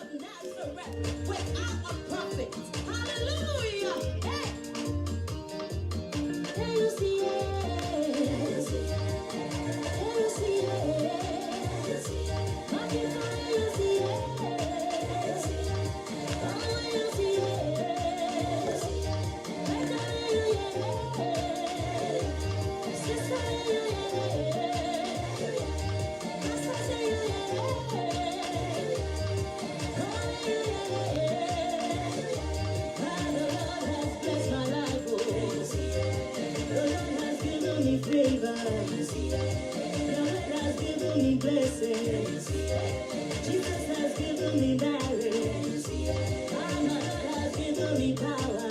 of Nazareth without a prophet. Hallelujah. Hey. Can you see it? Can you see it? Can you see it? My people, can you see it? Jesus has given me marriage. My Lord has given me power.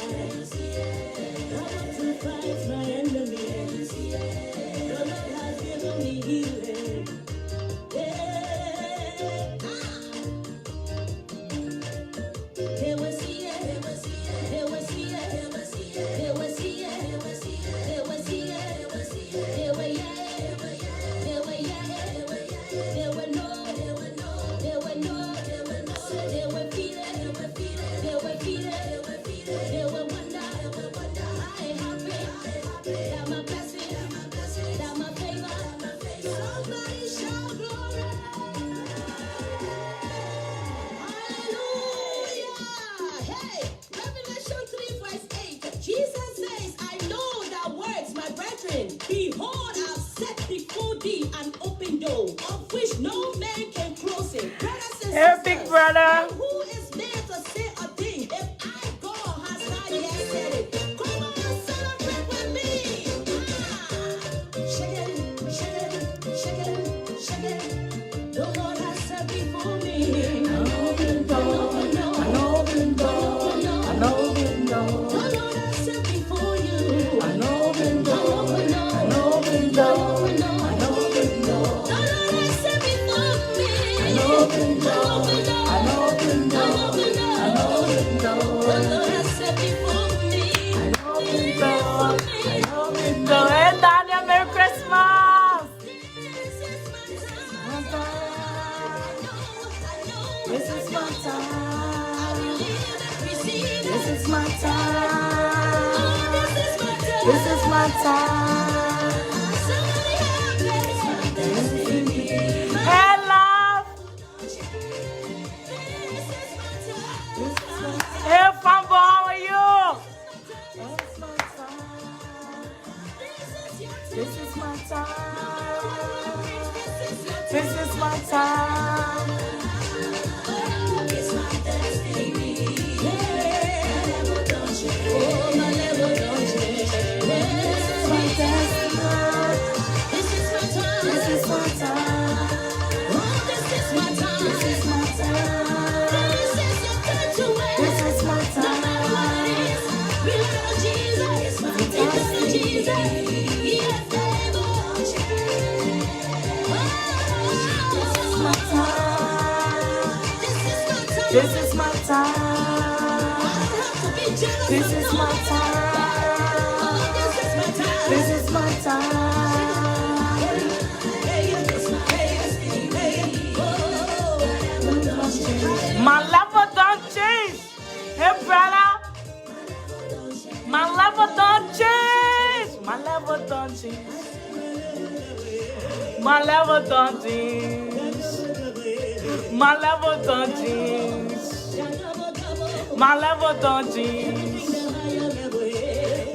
Power to fight my enemies. The Lord has given me healing. Yeah. Here we see it. Here we see it. Here we see it. Here we see it. Here we see it. Here we see it. Here we see it. Here we see it. Here we yeah. Behold, I've set before thee an open door, of which no man can close it. Brothers and sisters, big brother. Who is there to say a thing if I, God, has not yet said it? Come on and celebrate with me. Shake it, shake it, shake it, shake it. The Lord has set before me an open door, an open door, an open door. The Lord has set before you an open door. This is my time. Hey, love. Hey, Fambo, how are you? This is my time. This is my time. It's my destiny. Oh, my level don't change. This is my destiny. This is my time. This is my time. Oh, this is my time. This is my time. This is your time to win. This is my time. No matter what it is, we love Jesus. It's my time. Jesus. Yes, this is my time. This is my time. This is my time. My level don't change. Hey, brother. My level don't change. My level don't change. My level don't change. My level don't change. My level don't change.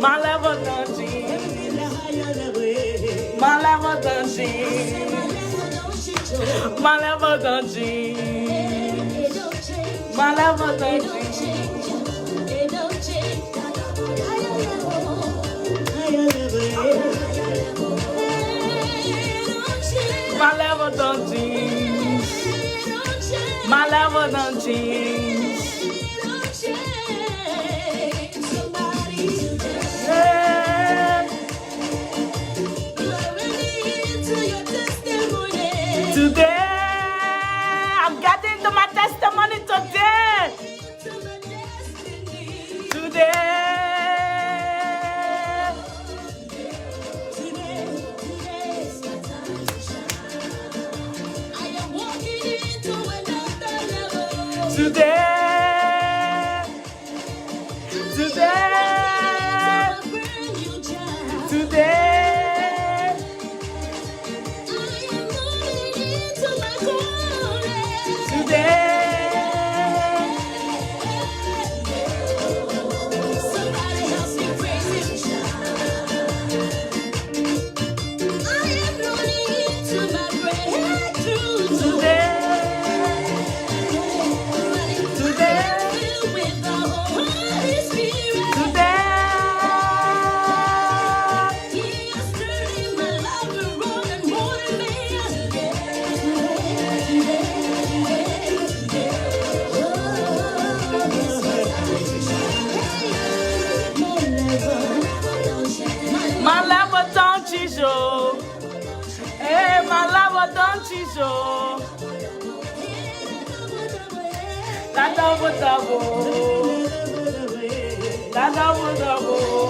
My level don't change. My level don't change. My level don't change. My level don't change. My level don't change. My level don't change. Yeah. Today, I'm getting to my testimony today. Today. Today, today, today, today. Somebody help me praise Him. I am running into my breakthrough. Today, today, Filled with the Holy Spirit. today, He is turning my life around and holding me. my lover don't cheat you. Hey, my lover don't cheat you. That double double, that double double.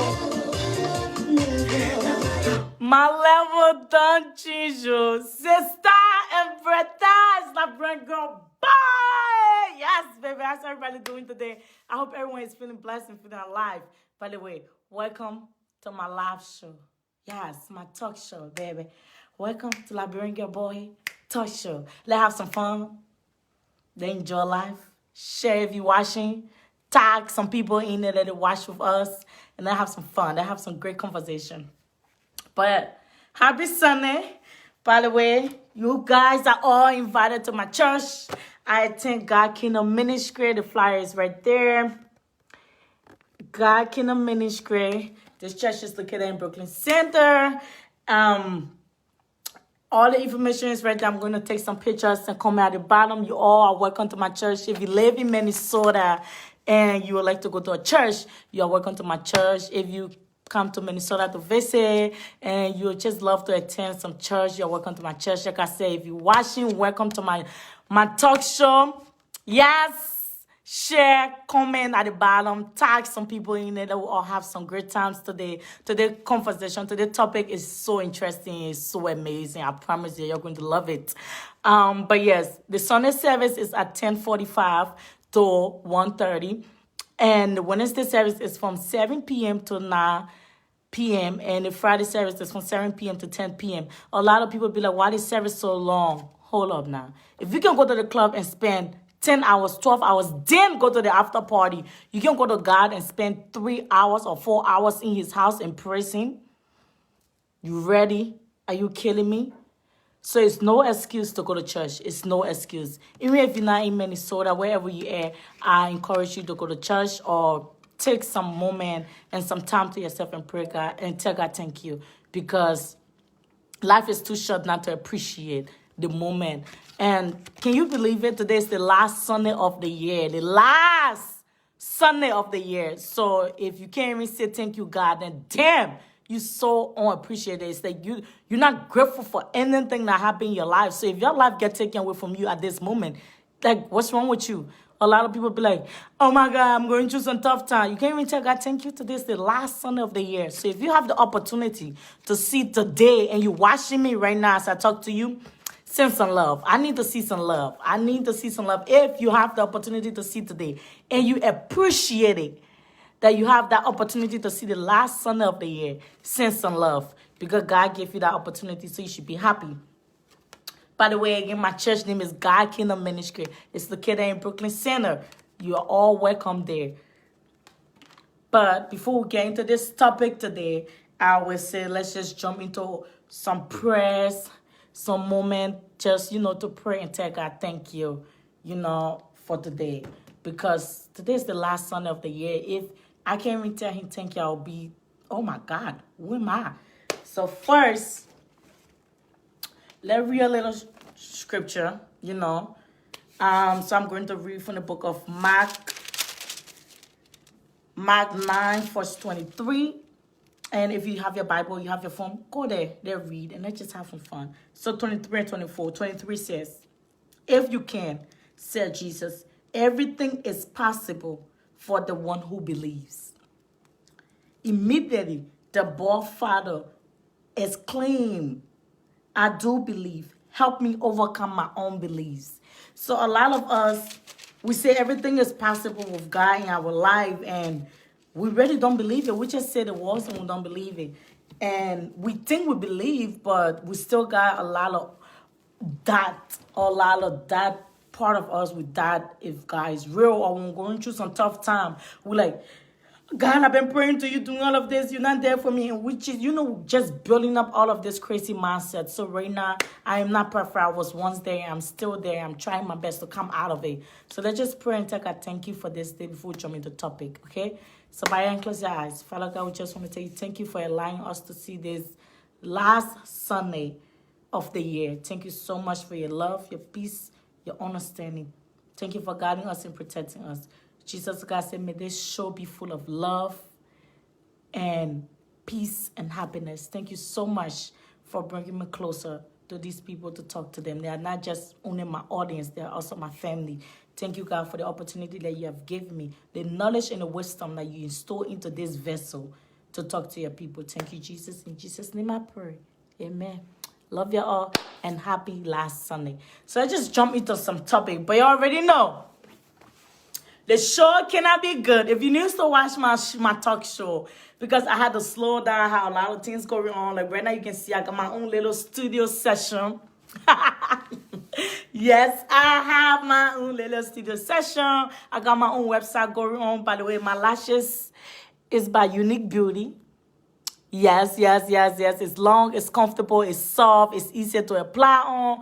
My level don't cheat you. Sister and brother, it's LiberianGirl Bye. Yes, baby, how's everybody doing today? I hope everyone is feeling blessed and feeling alive. By the way, welcome to my live show. Yes, my talk show, baby. Welcome to LiberianGirl Boy Talk Show. Let's have some fun. They enjoy life. Share if you're watching. Tag some people in there that they watch with us. And then have some fun. They have some great conversation. But happy Sunday. By the way, you guys are all invited to my church. I attend God Kingdom Ministry. The flyer is right there. God Kingdom Ministry. This church is located in Brooklyn Center. All the information is right there. I'm going to take some pictures and comment at the bottom. You all are welcome to my church. If you live in Minnesota and you would like to go to a church, you are welcome to my church. If you come to Minnesota to visit and you just love to attend some church, you're welcome to my church. Like I said, if you're watching, welcome to my talk show. Yes. Share, comment at the bottom, tag some people in there that will all have some great times today. Today's conversation, today's topic is so interesting, it's so amazing. I promise you, you're going to love it. But yes, the Sunday service is at 10:45 to 1:30. And the Wednesday service is from 7 p.m. to 9 p.m. And the Friday service is from 7 p.m. to 10 p.m. A lot of people be like, why is service so long? Hold up now. If you can go to the club and spend 10 hours, 12 hours, then go to the after party. You can go to God and spend 3 hours or 4 hours in his house and praise him. You ready? Are you killing me? So it's no excuse to go to church. It's no excuse. Even if you're not in Minnesota, wherever you are, I encourage you to go to church or take some moment and some time to yourself and pray God and tell God thank you. Because life is too short not to appreciate the moment. And can you believe it? Today is the last Sunday of the year. The last Sunday of the year. So if you can't even say thank you, God, then damn, you so unappreciated. It's like you're not grateful for anything that happened in your life. So if your life gets taken away from you at this moment, like what's wrong with you? A lot of people be like, oh my God, I'm going through some tough time. You can't even tell God thank you. Today is the last Sunday of the year. So if you have the opportunity to see today and you're watching me right now as I talk to you, send some love. I need to see some love. I need to see some love. If you have the opportunity to see today and you appreciate it, that you have that opportunity to see the last Sunday of the year, send some love. Because God gave you that opportunity, so you should be happy. By the way, again, my church name is God Kingdom Ministry. It's located in Brooklyn Center. You are all welcome there. But before we get into this topic today, I would say let's just jump into some prayers, some moment just, to pray and tell God thank you, for today. Because today is the last Sunday of the year. If I can't even tell him thank you, I'll be, oh my God, who am I? So first, let's read a little scripture, So I'm going to read from the book of Mark 9, verse 23. And if you have your Bible, you have your phone, go there, read, and let's just have some fun. So 23 and 24, 23 says, if you can, said Jesus, everything is possible for the one who believes. Immediately, the boy father exclaimed, I do believe. Help me overcome my own beliefs. So a lot of us, We say everything is possible with God in our life, and we really don't believe it. We just say the words and we don't believe it. And we think we believe, but we still got a lot of that part of us with that. If God is real, or when we're going through some tough time, we're like, God, I've been praying to you, doing all of this. You're not there for me. And which is, just building up all of this crazy mindset. So right now, I am not perfect. I was once there. I'm still there. I'm trying my best to come out of it. So let's just pray and take a thank you for this day before we jump into the topic, okay? So by and close your eyes. Father God, we just want to tell you thank you for allowing us to see this last Sunday of the year. Thank you so much for your love, your peace, your understanding. Thank you for guiding us and protecting us. Jesus, God said, may this show be full of love and peace and happiness. Thank you so much for bringing me closer to these people to talk to them. They are not just only my audience, they are also my family. Thank you, God, for the opportunity that you have given me, the knowledge and the wisdom that you install into this vessel to talk to your people. Thank you, Jesus. In Jesus' name I pray. Amen. Love you all and happy last Sunday. So I just jumped into some topic, but you already know. The show cannot be good if you need to watch my talk show, because I had to slow down. I had a lot of things going on. Like right now you can see I got my own little studio session. Yes, I have my own little studio session. I got my own website going on. By the way, my lashes is by Unique Beauty. Yes. It's long, it's comfortable, it's soft, it's easier to apply on.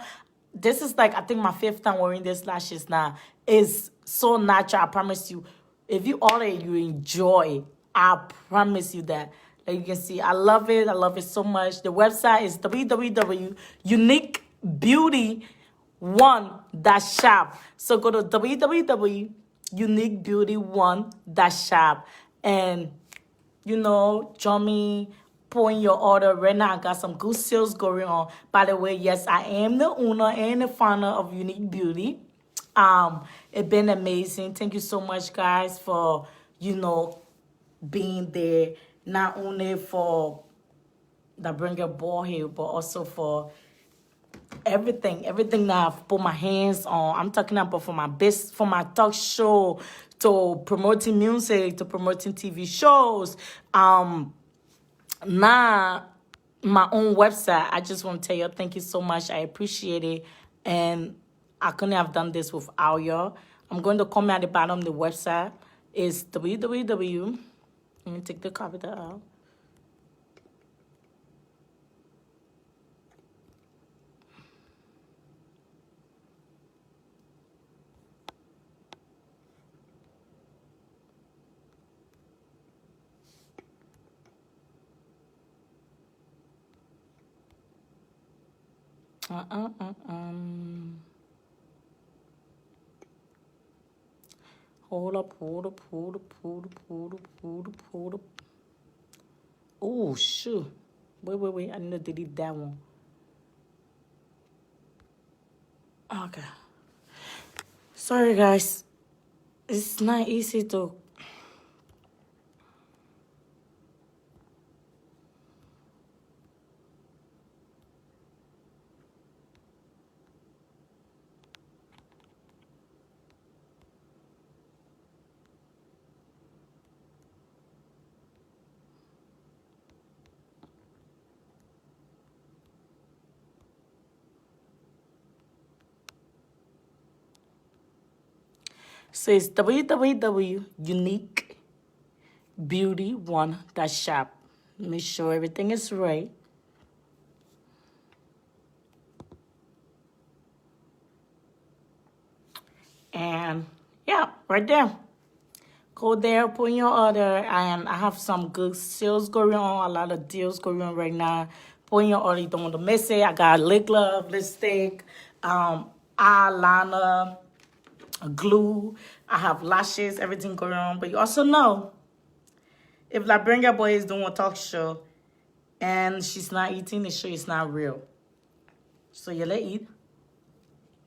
This is like, I think my 5th time wearing these lashes now. It's so natural, I promise you. If you order it, you enjoy. I promise you that. Like you can see, I love it so much. The website is www.uniquebeauty1.shop. So go to www.uniquebeauty1.shop and join me, put in your order. Right now, I got some good sales going on. By the way, yes, I am the owner and the founder of Unique Beauty. It's been amazing. Thank you so much, guys, for, being there. Not only for the LiberianGirl BaldHeaddddd, but also for everything that I've put my hands on. I'm talking about for my talk show, to promoting music, to promoting TV shows. Now my own website. I just want to tell you thank you so much. I appreciate it, and I couldn't have done this without y'all. I'm going to comment at the bottom. The website is www. Let me take the copy that out. Hold up. Oh, shoot. Wait. I need to delete that one. Okay. Sorry, guys. It's not easy to... So it's www.uniquebeauty1.shop. Make sure everything is right. And yeah, right there. Go there, put in your order, and I have some good sales going on, a lot of deals going on right now. Put in your order, you don't want to miss it. I got lip glove, lipstick, eyeliner, glue. I have lashes, everything going on. But you also know, if LiberianGirl Boy is doing a talk show and she's not eating, the show is not real. So you let eat.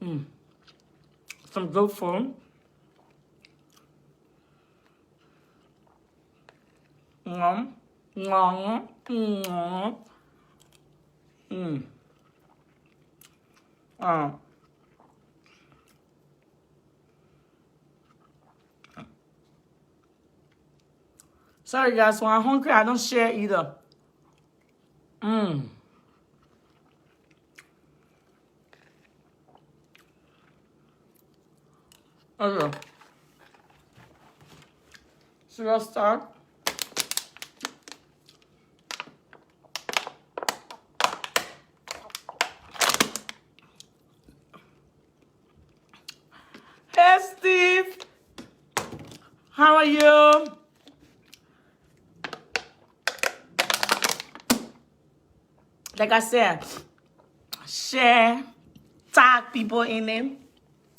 Some good food. Sorry guys, when I'm hungry, I don't share either. Okay. Should I start? Hey Steve, how are you? Like I said, share, tag people in it,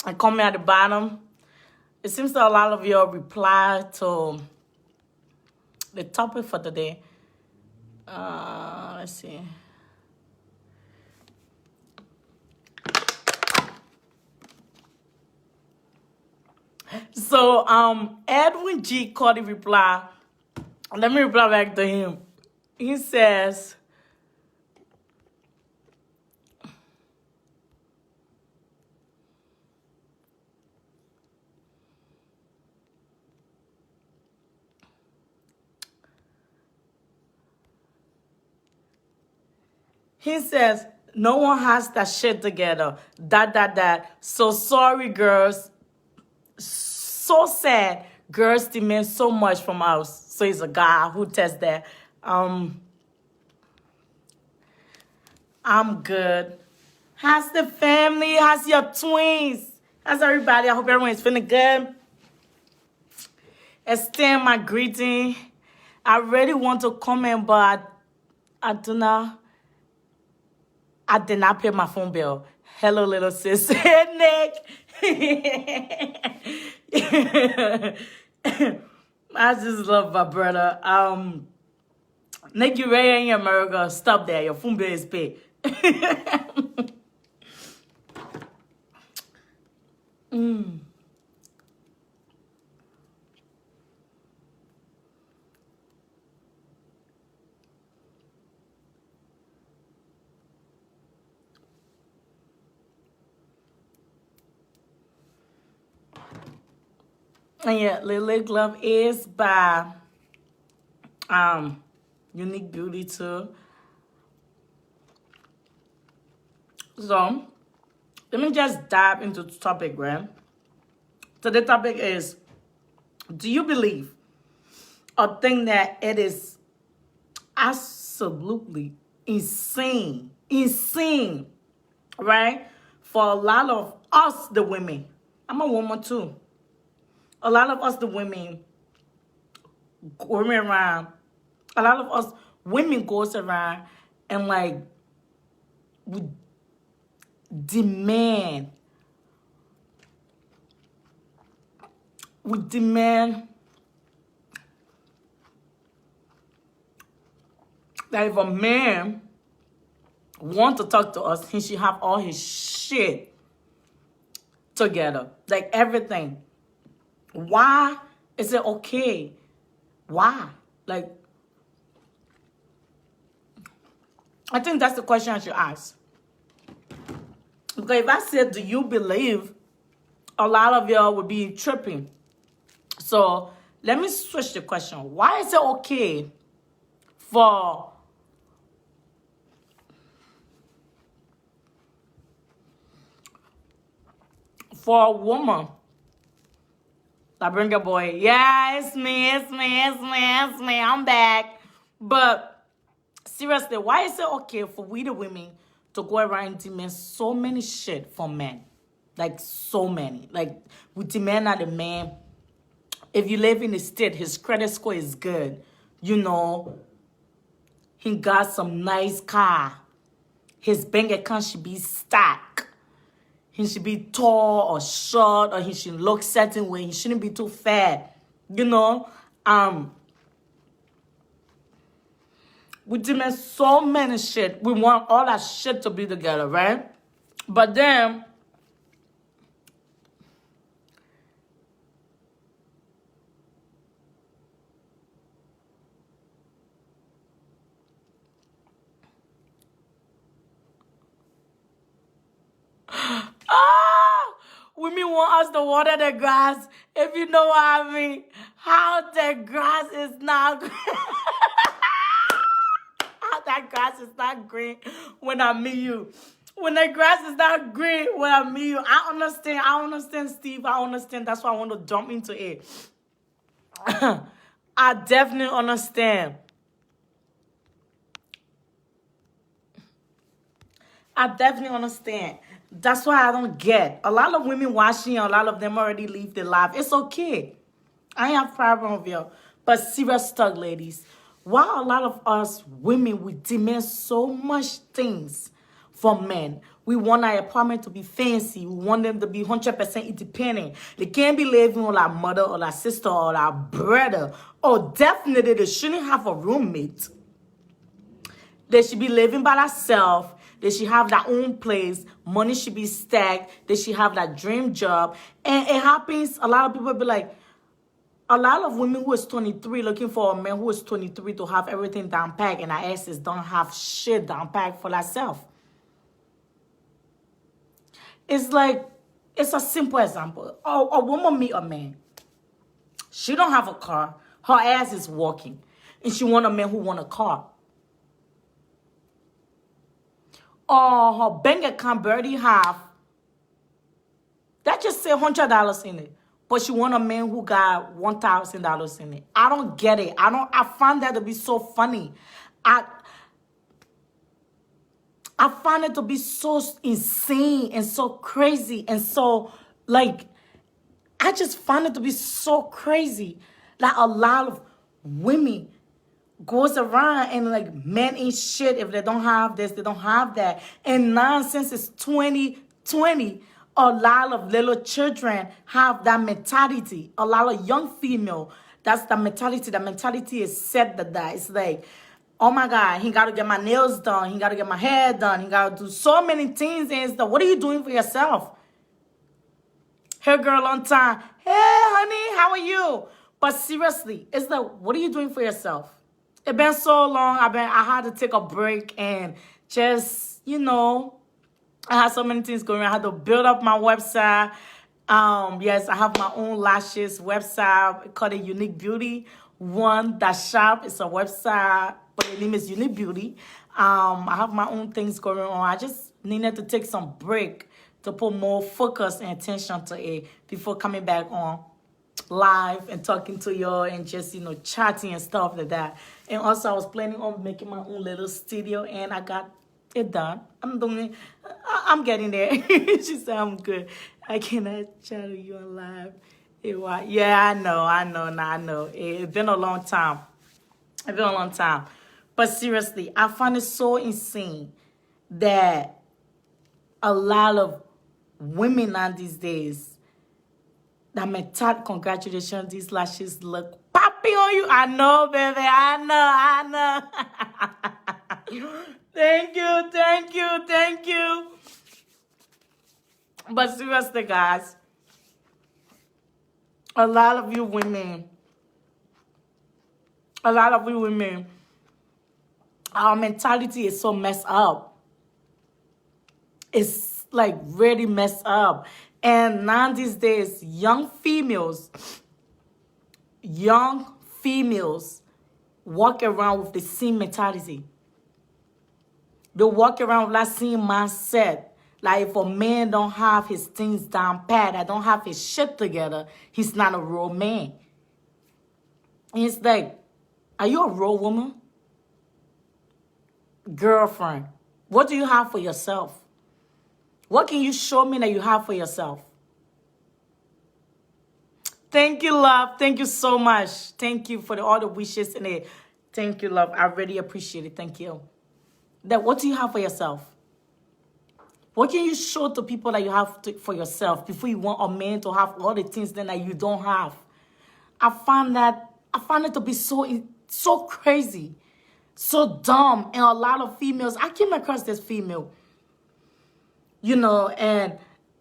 and comment at the bottom. It seems that a lot of you reply to the topic for today. Let's see. So Edwin G. Cody reply. Let me reply back to him. He says, no one has that shit together. That. So sorry, girls. So sad. Girls demand so much from us. So he's a guy who tests that. I'm good. How's the family? How's your twins? How's everybody? I hope everyone's feeling good. Extend my greeting. I really want to comment, but I did not pay my phone bill. Hello, little sis. Hey, Nick. I just love my brother. Nick, you ready in America? Stop there. Your phone bill is paid. And yeah, Lily Glove is by Unique Beauty too. So let me just dive into the topic, right? So the topic is, do you believe or think that it is absolutely insane, right? For a lot of us, the women, I'm a woman too. A lot of us, the women, going around, a lot of us women goes around and like, we demand that if a man want to talk to us, he should have all his shit together, like everything. Why is it okay? Why? Like, I think that's the question I should ask. Because if I said, do you believe, a lot of y'all would be tripping. So let me switch the question. Why is it okay for a woman? LiberianGirl boy, yeah, it's me, I'm back. But seriously, why is it okay for we the women to go around and demand so many shit from men? Like, so many. Like, we demand that the man, if you live in the state, his credit score is good. You know, he got some nice car. His bank account should be stacked. He should be tall or short, or he should look certain way. He shouldn't be too fat. You know? We demand so many shit. We want all that shit to be together, right? But then, women want us to water the grass, if you know what I mean. How the grass is not how that grass is not green when I meet you. When the grass is not green when I meet you. I understand, Steve. I understand. That's why I want to jump into it. I definitely understand. I definitely understand. That's why I don't get. A lot of women watching, a lot of them already leave their life. It's okay. I ain't have problem with you. But serious talk, ladies. Why a lot of us women, we demand so much things from men. We want our apartment to be fancy. We want them to be 100% independent. They can't be living with our mother or our sister or our brother. Or definitely they shouldn't have a roommate. They should be living by themselves. They should have their own place. Money should be stacked. They should have that dream job. And it happens, a lot of people be like, a lot of women who is 23 looking for a man who is 23 to have everything down packed, and our asses don't have shit down packed for themselves. It's like, it's a simple example. A woman meet a man. She don't have a car. Her ass is walking. And she want a man who want a car. Or her bank account barely have. That just say $100 in it. But she want a man who got $1,000 in it. I don't get it. I find that to be so funny. I find it to be so insane and so crazy and so, like, I just find it to be so crazy that a lot of women goes around and, like, men ain't shit if they don't have this, they don't have that. And nonsense is 2020. A lot of little children have that mentality. A lot of young female, that's the mentality. The mentality is set that it's like, oh my God, he got to get my nails done. He got to get my hair done. He got to do so many things. And it's like, what are you doing for yourself? Hey, girl, on time. Hey, honey, how are you? But seriously, it's like, what are you doing for yourself? It's been so long. I had to take a break and just, you know, I had so many things going on. I had to build up my website. Yes, I have my own lashes website called Unique Beauty. Shop. It's a website, but the name is Unique Beauty. I have my own things going on. I just needed to take some break to put more focus and attention to it before coming back on live and talking to y'all and just, you know, chatting and stuff like that. And also I was planning on making my own little studio, and I got it done. I'm doing it. I'm getting there. She said I'm good. I cannot chat to you on live. Yeah, I know. It's been a long time. But seriously, I find it so insane that a lot of women on these days, that mental, congratulations, these lashes look poppy on you. I know, baby. I know. Thank you. But seriously, guys, a lot of you women, our mentality is so messed up. It's like really messed up. And now these days, young females walk around with the same mentality. They walk around with that same mindset. Like, if a man don't have his things down pat, I don't have his shit together, he's not a real man. And it's like, are you a real woman? Girlfriend, what do you have for yourself? What can you show me that you have for yourself? Thank you, love. Thank you so much. Thank you for all the wishes and it. Thank you, love. I really appreciate it. Thank you. That what do you have for yourself? What can you show to people that you have for yourself before you want a man to have all the things then that you don't have? I find it to be so crazy, so dumb. And a lot of females, I came across this female, you know, and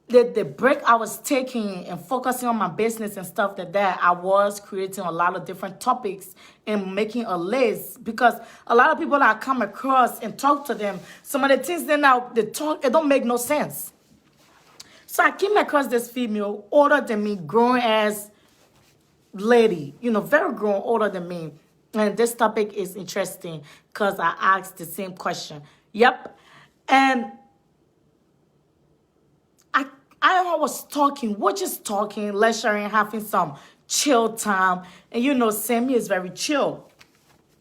the break I was taking and focusing on my business and stuff like that, I was creating a lot of different topics and making a list, because a lot of people that I come across and talk to them, some of the things they talk, it don't make no sense. So I came across this female older than me, grown ass lady, very grown, older than me. And this topic is interesting because I asked the same question. Yep. And I I was talking, we're just talking, lecturing, having some chill time. And Sammy is very chill.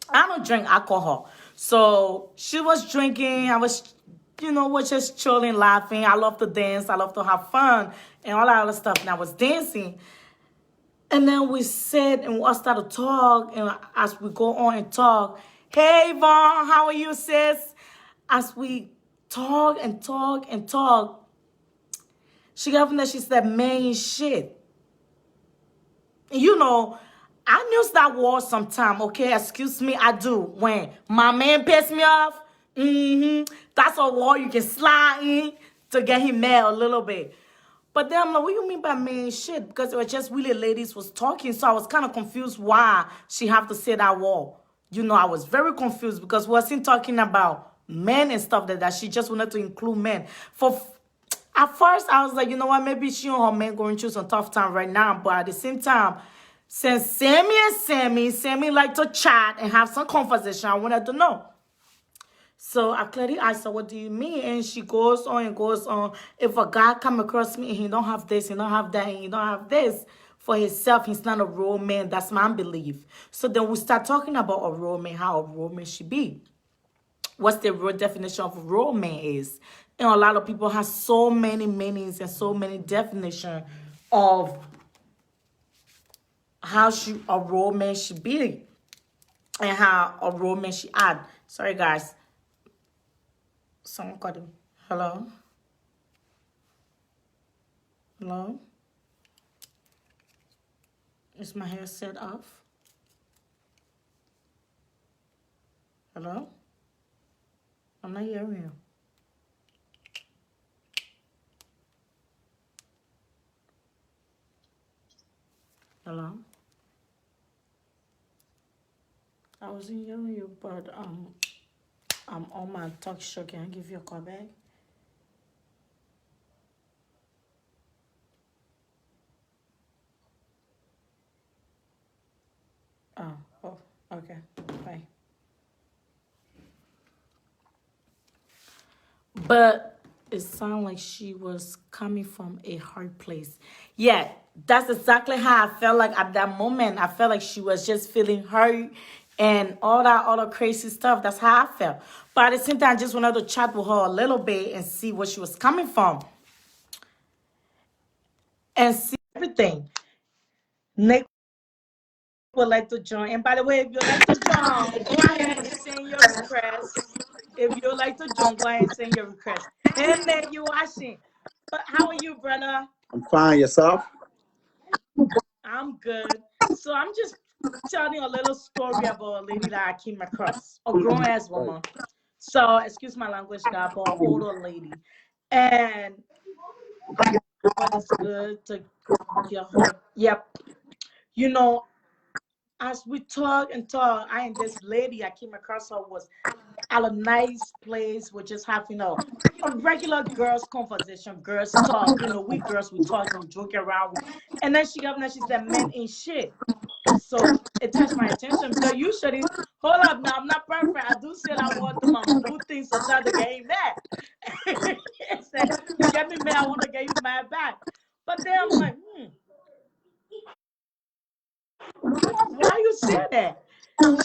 I don't drink alcohol. So she was drinking, I was, we're just chilling, laughing. I love to dance, I love to have fun, and all that other stuff. And I was dancing. And then we sit and we all started to talk. And as we go on and talk, hey, Vaughn, how are you, sis? As we talk and talk and talk, she got from there, she said, man, shit. I knew that word sometime, okay? Excuse me, I do. When my man pissed me off, that's a word you can slide in to get him mad a little bit. But then I'm like, what do you mean by man shit? Because it was just really ladies was talking, so I was kind of confused why she have to say that word. I was very confused because we wasn't talking about men and stuff like that. She just wanted to include men. At first, I was like, you know what, maybe she and her man going through some tough time right now. But at the same time, since Sammy like to chat and have some conversation, I wanted to know. So I clearly asked her, what do you mean? And she goes on and goes on. If a guy come across me and he don't have this, he don't have that, and he don't have this for himself, he's not a real man. That's my belief. So then we start talking about a real man, how a real man should be. What's the real definition of a real man is. And a lot of people have so many meanings and so many definitions of how a real man should be and how a real man should act. Sorry, guys. Someone called him. Hello? Hello? Is my hair set off? Hello? I'm not hearing you. Hello? I wasn't hearing you, but I'm on my talk show. Can I give you a call back? Oh, okay. Bye. But it sounded like she was coming from a hard place. Yeah, that's exactly how I felt like at that moment. I felt like she was just feeling hurt and all that other crazy stuff. That's how I felt. But at the same time, I just wanted to chat with her a little bit and see where she was coming from. And see everything. Nick would like to join. And by the way, if you'd like to join, go ahead and send your request. If you'd like to join, go ahead and send your request. Hey, Nick, you watching. But how are you, brother? I'm fine. Yourself? I'm good. So I'm just telling you a little story about a lady that I came across, a grown-ass woman. So, excuse my language, God, but an older lady. And but it's good to get her. Yep. As we talk and talk, I and this lady I came across her was at a nice place. We're just having a regular girls conversation, girls talk. We girls, we talk and we joke around. And then she got up and she said, men ain't shit. So it touched my attention because usually, hold up now, I'm not perfect. I do say I want to do my good things sometimes to get you mad. Said, you get me mad, I want to get you mad back. But then I'm like, why you say that?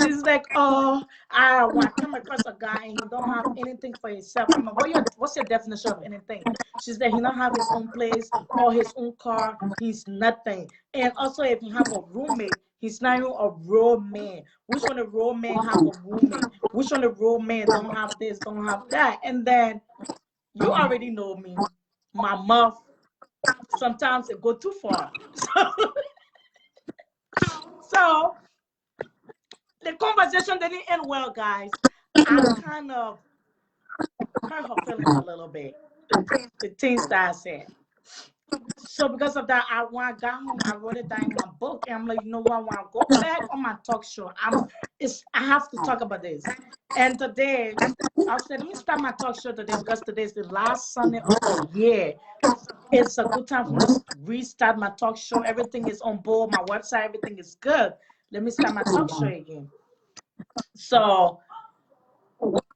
She's like, oh, I want to come across a guy and he don't have anything for himself. I'm like, what's your definition of anything? She's like, he don't have his own place or his own car. He's nothing. And also, if he have a roommate, he's not even a real man. Which one of real men have a roommate? Which one of real men don't have this, don't have that? And then you already know me. My mouth, sometimes it go too far. So the conversation didn't end well, guys. I kind of hurt her feelings a little bit. The things that I said. So because of that, when I got home, I wrote it down in my book, and I'm like, you know what? When I go back on my talk show, I have to talk about this. And today, I said, let me start my talk show today because today is the last Sunday of the year. it's a good time for me to restart my talk show. Everything is on board. My website, everything is good. Let me start my talk show again. So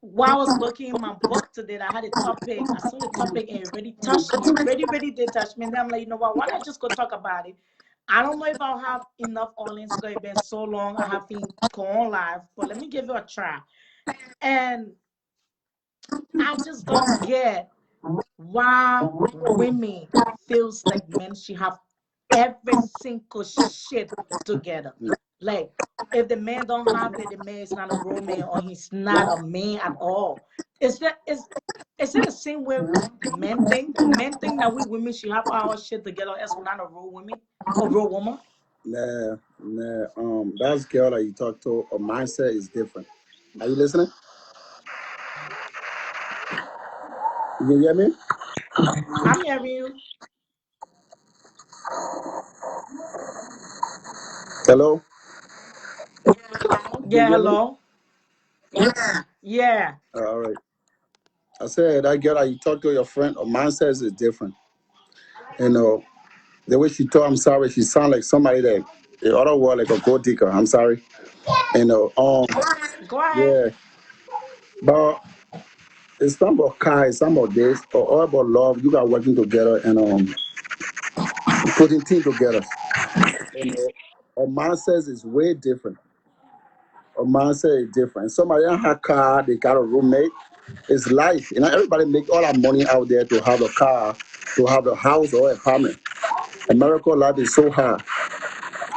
while I was looking in my book today, I had a topic. I saw the topic and it really touched me. It really did touch me. And then I'm like, you know what? Why not just go talk about it? I don't know if I'll have enough audience because it's been so long. I haven't gone live, but let me give it a try. And I just don't get why women feels like men should have every single shit together. Like if the man don't have it, the man is not a real man or he's not a man at all. Is it the same way men think? Do men think that we women should have our shit together as we're not a real woman or real woman? Nah, nah. That girl that you talk to, her mindset is different. Are you listening? You can hear me? I'm hearing you. Hello? You can Yeah, hear me? hello. Yeah. All right. I said that girl that you talk to, your friend, her mindset is different. You know, the way she talk, I'm sorry, she sound like somebody that the other word like a gold digger. I'm sorry. You know, Go ahead. yeah. But it's not about car, it's not about this, or all about love. You got working together and putting things together. You know, our mindset is way different. Our mindset is different. Somebody don't have a car, they got a roommate. It's life. You know, everybody make all that money out there to have a car, to have a house or apartment. American life is so hard.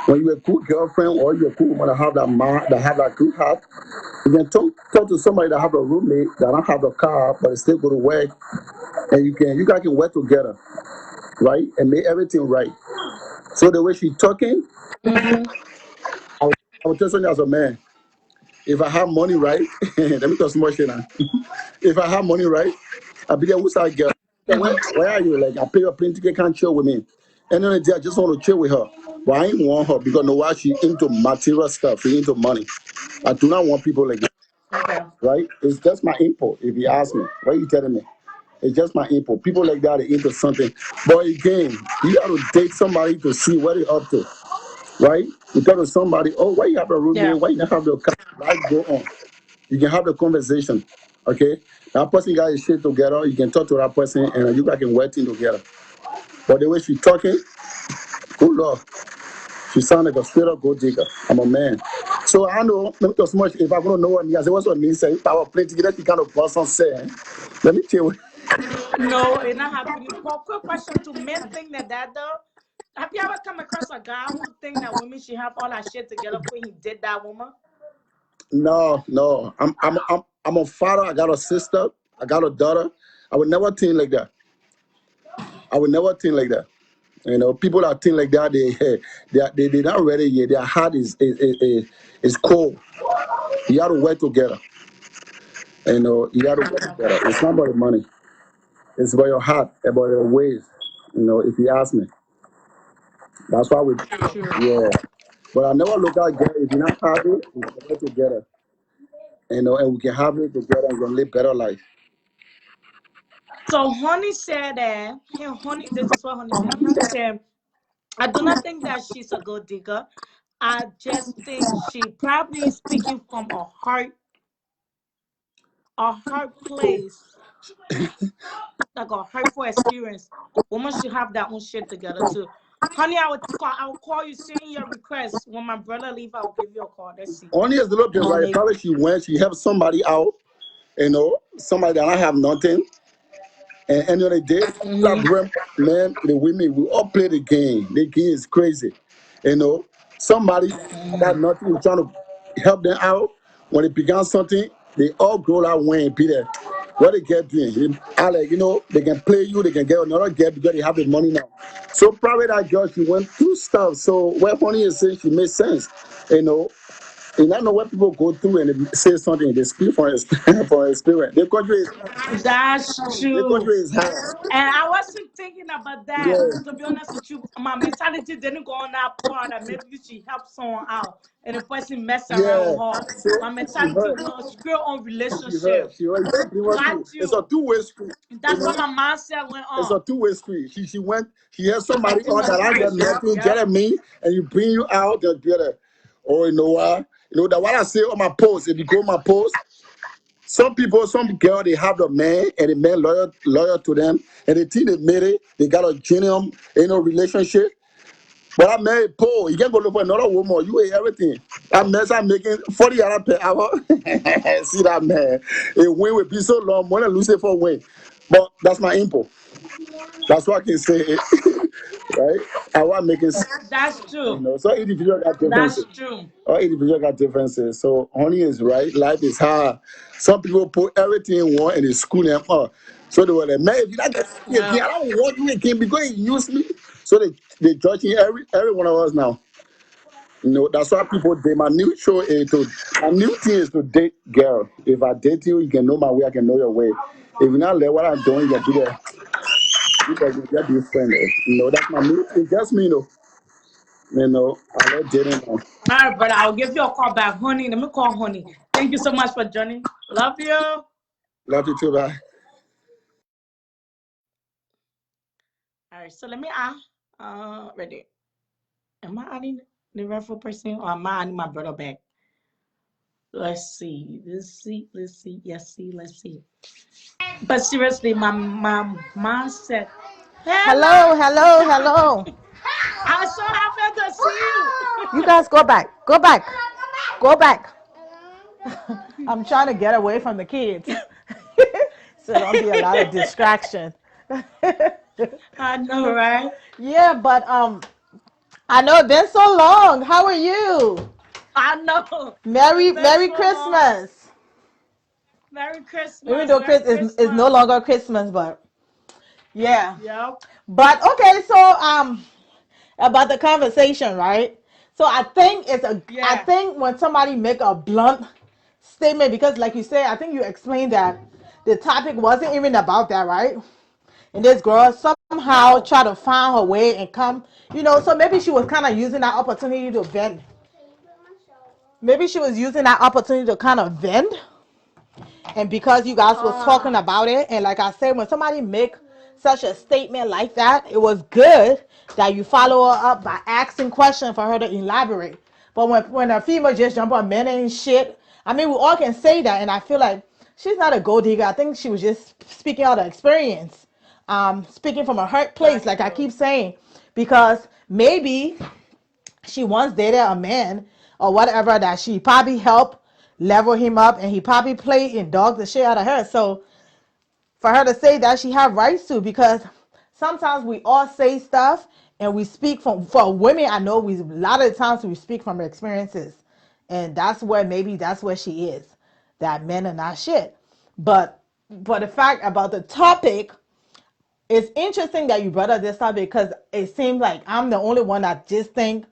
When you're a good girlfriend or you're a good woman that have that man that have that good heart, you can talk to somebody that have a roommate that don't have a car but still go to work, and you guys can work together, right, and make everything right. So the way she talking, Mm-hmm. I would tell something as a man. If I have money, right, let me talk small shit now. If I have money, right, I be there. Who's that girl? Where are you? Like I pay a plane ticket, can't chill with me. And then the day I just want to chill with her. But I ain't want her because no why she into material stuff, she into money. I do not want people like that, Okay. right? It's just my input. If you ask me, what are you telling me? It's just my input. People like that are into something. But again, you got to date somebody to see what they're up to, right? You talk to somebody, oh, why you have a roommate? Yeah. Why you not have your car? Life go on. You can have the conversation, okay? That person got his shit together. You can talk to that person, and you guys can work in together. But the way she talking, good lord, she sound like a straight up gold digger. I'm a man. So I know, let me talk so much. If I want to know what me, I say, what's what me say? If I will play together, the kind of person say, let me tell you. No, it's not happening. But quick question: do men think that though? Have you ever come across a guy who think that women should have all that shit together before he did that woman? No, no. I'm a father. I got a sister. I got a daughter. I would never think like that. I would never think like that. You know, people that think like that, they're not ready yet. Their heart is cold. You got to work together. You know, you got to work Okay. together. It's not about the money. It's about your heart, about your ways. You know, if you ask me, that's why we, True. yeah. But I never look at girl. If you're not happy, we can work together. You know, and we can have it together and we can live better life. So Honey said that. Hey, Honey, this is what Honey said. Honey said, "I do not think that she's a gold digger. I just think she probably is speaking from a hard place, like a hurtful experience. Women should have their own shit together too." Honey, I will call you, send your request. When my brother leave, I will give you a call. Let's see. Only is a little bit And then right. maybe Probably she went, she helped somebody out, you know, somebody that I have nothing. And end of the day, mm-hmm. man, the women, we all play the game. The game is crazy. You know, somebody got nothing, trying to help them out. When they began something, they all grow that way and be there. What they get doing, Alex, you know, they can play you, they can get another get because they have the money now. So probably that girl, she went through stuff. So what Honey is saying, she made sense. You know, And I know what people go through and they say something, they speak from from experience. Their country is That's their true. country is high. And I wasn't thinking about that. Yeah, To be honest with you, my mentality didn't go on that part that maybe she helped someone out and the person mess around yeah. with her. So My she mentality heard, went straight on she heard, relationship. she heard. Pretty much Got too. It's a you. two-way street. You That's know, what my mindset went it's on. a two-way street. She went. She had somebody Two on way that I street. got nothing. Get Yep. at me, and you bring you out. Just get it. Or you know what? You know that what I say on my post. If you go on my post. Some people, some girl, they have the man and the man loyal to them, and they think they made it. They got a genuine, relationship. But I married Paul. You can't go look for another woman. You ain't everything. That man start making $40 per hour. See that man? A win will be so long. More than lose it for win. But that's my info. That's what I can say. Right? I want making. That's true. So individual got differences. That's true. All individual got differences. So honey is right. Life is hard. Some people put everything in one and they school them up. So they were like, man, if you not get me again, Yeah. I don't want you again because you use me. So they judging every one of us now. That's why people date. My new show is my new thing is to date girl. If I date you, you can know my way, I can know your way. If you not let what I'm doing, you can do that. You can just be friendly. That's my new thing. Just me, I love dating now. All right, brother. I'll give you a call back, honey. Let me call honey. Thank you so much for joining. Love you. Love you too, bye. All right, so let me add. Ready. Am I adding the rightful person or am I adding my brother back? Let's see. Let's see. Yes, see. Let's see. But seriously, my mom said, Hello, "Hello." hello, hello. I'm so happy to see you. You guys go back. Go back. Go back. I'm trying to get away from the kids. So don't be a lot of distraction. I know, right? Yeah, but I know it's been so long. How are you? I know. Merry It's been Merry so long. Christmas. Merry Even Christmas. though Merry Chris is no Christmas. longer Christmas, but yeah. Yep. But okay, so about the conversation, right? So I Yeah. think when somebody make a blunt statement, because like you said, I think you explained that the topic wasn't even about that, right? And this girl somehow No. try to find her way and come, so maybe she was kind of using that opportunity to vent. Maybe she was using that opportunity to kind of vent. And because you guys was talking Ah. about it, and like I said, when somebody make such a statement like that, it was good that you follow her up by asking questions for her to elaborate. But when a female just jump on men and shit, I mean, we all can say that, and I feel like she's not a gold digger. I think she was just speaking out of experience, speaking from a hurt place, That's like I true. keep saying, because maybe she once dated a man or whatever that she probably helped level him up, and he probably played and dogged the shit out of her. So for her to say that, she have rights to, because sometimes we all say stuff and we speak from, for women, I know we a lot of the times we speak from experiences, and that's where she is, that men are not shit. But the fact about the topic, it's interesting that you brought up this topic, because it seems like I'm the only one that just think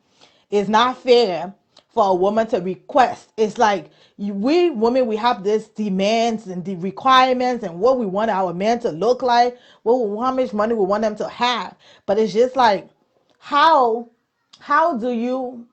it's not fair for a woman to request. It's like we women, we have this demands and the requirements and what we want our men to look like, how much money we want them to have. But it's just like, how how do you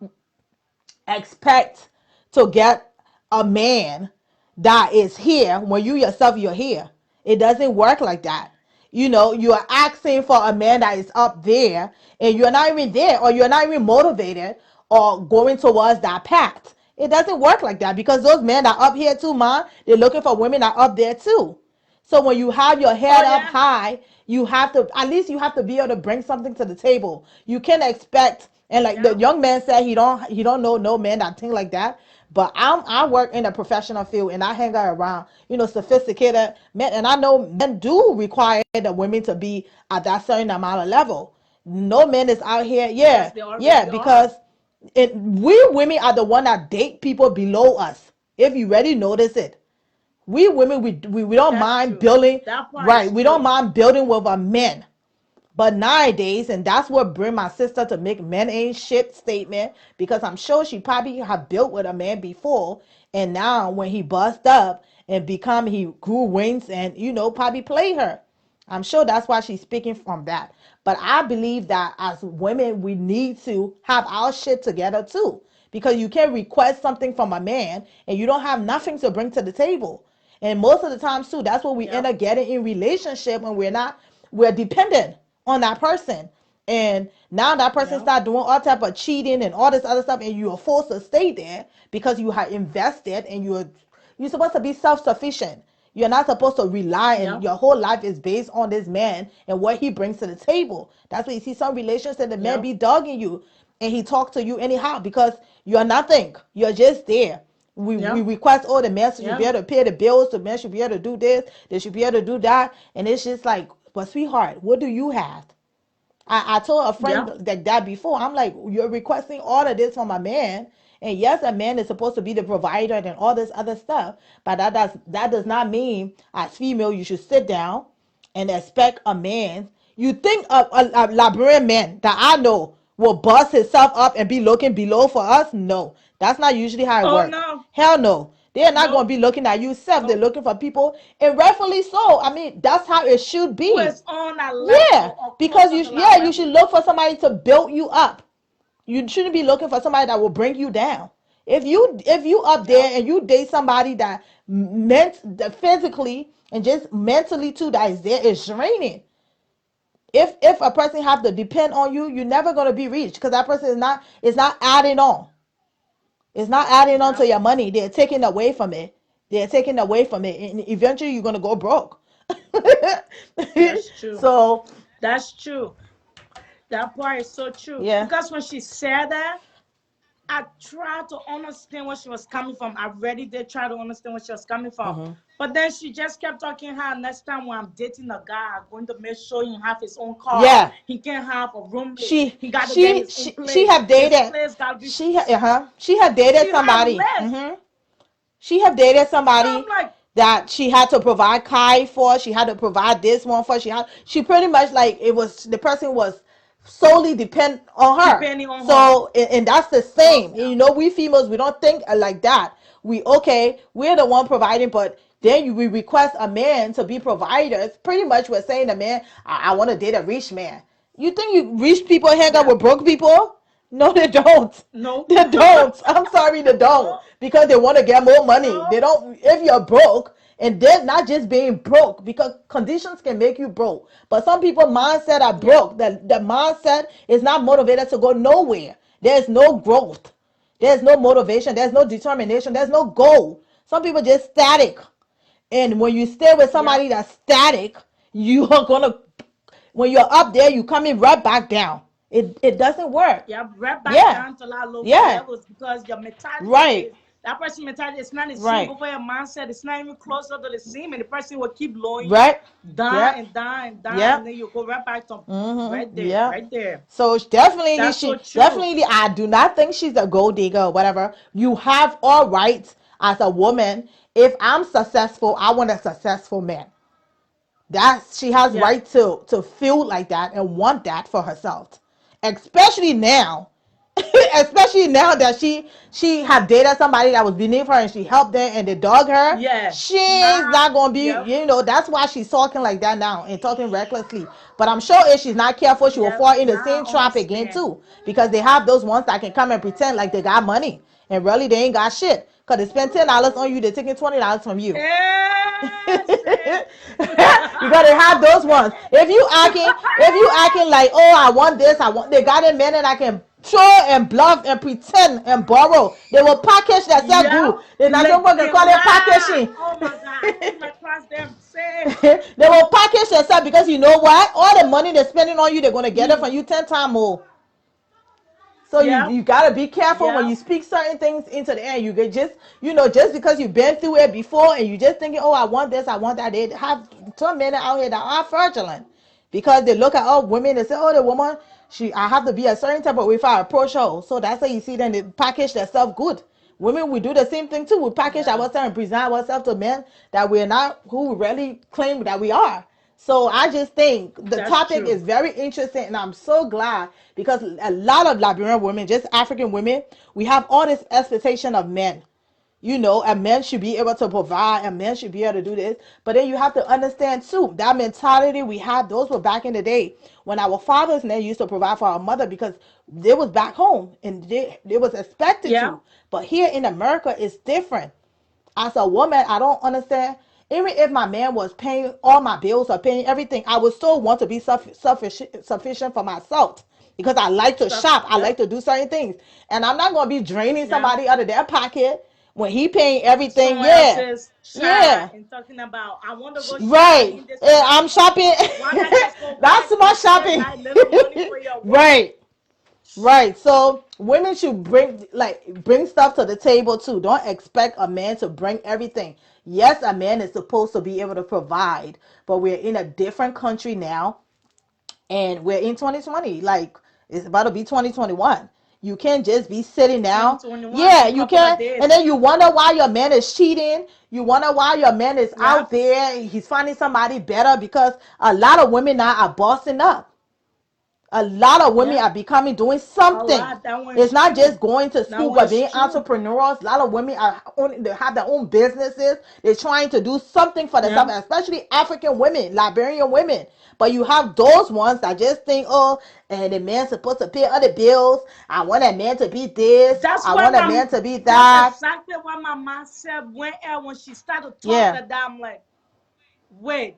expect to get a man that is here when you yourself you're here? It doesn't work like that. You are asking for a man that is up there, and you're not even there, or you're not even motivated or going towards that path. It doesn't work like that, because those men are up here too, man. They're looking for women that are up there too. So when you have your Oh head up yeah. high, you have to, at least you have to be able to bring something to the table. You can expect, and like the Yep. young man said, he don't know no man that think like that. But I work in a professional field, and I hang out around sophisticated men, and I know men do require the women to be at that certain amount of level. No man is out here, Yes, yeah, they yeah, already because are. we women are the one that date people below us. If you already notice it, we women, we don't That's mind true. building, That part right? is We don't true. mind building with our men, But nowadays, and that's what bring my sister to make men ain't shit statement, because I'm sure she probably have built with a man before, and now when he bust up and he grew wings and probably play her. I'm sure that's why she's speaking from that. But I believe that as women, we need to have our shit together too. Because you can't request something from a man and you don't have nothing to bring to the table. And most of the times too, that's what we end up getting in relationship when we're dependent on that person. And now that person start doing all type of cheating and all this other stuff, and you are forced to stay there because you have invested, and you're supposed to be self-sufficient. You're not supposed to rely, and your whole life is based on this man and what he brings to the table. That's why you see some relations that the man be dogging you, and he talk to you anyhow because you're nothing. You're just there. We request, oh, the man should be able to pay the bills, the man should be able to do this, they should be able to do that. And it's just like, but sweetheart, what do you have? I told a friend like that before. I'm like, you're requesting all of this from a man, and yes, a man is supposed to be the provider and all this other stuff, but that does not mean as female you should sit down and expect a man. You think a Liberian man that I know will bust himself up and be looking below for us? No, that's not usually how it works. no. Hell no. They're not going to be looking at you self. They're looking for people, and rightfully so. I mean, that's how it should be. Who is on a level, Yeah, because you should look for somebody to build you up. You shouldn't be looking for somebody that will bring you down. If you up there and you date somebody that that physically and just mentally too, that is there, is draining. If a person have to depend on you, you're never gonna be rich, because that person is not adding on. It's not adding on to your money. They're taking away from it. They're taking away from it, and eventually you're gonna go broke. That's true. So That's true. That part is so true. yeah. Because when she said that, I tried to understand where she was coming from. I really did try to understand where she was coming from. But then she just kept talking how next time when I'm dating a guy, I'm going to make sure he have his own car. Yeah. He can't have a roommate. She got to get his own place. she have dated. His place gotta be She have dated somebody. She have dated somebody I'm like, that she had to provide Kai for. She had to provide this one for. She pretty much, like, it was, the person was solely depend on her. Depending on so and that's the same. We females, we don't think like that. We're the one providing, but then we request a man to be providers. Pretty much we're saying to man, I want to date a rich man. You think rich people hang out with broke people? No, they don't. No. They don't. I'm sorry, they don't. Because they want to get more money. They don't. If you're broke, and they're not just being broke, because conditions can make you broke. But some people mindset are broke. The mindset is not motivated to go nowhere. There's no growth. There's no motivation. There's no determination. There's no goal. Some people just static. And when you stay with somebody that's static, you are gonna, when you're up there, you coming right back down. It doesn't work. Yeah, right back down to a lot of low levels, because your mentality that person mentality is not the same over your mindset. It's not even closer to the same, and the person will keep lowering down and down and down, and then you go right back to right there. So definitely, definitely, I do not think she's a gold digger or whatever. You have all rights as a woman. If I'm successful, I want a successful man. She has right to feel like that and want that for herself, especially now. Especially now that she have dated somebody that was beneath her and she helped them and they dog her. She's not gonna be. That's why she's talking like that now and talking recklessly. But I'm sure if she's not careful, she will fall in the same trap again too, because they have those ones that can come and pretend like they got money and really they ain't got shit, because they spend $10 on you, they're taking $20 from you. You gotta have those ones. If you acting like, oh, I want this, they got a man and I can show and bluff and pretend and borrow. They will package that stuff good. They're not going to call it packaging. Oh my God, they will package that stuff, because you know what? All the money they're spending on you, they're going to get it from you 10 times more. So you gotta be careful when you speak certain things into the air. You get just because you've been through it before and you just thinking, oh, I want this, I want that. They have some men out here that are fraudulent, because they look at women and say, oh, the woman, I have to be a certain type of way if I approach her. So that's how you see them, they package themselves good. Women, we do the same thing too. We package ourselves and present ourselves to men that we're not, who we really claim that we are. So I just think the That's topic true. is very interesting, and I'm so glad because a lot of Liberian women, just African women, we have all this expectation of men. A man should be able to provide, a man should be able to do this. But then you have to understand too, that mentality we have, those were back in the day when our fathers and they used to provide for our mother because they was back home and they was expected Yeah. to. But here in America, it's different. As a woman, I don't understand. Even if my man was paying all my bills or paying everything, I would still want to be sufficient for myself because I like to shop. I Yep. like to do certain things. And I'm not going to be draining Yeah. somebody out of their pocket when he paying everything. Someone Yeah. else's child Yeah. and talking about I want to go shop. I Right. need this amount I'm of money. shopping. Why not just go That's work smart and spend shopping. that little money for your woman? Right. Right. So women should bring stuff to the table too. Don't expect a man to bring everything. Yes, a man is supposed to be able to provide, but we're in a different country now and we're in 2020. Like it's about to be 2021. You can't just be sitting down. 2021 Yeah, in a you couple of can. And days. then you wonder why your man is cheating. You wonder why your man is Yeah. out there. He's finding somebody better because a lot of women now are bossing up. A lot of women Yeah. are becoming doing A something. lot. That one It's is not true. just going to That school one but is being true. entrepreneurs. A lot of women they have their own businesses. They're trying to do something for Yeah. themselves, especially African women, Liberian women. But you have those ones that just think, oh, and the man's supposed to pay other bills. I want a man to be this. That's I what want a my man to be that's that. exactly what my mom said when she started talking Yeah. like that. I'm like, wait,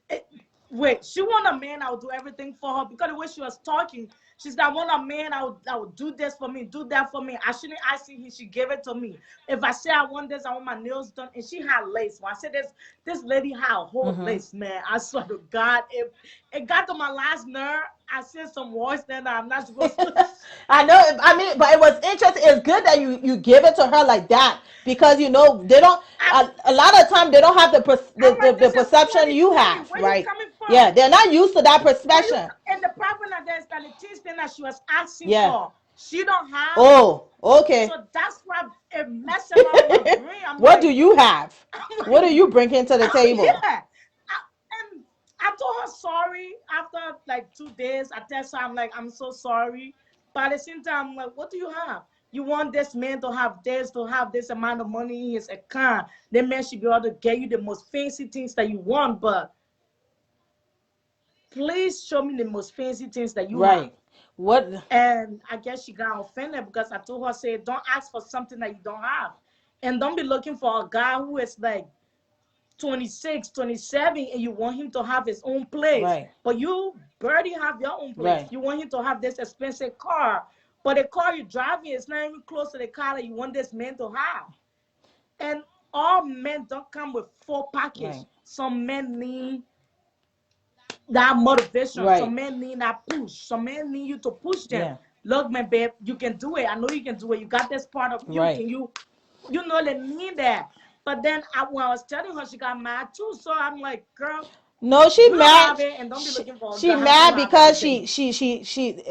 it, wait, she want a man. I'll do everything for her because the way she was talking, she's like, I want a man. I will do this for me, do that for me. I shouldn't ask him. He should give it to me. If I say I want this, I want my nails done, and she had lace. When I said this lady had a whole Mm-hmm. lace, man. I swear to God, it got to my last nerve. I said some words that I'm not supposed to. I know. I mean, but it was interesting. It's good that you give it to her like that because they don't. I, A lot of time they don't have I'm like, the this is perception you 2020. have, Where you right? coming Yeah, from? they're not used to that Where you perception. and the problem that there's that the things that she was asking Yeah. for, she don't have. Oh, okay. So that's why it messed around my brain. I'm What do like, you have? I'm What do like, you bring into the oh table? yeah. And I told her sorry after like 2 days. I text her, I'm like, I'm so sorry. But at the same time, I'm like, what do you have? You want this man to have this amount of money in his account. The man should be able to get you the most fancy things that you want, but please show me the most fancy things that you have. Right. What? And I guess she got offended because I told her, say, don't ask for something that you don't have. And don't be looking for a guy who is like 26, 27, and you want him to have his own place. Right. But you barely have your own place. Right. You want him to have this expensive car. But the car you're driving is not even close to the car that you want this man to have. And all men don't come with full package. Right. Some men need that motivation. Right. Some men need that push. Some men need you to push them. Yeah. Look, man, babe, you can do it. I know you can do it. You got this part of you. Right. Can you know they need that. But then when I was telling her, she got mad too. So I'm like, girl, No, she you don't mad. have it, and don't be looking for a She guy who mad have because everything.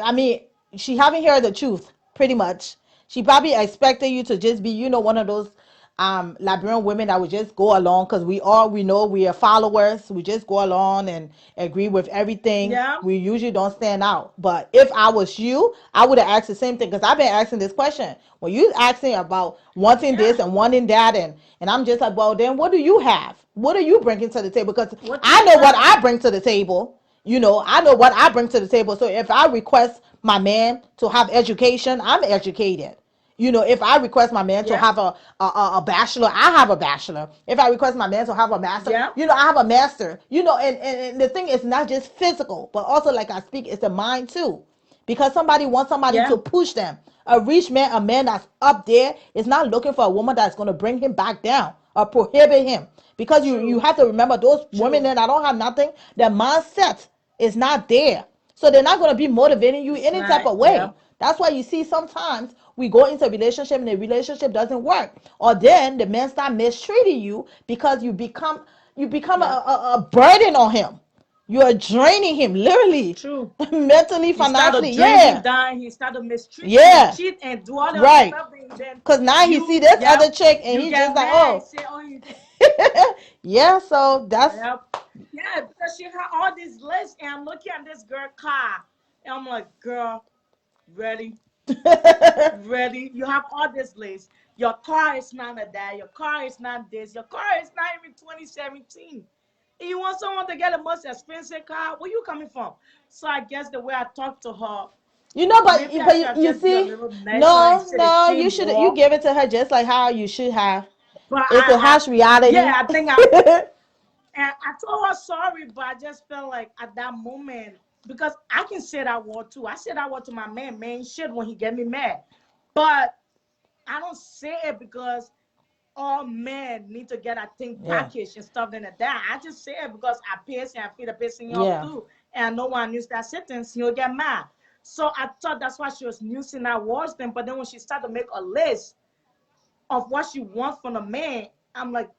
I mean, she haven't heard the truth. Pretty much, she probably expected you to just be, one of those Liberian women that would just go along because we know we are followers. We just go along and agree with everything. Yeah, We usually don't stand out. But if I was you, I would have asked the same thing because I've been asking this question. When you asking about wanting yeah. this and wanting that, and I'm just like, well, then what do you have? What are you bringing to the table? Because What do I you know what have? I bring to the table. I know what I bring to the table. So if I request my man to have education, I'm educated. If I request my man to Yeah, have a bachelor, I have a bachelor. If I request my man to have a master, yeah, I have a master. And the thing is not just physical, but also like I speak, it's the mind too. Because somebody wants somebody yeah, to push them. A rich man, a man that's up there, is not looking for a woman that's going to bring him back down or prohibit him. Because you true, have to remember those women true. that don't have nothing, their mindset is not there. So they're not going to be motivating you It's any type not. of Yeah, way. That's why you see sometimes we go into a relationship and the relationship doesn't work. Or then the man start mistreating you because you become yeah, a burden on him. You are draining him literally, true. mentally, He started financially. drain him Yeah. down. He started mistreat you and Yeah. cheat and do all the other Right. stuff. And then Cause now he see this yeah, other chick and you he just get like, mad and oh, say, oh, Yeah, so that's Yep. Yeah, because she had all these lists, and I'm looking at this girl car, and I'm like, girl, ready, ready. You have all this list. Your car is not a that. Your car is not this. Your car is not even 2017. And you want someone to get the most expensive car? Where you coming from? So I guess the way I talk to her, you know, maybe I should have you just be a see, little nicer and no, say the no, same you more. give it to her just like how you should have. But It's a harsh yeah, reality. I think and I told her sorry, but I just felt like at that moment, because I can say that word too. I say that word to my man shit when he get me mad. But I don't say it because all men need to get a thing Yeah, packaged and stuff like that. I just say it because I piss and I feel the pissing you off yeah. too. And no one use that sentence, he'll get mad. So I thought that's why she was using that words then. But then when she started to make a list of what she wants from a man, I'm like,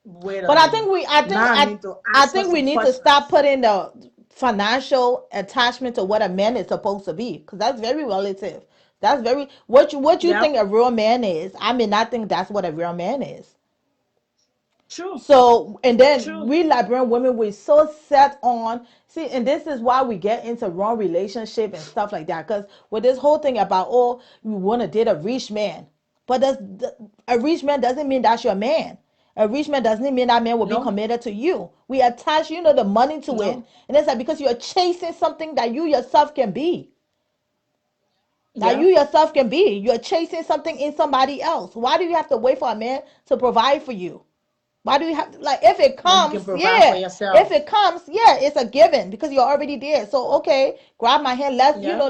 wait a But minute. Now I need to I ask her think we some need to stop questions. putting the financial attachment to what a man is supposed to be, because that's very relative. That's very what you Yep. think a real man is. I mean, I think that's what a real man is. True. So, and then True. we Liberian women, we're so set on, see, and this is why we get into wrong relationship and stuff like that. Because with this whole thing about, oh, you want to date a rich man, but a rich man doesn't mean that's your man. A rich man doesn't mean that man will be No. committed to you. We attach, the money to it, No. and it's like because you're chasing something that you yourself can be. That you Yep. yourself can be. You're chasing something in somebody else. Why do you have to wait for a man to provide for you? Why do you have to, like, if it When you can comes, provide for yeah. If yourself. it comes, yeah, it's a given because you're already there. So okay, grab my hand. Let's, Yep.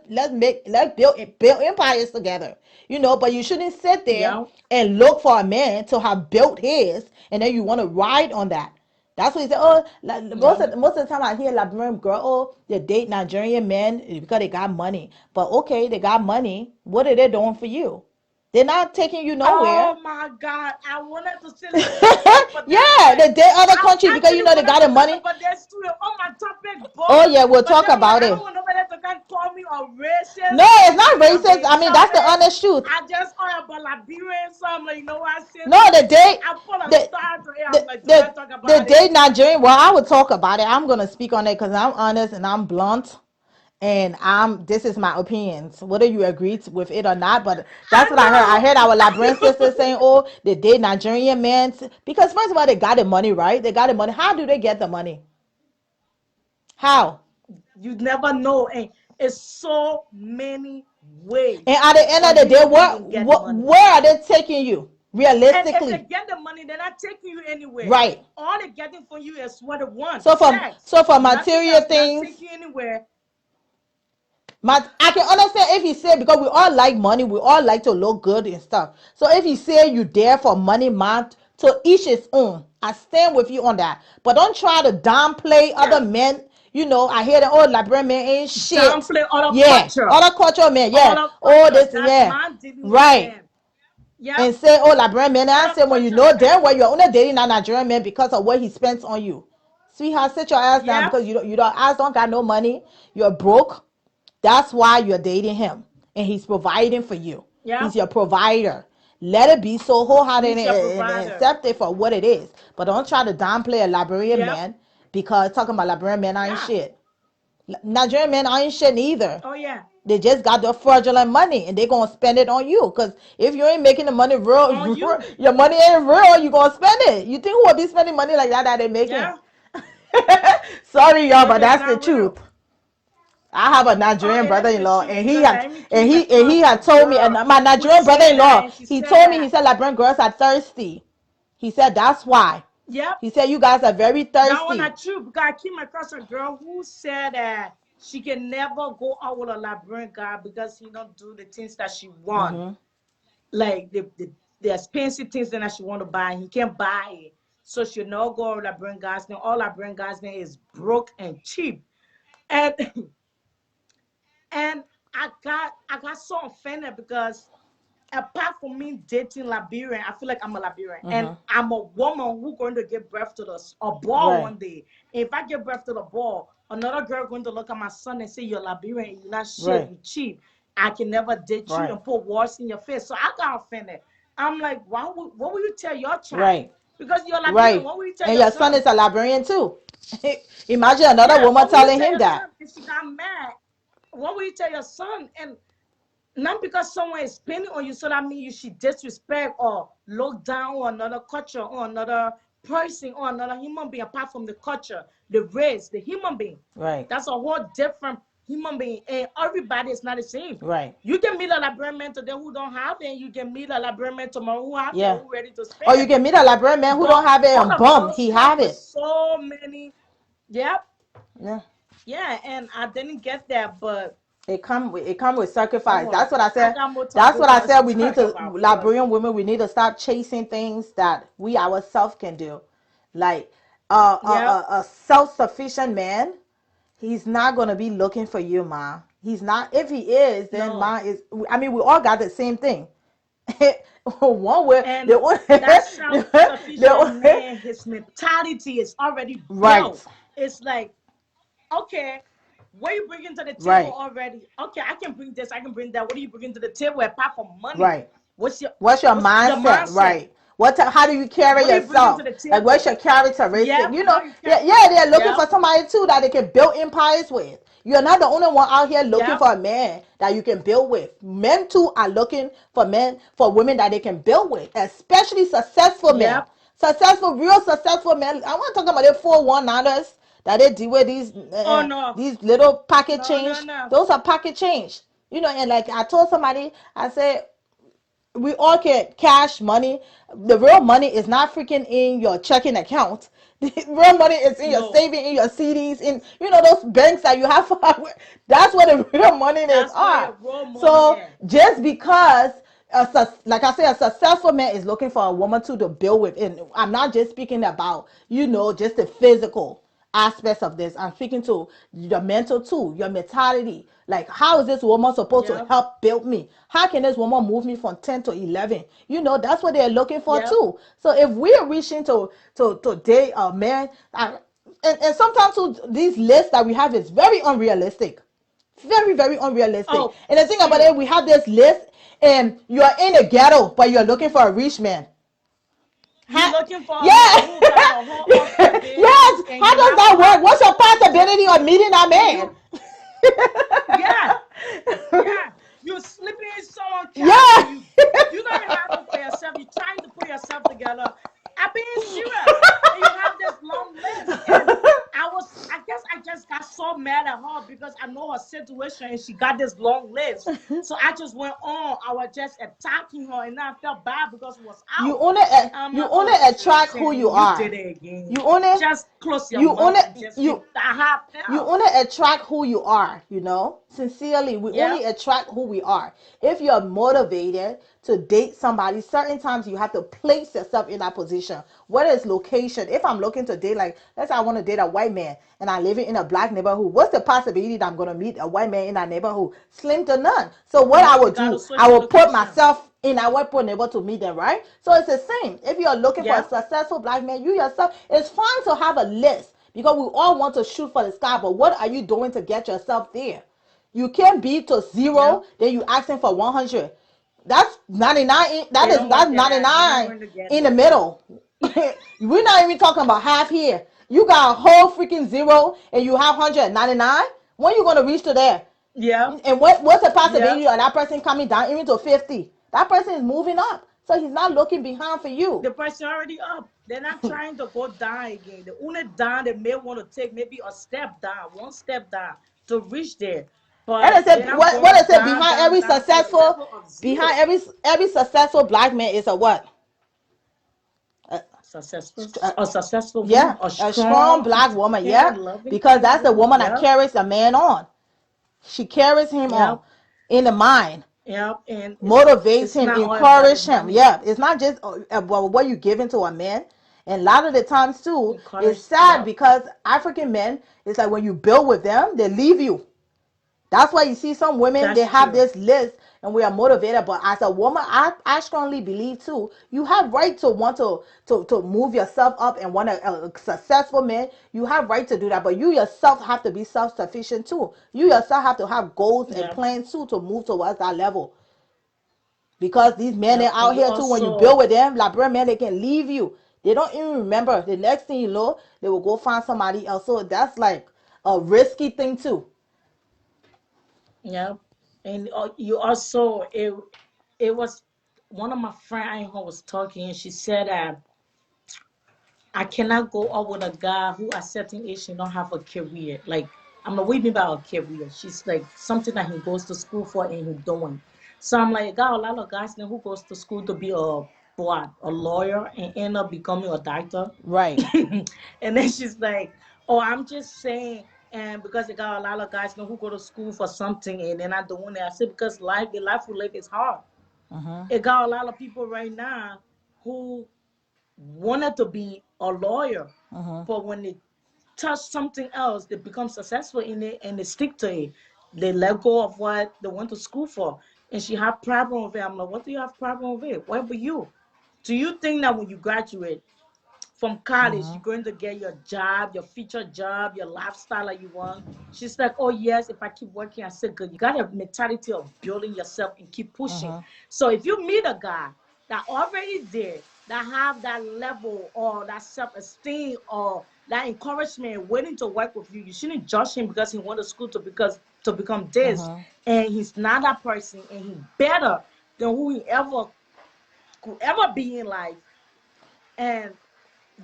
let's build empires together. But you shouldn't sit there Yep. and look for a man to have built his, and then you want to ride on that. That's what he said. Oh, like, Yep. most of the time I hear Liberian girl, oh, they date Nigerian men because they got money. But okay, they got money. What are they doing for you? They're not taking you nowhere. Oh my God. I wanted to say the same thing for them, Yeah, but they date other I countries because actually they wanted got to the talk money. about that student on my topic Oh book. yeah, we'll But talk then I'm like, about I don't it. want nobody to come call me a No, racist it's not because I'm racist. being I mean, that's the selfish. honest truth. I just heard about Liberian, so I'm like, you know what? No, Since the date, I put a the star to it, I'm the like, do the not talk the about it. date Nigerian. Well, I would talk about it. I'm gonna speak on it because I'm honest and I'm blunt. And this is my opinions, whether you agree with it or not. But that's I what I heard. I know. heard our Liberian sisters I saying, "Oh, they date Nigerian men because first of all, they got the money, right? They got the money. How do they get the money? How? know. You never know. And it's so many And ways at the end of on the you day, to even get money. where are they taking you And if they realistically? get the money, they're not taking you anywhere. Right. All they're getting from you is what they want, So for sex. so for Nothing material else, not things, taking you anywhere. I can understand if he said because we all like money, we all like to look good and stuff. So if he say you there for money, man, to each his own. I stand with you on that. But don't try to downplay other Yeah. men. I hear that, oh, Liberian men ain't shit. Downplay other Yeah, culture. other culture men. Yeah, Other oh culture. this, That's yeah, man dealing with right. man. Yep. And say, oh, Liberian men. And I Other say, when you culture. know damn well you're only dating a Nigerian man because of what he spends on you. Sweetheart, sit your ass down Yep. because you don't ass don't got no money. You're broke. That's why you're dating him. And he's providing for you. Yep. He's your provider. Let it be so wholehearted He's your and provider. accept it for what it is. But don't try to downplay a Liberian Yep. man because talking about Liberian men ain't Yeah. shit. Nigerian men ain't shit neither. Oh yeah. They just got the fraudulent money and they're gonna spend it on you. Cause if you ain't making the money real, On you. your money ain't real, you gonna spend it. You think who will be spending money like that they making? Yeah. Sorry y'all, If but it's that's the not real. truth. I have a Oh, Nigerian it is the brother-in-law, truth and because I even came he across a had told me, and girl my who Nigerian said that, brother-in-law, and she he said told me, he that. said, Liberian girls are thirsty. He said that's why. Yep. He said you guys are very That one thirsty. not true because I came across a girl who said that she can never go out with a Liberian guy because he don't do the things that she want, Mm-hmm. like the expensive things that she want to buy. He can't buy it, so she not go with Liberian guys. Now all Liberian guys now is broke and cheap, and and I got so offended because apart from me dating Liberian, I feel like I'm a Liberian, and Mm-hmm. I'm a woman who going to give birth to a boy Right. one day. If I give birth to the boy, another girl going to look at my son and say, "You're Liberian, you're not shit, Right. you cheap. I can never date you," Right. and put words in your face. So I got offended. I'm like, what will you tell your child? Right. Because you're Liberian, Right. what will you tell And your your son son? is a Liberian too. Imagine another Yeah, woman what will you telling tell him your that. son if she got mad? What will you tell your son? And not because someone is spinning on you, so that means you should disrespect or look down on another culture or another person or another human being apart from the culture, the race, the human being. Right. That's a whole different human being, and everybody is not the same. Right. You can meet a Liberian man today who don't have it, and you can meet a Liberian man tomorrow who have it, Yeah. who ready to Or you spend. can meet a Liberian man who don't But have it all and of boom, us he come have with it. so many. Yep, Yeah. yeah, and I didn't get that, but It come with don't sacrifice. worry. That's what I I said. got more That's what topics I for us said. to We need talk to about because Liberian women. We need to stop chasing things that we ourselves can do. Like yep, a self-sufficient man, he's not gonna be looking for you, ma. He's not. If he is, then no. ma is. I mean, we all got the same thing. One way, And the one, that self-sufficient the man, his mentality is already right, built. It's like, okay, what you bringing to the table right, already? Okay, I can bring this, I can bring that. What are you bringing to the table apart from money? right. What's your What's your what's the mindset? mindset? Right. How do you carry What are you bringing to yourself? the Like, what's table? your characteristic? Yep, how you can. They're looking Yep, for somebody too that they can build empires with. You're not the only one out here looking yep, for a man that you can build with. Men too are looking for women that they can build with, especially successful men. yep. Real successful men. I want to talk about the 419ers that they deal with Oh no, these little pocket no, no, change. no. Those are pocket change. And like I told somebody, I said, we all get cash money. The real money is not freaking in your checking account. The real money is in your No, saving, in your CDs, in those banks that you have. That's where the real money is that's where are. your raw money So at. just because like I said, a successful man is looking for a woman to build with, and I'm not just speaking about just the physical aspects of this. I'm speaking to your mental too, your mentality. Like, how is this woman supposed to Yep, help build me? How can this woman move me from 10 to 11? That's what they're looking for yep. too. So if we're reaching to date a man, and sometimes too, these lists that we have is very unrealistic, very very unrealistic. Oh, And the thing about see, it, we have this list, and you're in the ghetto, but you're looking for a rich man. you How, looking for a man yeah. who got a whole office building Yes. and How you does have that work? five What's your people on possibility of duty meeting that and man? you, yeah, yeah, you're sleeping in someone's couch Yeah. and you don't even have it for yourself. You're trying to put yourself together. I'm being serious. And you have this long list. And I guess I just got so mad at her because I know her situation and she got this long list. So I just went on. I was just attacking her and I felt bad because it was you out. only I'm you like, only oh, attract who you Sandy, you are. did it again. You only Just close your you mouth only and just you keep that how I you felt. only attract who you are. Sincerely, we only Yep, attract who we are. If you're motivated to date somebody, certain times you have to place yourself in that position. What is location? If I'm looking to date, like, let's say I want to date a white man and I live in a black neighborhood, what's the possibility that I'm going to meet a white man in that neighborhood? Slim to none. So what I you would got to do, switch I your will put location. myself in our white neighbor to meet them, right? So it's the same. If you're looking for a Yep, successful black man, you yourself, it's fine to have a list because we all want to shoot for the sky, but what are you doing to get yourself there? You can't be to yep. zero, then you asking for 100. That's 99. It don't That's work like that. You're not 99 going to get in the there. middle. We're not even talking about half here. You got a whole freaking zero and you have 199. When you gonna reach to there? Yep, And what's the yep. possibility of that person coming down even to 50? That person is moving up. So he's not looking behind for you. The person already up. They're not trying to go down again. The only down they may want to take maybe a step down, one step down to reach there. And I But they're said, not what going I said, down, behind down, every down to the successful, level of behind zero. every successful black man is a what? A, Successful, a, a successful woman, yeah, a a strong strong, black woman. independent, Yeah, loving because kind of that's the woman. woman that Yep, carries a man on. She carries him on yep, in the mind, yep. And motivates it's him, not all about the encourage him. money. Yeah, it's not just what you give into a man. And a lot of the times too, it's Encourage. sad Yep, because African men, it's like when you build with them, they leave you. That's why you see some women, they that's have true. this list and we are motivated. But as a woman, I strongly believe too, you have right to want to move yourself up and want a successful man. You have right to do that. But you yourself have to be self-sufficient too. You yourself have to have goals and Yep. plans too to move towards that level. Because these men Yep. are And out you here too. When you build also, with them, Liberian men, they can leave you. They don't even remember. The next thing you know, they will go find somebody else. So that's like a risky thing too. yep. And you also, it was one of my friend who was talking, and she said that I cannot go out with a guy who at certain age don't have a career. Like I'm not waiting about a career. She's like something that he goes to school for and he doing. So I'm like, got a lot of guys now who goes to school to be a lawyer and end up becoming a doctor. Right. And then she's like, oh, I'm just saying, and because they got a lot of guys now who go to school for something and they're not doing it. I said because the life we live is hard. It got a lot of people right now who wanted to be a lawyer, but when they touch something else, they become successful in it and they stick to it. They let go of what they went to school for. And she had problem with it. I'm like, what do you have problem with it? What about you? Do you think that when you graduate from college, you're going to get your job, your future job, your lifestyle that you want? She's like, oh yes, if I keep working, I said good. You got a mentality of building yourself and keep pushing. So if you meet a guy that already did, that have that level or that self-esteem or that encouragement waiting to work with you, you shouldn't judge him because he went to school to become this and he's not that person and he's better than who he ever could ever be in life. And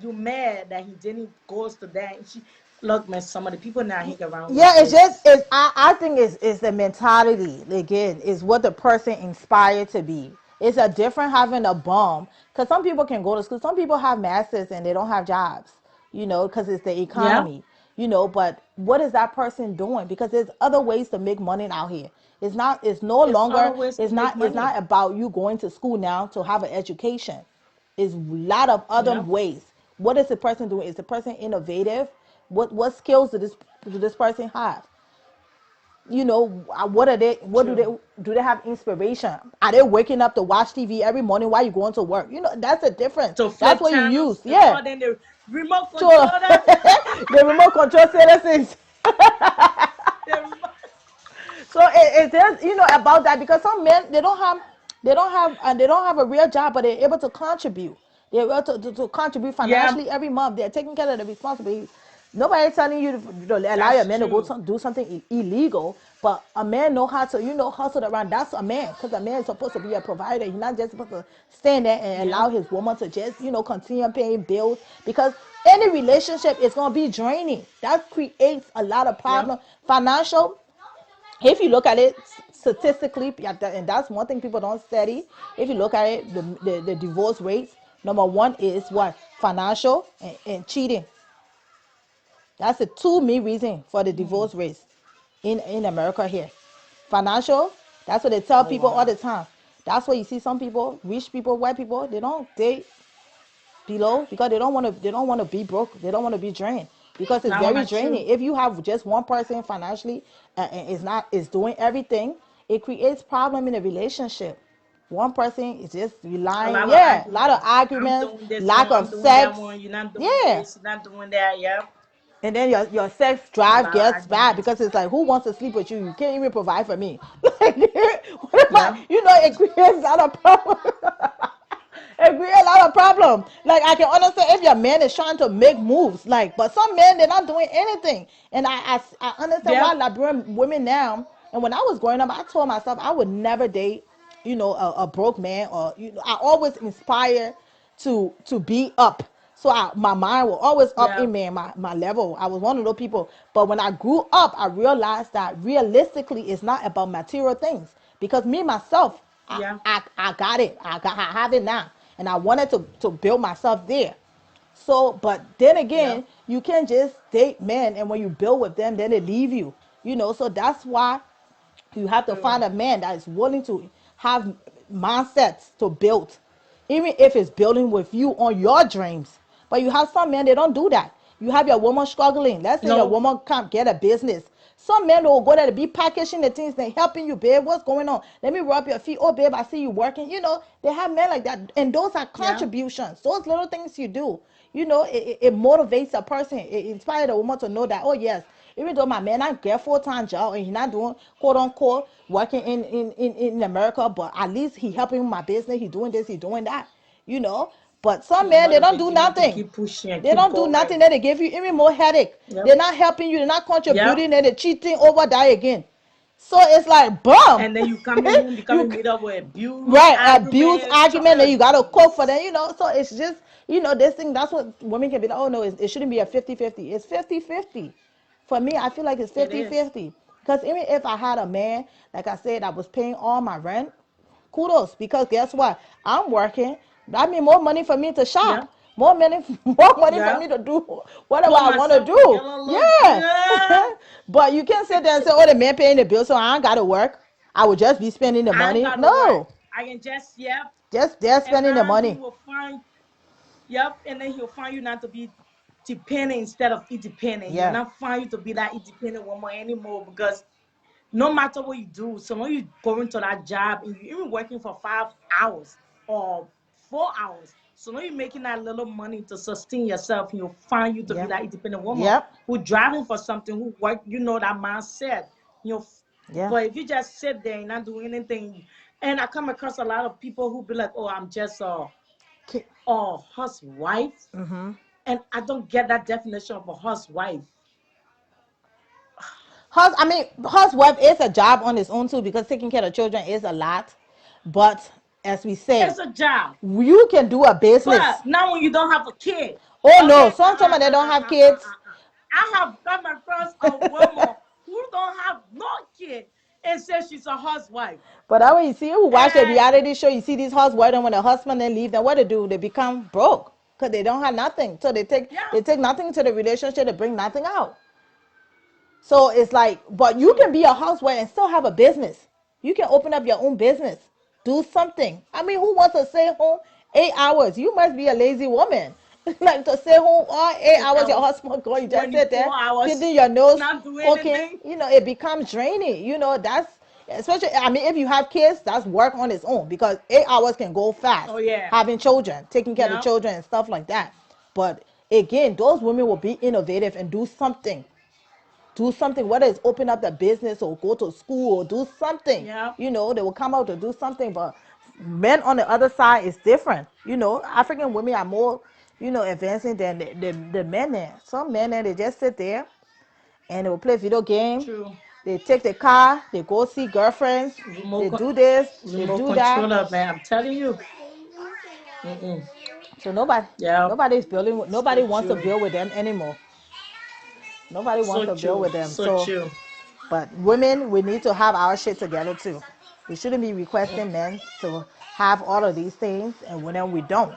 you mad that he didn't go to that. And she look, man, some of the people now hang around with Yeah, it's just is I think it's the mentality again, is what the person inspired to be. It's a different having a bum, because some people can go to school, some people have masters and they don't have jobs, because it's the yeah. economy, but what is that person doing? Because there's other ways to make money out here. It's no It's other longer, ways to it's make not it's money. not about you going to school now to have an education. Is a lot of other Yeah, ways. What is the person doing? Is the person innovative? What skills do this person have? What are they? What true. do they have inspiration? Are they waking up to watch TV every morning while you going to work? That's a difference. To That's flip what you use. channels and Yeah. call them the remote So controller. the remote control citizens. The remote, So it is, about that, because some men, they don't have a real job, but they're able to contribute. They're able to contribute yeah, financially every month. They're taking care of the responsibilities. Nobody's telling you to allow your that's man to go true. do something illegal, but a man know how to, hustle around. That's a man, because a man is supposed to be a provider. He's not just supposed to stand there and Yeah, allow his woman to just, continue paying bills, because any relationship is going to be draining. That creates a lot of yeah. problem. Financial, if you look at it statistically, yeah, and that's one thing people don't study. If you look at it, the divorce rates, number one is what? Financial and cheating. That's the two main reason for the Hmm. divorce rates in America here. Financial, that's what they tell Oh people all wow. the time. That's why you see some people, rich people, white people, they don't date below, because they don't want to be broke. They don't want to be drained, because it's Now when very I draining. true. If you have just one person financially, and is doing everything, it creates problem in a relationship. One person is just A relying, lot of yeah, a lot of arguments. I'm arguments, doing this lack one, of I'm doing that sex, one, you're not doing yeah. this, you're not doing that. Yep. And then your sex A drive lot of gets bad, because arguments. it's like, who wants to sleep with you? You can't even provide for me. Like, what if Yeah. it creates a lot of problems. It creates a lot of problem. Like, I can understand if your man is trying to make moves, like, but some men, they're not doing anything. And I understand why Yep. Liberian women now. And when I was growing up, I told myself I would never date, a broke man, or I always inspire to be up. So my mind was always up Yeah. in me, my level. I was one of those people. But when I grew up, I realized that realistically, it's not about material things. Because me myself, Yeah. I got it. I have it now, and I wanted to build myself there. So, but then Yeah. again, you can't just date men, and when you build with them, then they leave you. So that's why you have to True. find a man that is willing to have mindsets to build, even if it's building with you on your dreams. But you have some men, they don't do that. You have your woman struggling. Let's say your No. woman can't get a business. Some men will go there to be packaging the things, they helping you, babe. What's going on? Let me rub your feet. Oh, babe, I see you working. They have men like that, and those are Yeah. contributions. Those little things you do, it motivates a person. It inspires a woman to know that, oh yes, Even though my man not get full-time job and he not doing quote unquote working in America, but at least he helping my business. He doing this, he doing that, you know. But some No, men they what a don't do big deal to nothing. keep pushing and They keep don't do going. nothing. Then they give you even more headache. They're Yep. not helping you. They're not Yep. contributing. Then they're cheating over that again. So it's like, boom. And then you coming home, you becoming made up with abuse, right abuse arguments, argument, and you gotta cook for them, you know. So it's just, you know, this thing. That's what women can be like. Oh no, it shouldn't be a 50-50. It's 50-50. For me, I feel like it's It fifty is. fifty. Because even if I had a man, like I said, I was paying all my rent, kudos, because guess what, I'm working. That means more money for me to shop, Yep. more money more money for me Yep. to do whatever For I want to myself do. together look Yeah. good. But you can't sit there and say, oh, the man paying the bill, so I ain't gotta work, I would just be spending the I ain't money. gotta work. No, I can just, yep. just they're And spending the now he money. will find, yep. And then he'll find you not to be dependent instead of independent. He will Yeah. not find you to be that independent woman anymore because no matter what you do, so when you going to that job and you even working for 5 hours or 4 hours, so when you're making that little money to sustain yourself, and you'll find you to be Yeah. that independent woman Yep. who driving for something, who work, you know that mindset. You know, Yeah. but if you just sit there and not doing anything, and I come across a lot of people who be like, "Oh, I'm just a housewife," Mm-hmm. and I don't get that definition of a housewife. I mean, housewife is a job on its own too, because taking care of children is a lot. But as we say, It's a job. you can do a business. But now when you don't have a kid, Oh no, okay, sometimes they don't have kids. I have come across a woman who don't have no kid and says she's a housewife. But that way you see who watch the And reality show, you see these housewives, and when the husband then leave, then what they do? They become broke because they don't have nothing. So yeah, they take nothing to the relationship, they bring nothing out. So it's like, but you can so be a housewife and still have a business. You can open up your own business. Do something. I mean, who wants to stay home 8 hours? You must be a lazy woman. Like to stay home all eight eight hours, your hours, husband going, you just sit there, 24 hours, picking your nose, not do cooking. anything. You know, it becomes draining. You know, that's especially, I mean, if you have kids, that's work on its own because 8 hours can go fast. Oh yeah, Having children, taking care of the yeah, children and stuff like that. But again, those women will be innovative and do something, whether it's open up the business or go to school or do something. yeah. You know, they will come out to do something. But men on the other side is different. You know, African women are more, you know, advancing than the men there. Some men there, they just sit there and they will play video game. True. They take the car, they go see girlfriends, Remote they do this, they remote do that. controller, man. I'm telling you. Mm-mm. So nobody, Yeah, nobody's building. so Nobody wants to true, build with them anymore. Nobody wants so to build true, with them. so So true. but women, we need to have our shit together too. We shouldn't be requesting men to have all of these things, and when we don't,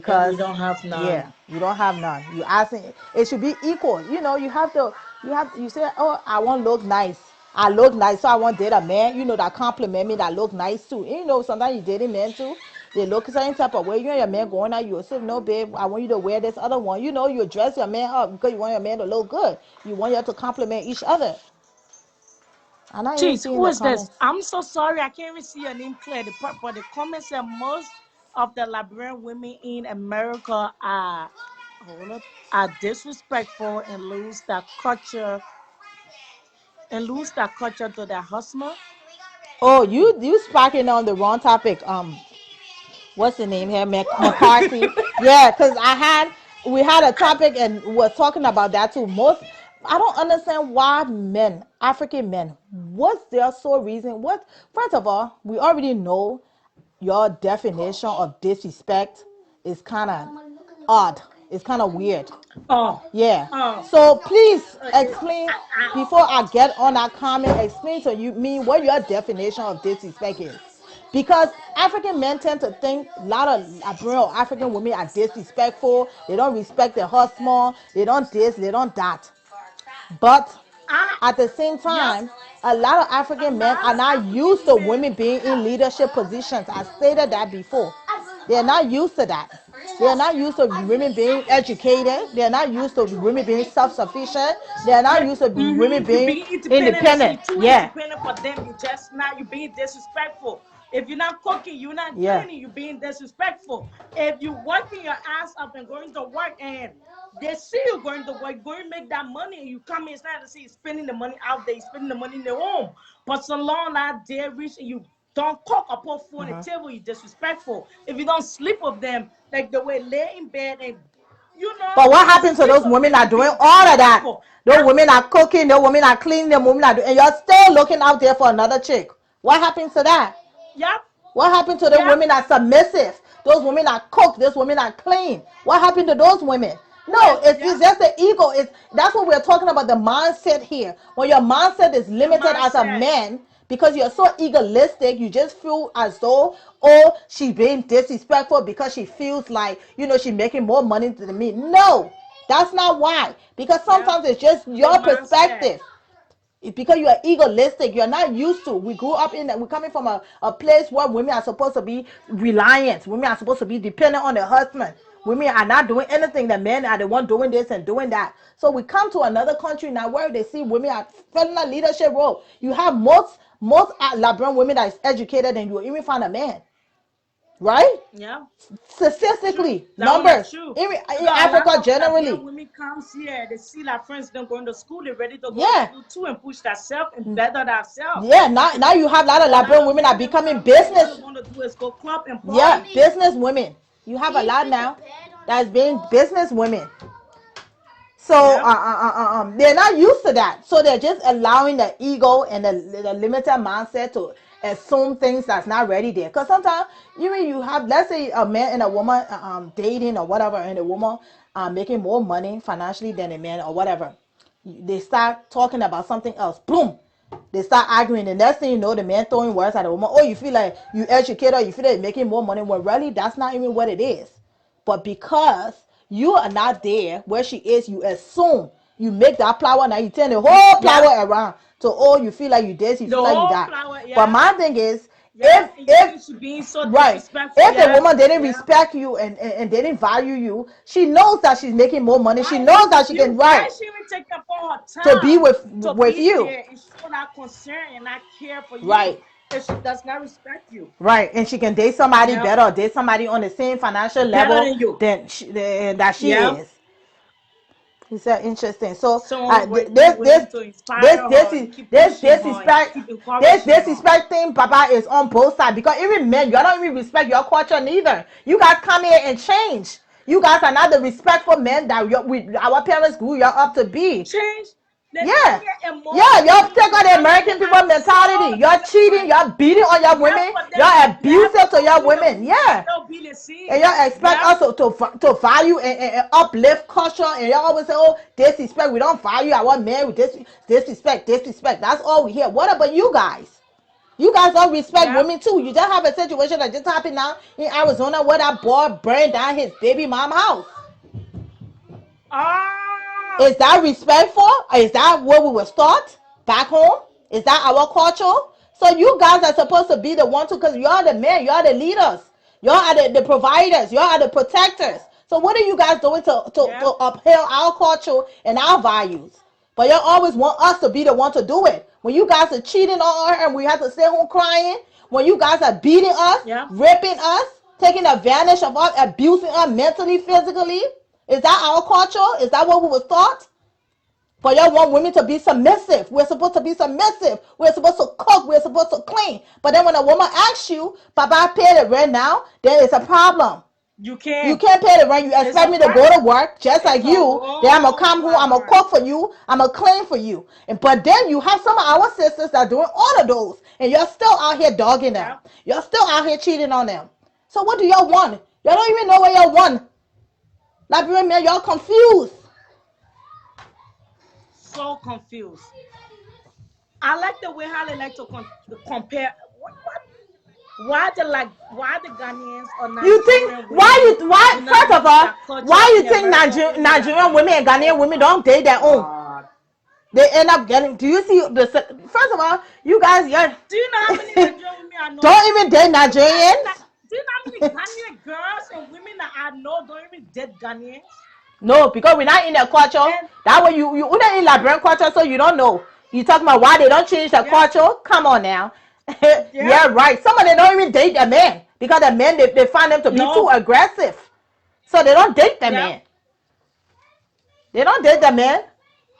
And we because don't have yeah, none. you don't have none. You asking, it should be equal. You know, you have to, you say, oh, I want to look nice. I look nice, so I want to date a man. You know, that compliment me, that look nice too. And, you know, sometimes you dating men too. They look a certain type of way. You and your man going out, you say, no, babe, I want you to wear this other one. You know, you dress your man up because you want your man to look good. You want you to compliment each other. I'm not even Jeez, seeing who the is this? comments. I'm so sorry, I can't even see your name clearly. But the comments said most of the Liberian women in America are, hold up, are disrespectful and lose their culture to their husband. Oh, you sparking on the wrong topic. What's the name here? McCarthy. Yeah, because we had a topic and we're talking about that too. I don't understand why men, African men, what's their sole reason? First of all, we already know your definition of disrespect is kind of odd. It's kind of weird. Oh, Yeah. oh, So please explain I, before I get on that comment. Explain to you me what your definition of disrespect is, because African men tend to think a lot of Liberian or African women are disrespectful. They don't respect their husband. They don't this. They don't that. But I, at the same yep, time, a lot of a African men lot are of not used to African men. women being in leadership positions. I stated that before. They're not used to that. They are not used to women being educated. They are not used to women being self-sufficient. They are not used to women You being being independent, they see you independent. too Yeah, independent for them. You just not, you being disrespectful. If you're not cooking, you're not yeah. cleaning, you being disrespectful. If you working your ass up and going to work and they see you going to work, going to make that money, and you come inside and see you spending the money out there, you spending the money in the home. But so long that they reach and you don't cook or put food on the table, you disrespectful. If you don't sleep with them, like the way lay in bed and But what and happens to sleep those with women them, you that doing being all of that? disrespectful. Those women are cooking, those women are cleaning, those women are doing, and you're still looking out there for another chick. What happens to that? Yep. What happened to the Yep. women that submissive? Those women that cook, those women that clean. What happened to those women? No, it's Yep. just the ego. That's what we're talking about, the mindset here. When your mindset is The limited as a mindset. man, because you're so egoistic, you just feel as though, oh, she's being disrespectful because she feels like, she's making more money than me. No, that's not why. Because Yep. sometimes it's just The your mindset. perspective. It's because you are egoistic. You're not used to. We grew up in that. We're coming from a place where women are supposed to be reliant. Women are supposed to be dependent on their husband. Women are not doing anything. The men are the one doing this and doing that. So we come to another country now where they see women are filling a leadership role. You have most Liberian women that is educated than you will even find a man, right? Yeah. True. Statistically, That one is numbers true. in Because a lot Africa of Liberian generally. women comes here, they see their friends them going to school, they're ready to go to Yeah. school too and push themselves and better themselves. Yeah, now you have a lot of A lot Liberian of women that men them becoming come here, all they business. want to do is go club and Yeah, party. business women. You have a lot now that's being business women. So Yep. they're not used to that. So they're just allowing the ego and the limited mindset to assume things that's not ready there. Because sometimes even you have, let's say, a man and a woman dating or whatever, and the woman making more money financially than a man or whatever. They start talking about something else. Boom. They start arguing. The next thing you know, the man throwing words at the woman. Oh, you feel like you educated, you feel like you're making more money. Well, really, that's not even what it is. But because you are not there where she is, you assume you make that flower now, you turn the whole Yep. flower around. So, oh, you feel like you this, you The feel like you whole that. flower, But yeah. my thing is, Yeah. if And you if think she being so right, disrespectful, if the yeah. woman didn't Yeah. respect you and didn't value you, she knows that she's making more money. She Why knows that she can why right she even take upon her to be time to with be you. there and show that concern and that care for you Right. if she does not respect you? Right, and she can date somebody Yep. better, or date somebody on the same financial Better level than you. that she Yep. is. It's so interesting. So Someone this willing to inspire her and keep pushing her and keep this encouraging her. disrespect Papa, is on both sides, because even men, you don't even respect your culture neither. You guys come here and change. You guys are not the respectful men that our parents grew you up to be. Change. They come Yeah. here Yeah, y'all emotionally. take They on the come here. They American people act so mentality. You're cheating, different. you're beating on your Yeah, women, for them you're to laugh abusive to your see the women. women Yeah. still be the And same. y'all expect Yeah. us to value and uplift culture, and y'all always say, oh, disrespect. We don't value our men with disrespect. That's all we hear. What about you guys? You guys don't respect Yeah. women too. You just have a situation that just happened now in Arizona where that boy burned down his baby mom house. Ah. Is that respectful? Is that what we were taught back home? Is that our culture? So you guys are supposed to be the ones because you're the men, you're the leaders, you're the providers, you're the protectors. So what are you guys doing to Yeah. uphold our culture and our values? But you always want us to be the one to do it. When you guys are cheating on her and we have to stay home crying, when you guys are beating us, Yeah. raping us, taking advantage of us, abusing us mentally, physically, is that our culture? Is that what we were taught? For y'all want women to be submissive. We're supposed to be submissive. We're supposed to cook. We're supposed to clean. But then when a woman asks you, Papa, pay the rent now, then it's a problem. You You can. can't pay the rent. You It's expect a me to go to problem. work just It's like a you. Then I'm gonna whole come home. I'm gonna problem. cook for you. I'm gonna clean for you. But then you have some of our sisters that are doing all of those, and you're still out here dogging them. Yeah. You're still out here cheating on them. So what do y'all want? Y'all don't even know what y'all want. Liberian men, y'all confused. So confused. I like the way how they like to compare. Why the Ghanaians or You think Nigerian women why do not first of use all, their culture why in you think America over Nigerian Liberian women and women? Ghanaian Oh women my don't date their own? God. They end up getting. Do you see the first of all, you guys, Do you know how many you're Nigerian women I know? don't even date Do you know how many Nigerians. do you know how many Ghanaian girls and women that I know date Ghanaians? No, because we're not in the culture. And That way you not in Liberian culture, so you don't know. You talking about why they don't change the yeah, culture? Come on now. yeah, Yeah, right. Some of them don't even date the men because the men they find them to be too no, aggressive. So they don't date the yeah, men. They don't date the men.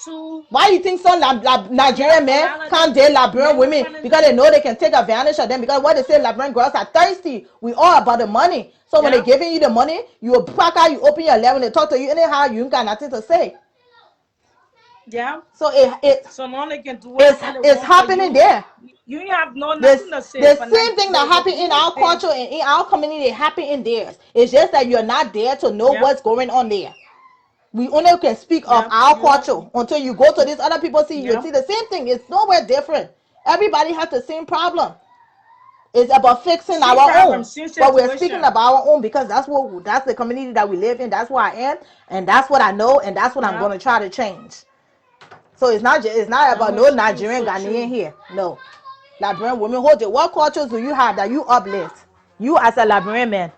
to Why you think some yeah, Nigerian a men lot of can't them date Liberian men will women find it, because they know they can take advantage of them? Because what they say, Liberian girls are thirsty. We all about the money. So when they're yeah, giving you the money, you will pack out, you open your leg when they talk to you anyhow, you ain't got nothing to say. yeah. So it So now they can do it's whatever they it's want for happening you. there. You ain't have no This nothing to say the for same thing that what happened in we our think. culture and in our community happen in theirs. It's just that you're not there to know Yeah, what's going on there. We only can speak of yeah, our you don't. culture until you go to these other people see you Yeah, see the same thing. It's nowhere different. Everybody has the same problem. It's about fixing same our problem, own. same But we're speaking situation. about our own because that's the community that we live in. That's where I am, and that's what I know, and that's what I'm Yeah, going to try to change. So it's not about no it's true, Nigerian so Ghanaian true. here. No. Liberian women, hold it. What cultures do you have that you uplift? You as a Liberian man.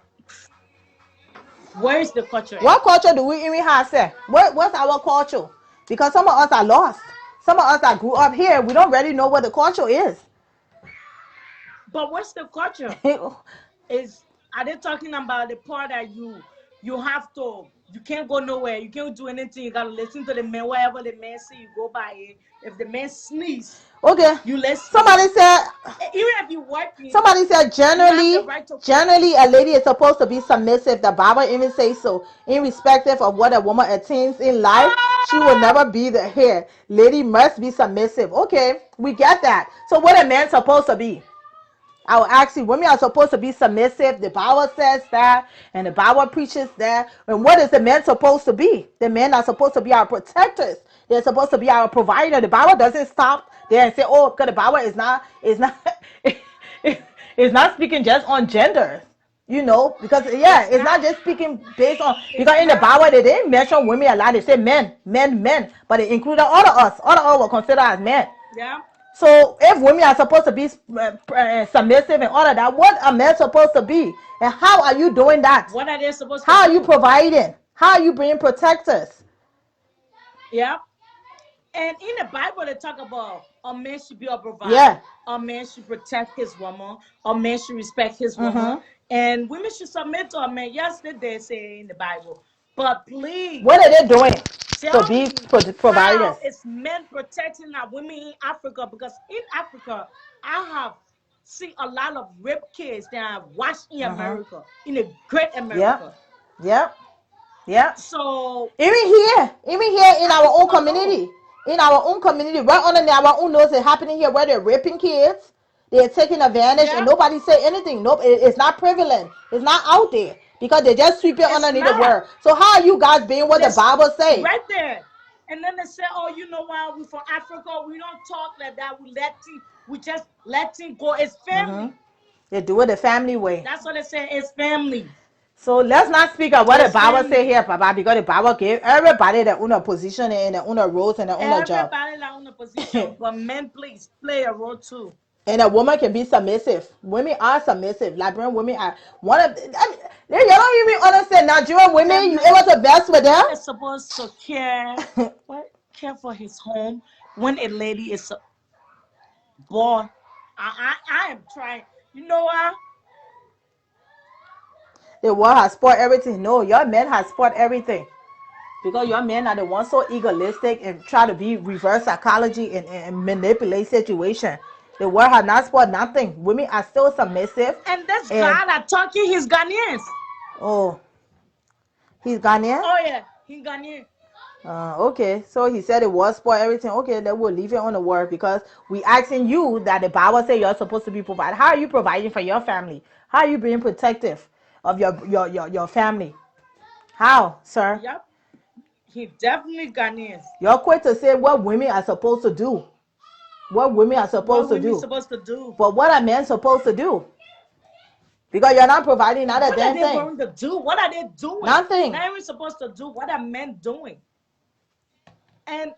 Where is the culture at? What culture do we even have, sir? What's our culture? Because some of us are lost. Some of us that grew up here, we don't really know what the culture is. But what's the culture? Is are they talking about the part that you have to you can't go nowhere, you can't do anything, you gotta listen to the man, wherever the man say you go by it. If the man sneeze, Okay. you listen. Somebody said Even if you working, Somebody said you have the generally, right to generally a lady is supposed to be submissive. The Bible even says so. Irrespective of what a woman attains in life, she will never be the head. Lady must be submissive. Okay, we get that. So what a man supposed to be? I will ask you, women are supposed to be submissive. The Bible says that, and the Bible preaches that. And what is the man supposed to be? The men are supposed to be our protectors. They're supposed to be our provider. The Bible doesn't stop there and say, "Oh, because the Bible is not, it's not speaking just on gender." You know, because yeah, it's it's not not just speaking based on it's because in the not Bible they didn't mention women a lot. They say men, men, men, but it included all of us. All of us were considered as men. yeah. So if women are supposed to be submissive and all of that, what are men supposed to be? And how are you doing that? What are they supposed to How are you do? providing? How are you bringing protectors? Yeah. And in the Bible, they talk about a man should be a Yeah. provider, a man should protect his woman, a man should respect his woman, Mm-hmm. and women should submit to a man. Yes, they say in the Bible. But What please are they doing to tell be me providers? how is men protecting our women in Africa? Because in Africa, I have seen a lot of rape kids that I've watched in Mm-hmm. America, in a great Yep. America. Yep. Yep. So Even here in I our just own don't know. community, right under our own nose, it's happening here where they're raping kids, they're taking advantage, and Yeah, nobody say anything. Nope, it's not prevalent. It's not out there because they just sweep it it's underneath the not. word. So how are you guys being what the This Bible say? right there. And then they say, "Oh, you know what? We from Africa. We don't talk like that. We just letting go. It's Mm-hmm. family." They do it the family way. That's what they say. It's family. So let's not speak of what the It's Bible say family. here, Papa, because the Bible gave everybody their own position and their own roles and their own job. Everybody like in a position, but men please play a role too. And a woman can be submissive. Women are submissive. Liberian women are one of. You don't even understand Nigerian A women. You man able to vest with them? is supposed to care. What? Care for his home. When a lady is a boy, I am trying. You know what? The world has spoiled everything. No, your men has spoiled everything because your men are the ones so egoistic and try to be reverse psychology and manipulate situation. The world has not spoiled nothing. Women are still submissive, And this and guy that talking, he's Ghanaians. oh, he's Ghanaian. Oh yeah, he Ghanaian. Okay, so he said it was for everything. Okay, then we'll leave it on the word because we asking you that the Bible say you're supposed to be provided. How are you providing for your family? How are you being protective of your family? How, sir? Yep, he definitely Ghanaians. You're quick to say what women are supposed to do. What women are supposed What to women do. supposed to do? But what are men supposed to do? Because you're not providing not a What are damn they thing. going to do? What are they doing? Nothing. Not even supposed to do. What are men doing? And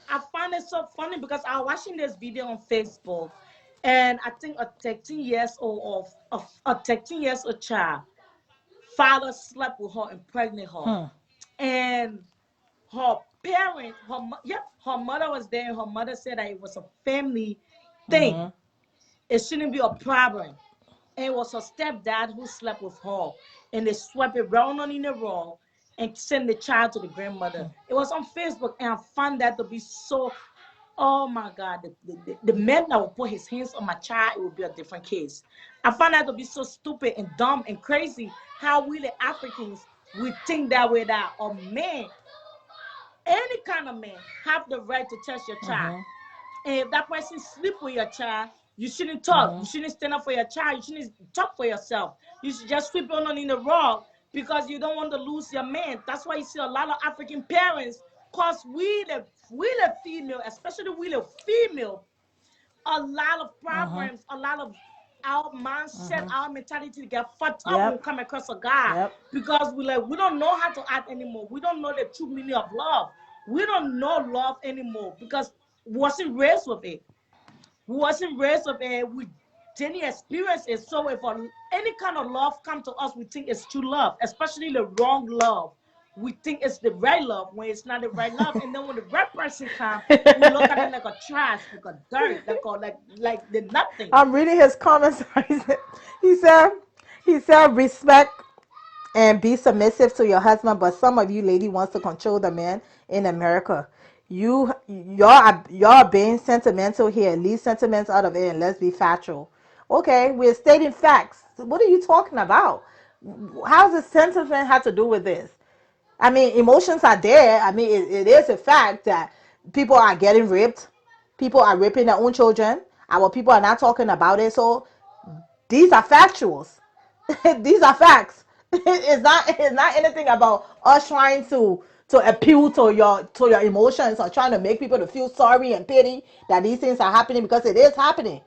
I find it so funny because I was watching this video on Facebook, and I think a 13 years old of a 13 years old child father slept with her and pregnant her, and her parent, her mother was there. And her mother said that it was a family thing. It shouldn't be a problem. And it was her stepdad who slept with her, and they swept it round on in the row and sent the child to the grandmother. It was on Facebook, and I found that to be so. Oh my God, the man that would put his hands on my child, it would be a different case. I found that to be so stupid and dumb and crazy how we the Africans we think that way, that a man, any kind of man, have the right to touch your child. And if that person sleep with your child, you shouldn't talk. You shouldn't stand up for your child. You shouldn't talk for yourself. You should just sweep on in the rug because you don't want to lose your man. That's why you see a lot of African parents, cause we the female, especially we the female, a lot of problems, a lot of our mindset, our mentality get fucked up when we come across a guy because we don't know how to act anymore. We don't know the true meaning of love. We don't know love anymore because we wasn't raised with it. We wasn't raised with it. We didn't experience it. So if any kind of love come to us, we think it's true love, especially the wrong love. We think it's the right love when it's not the right love. And then when the right person comes, we look at it like a trash, like a dirt, like the nothing. I'm reading his comments. He said, respect and be submissive to your husband, but some of you lady wants to control the man in America. Y'all are being sentimental here. Leave sentiments out of it and let's be factual. Okay, we're stating facts. What are you talking about? How's the sentiment have to do with this? I mean, emotions are there. I mean, it is a fact that people are getting raped. People are raping their own children. Our people are not talking about it. So these are factuals. These are facts. It's not anything about us trying to appeal to your emotions or trying to make people to feel sorry and pity that these things are happening, because it is happening.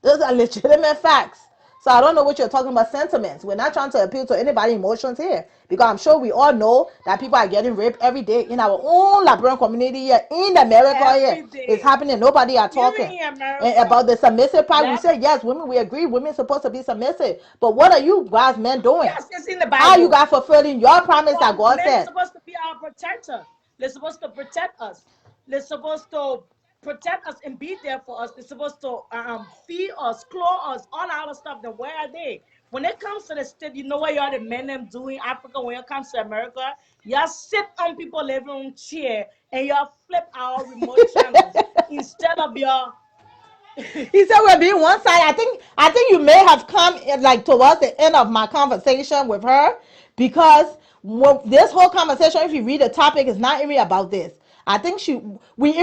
Those are legitimate facts. So I don't know what you're talking about sentiments. We're not trying to appeal to anybody's emotions here, because I'm sure we all know that people are getting raped every day in our own Liberian community here in America. Here it's happening. Nobody are talking. And about the submissive part, we say yes, women, we agree, women are supposed to be submissive. But what are you guys men doing? Yes, it's in the Bible. How you guys fulfilling your promise that God Men said? are supposed to be our protector. They're supposed to protect us. They're supposed to protect us and be there for us. They're supposed to feed us, clothe us, all our stuff. Then where are they? When it comes to the state, you know what y'all the men them doing Africa. When it comes to America, y'all sit on people's living room chair and y'all flip our remote channels instead of y'all. He said we're being one side. I think you may have come like towards the end of my conversation with her, because this whole conversation, if you read the topic, is not even about this. I think we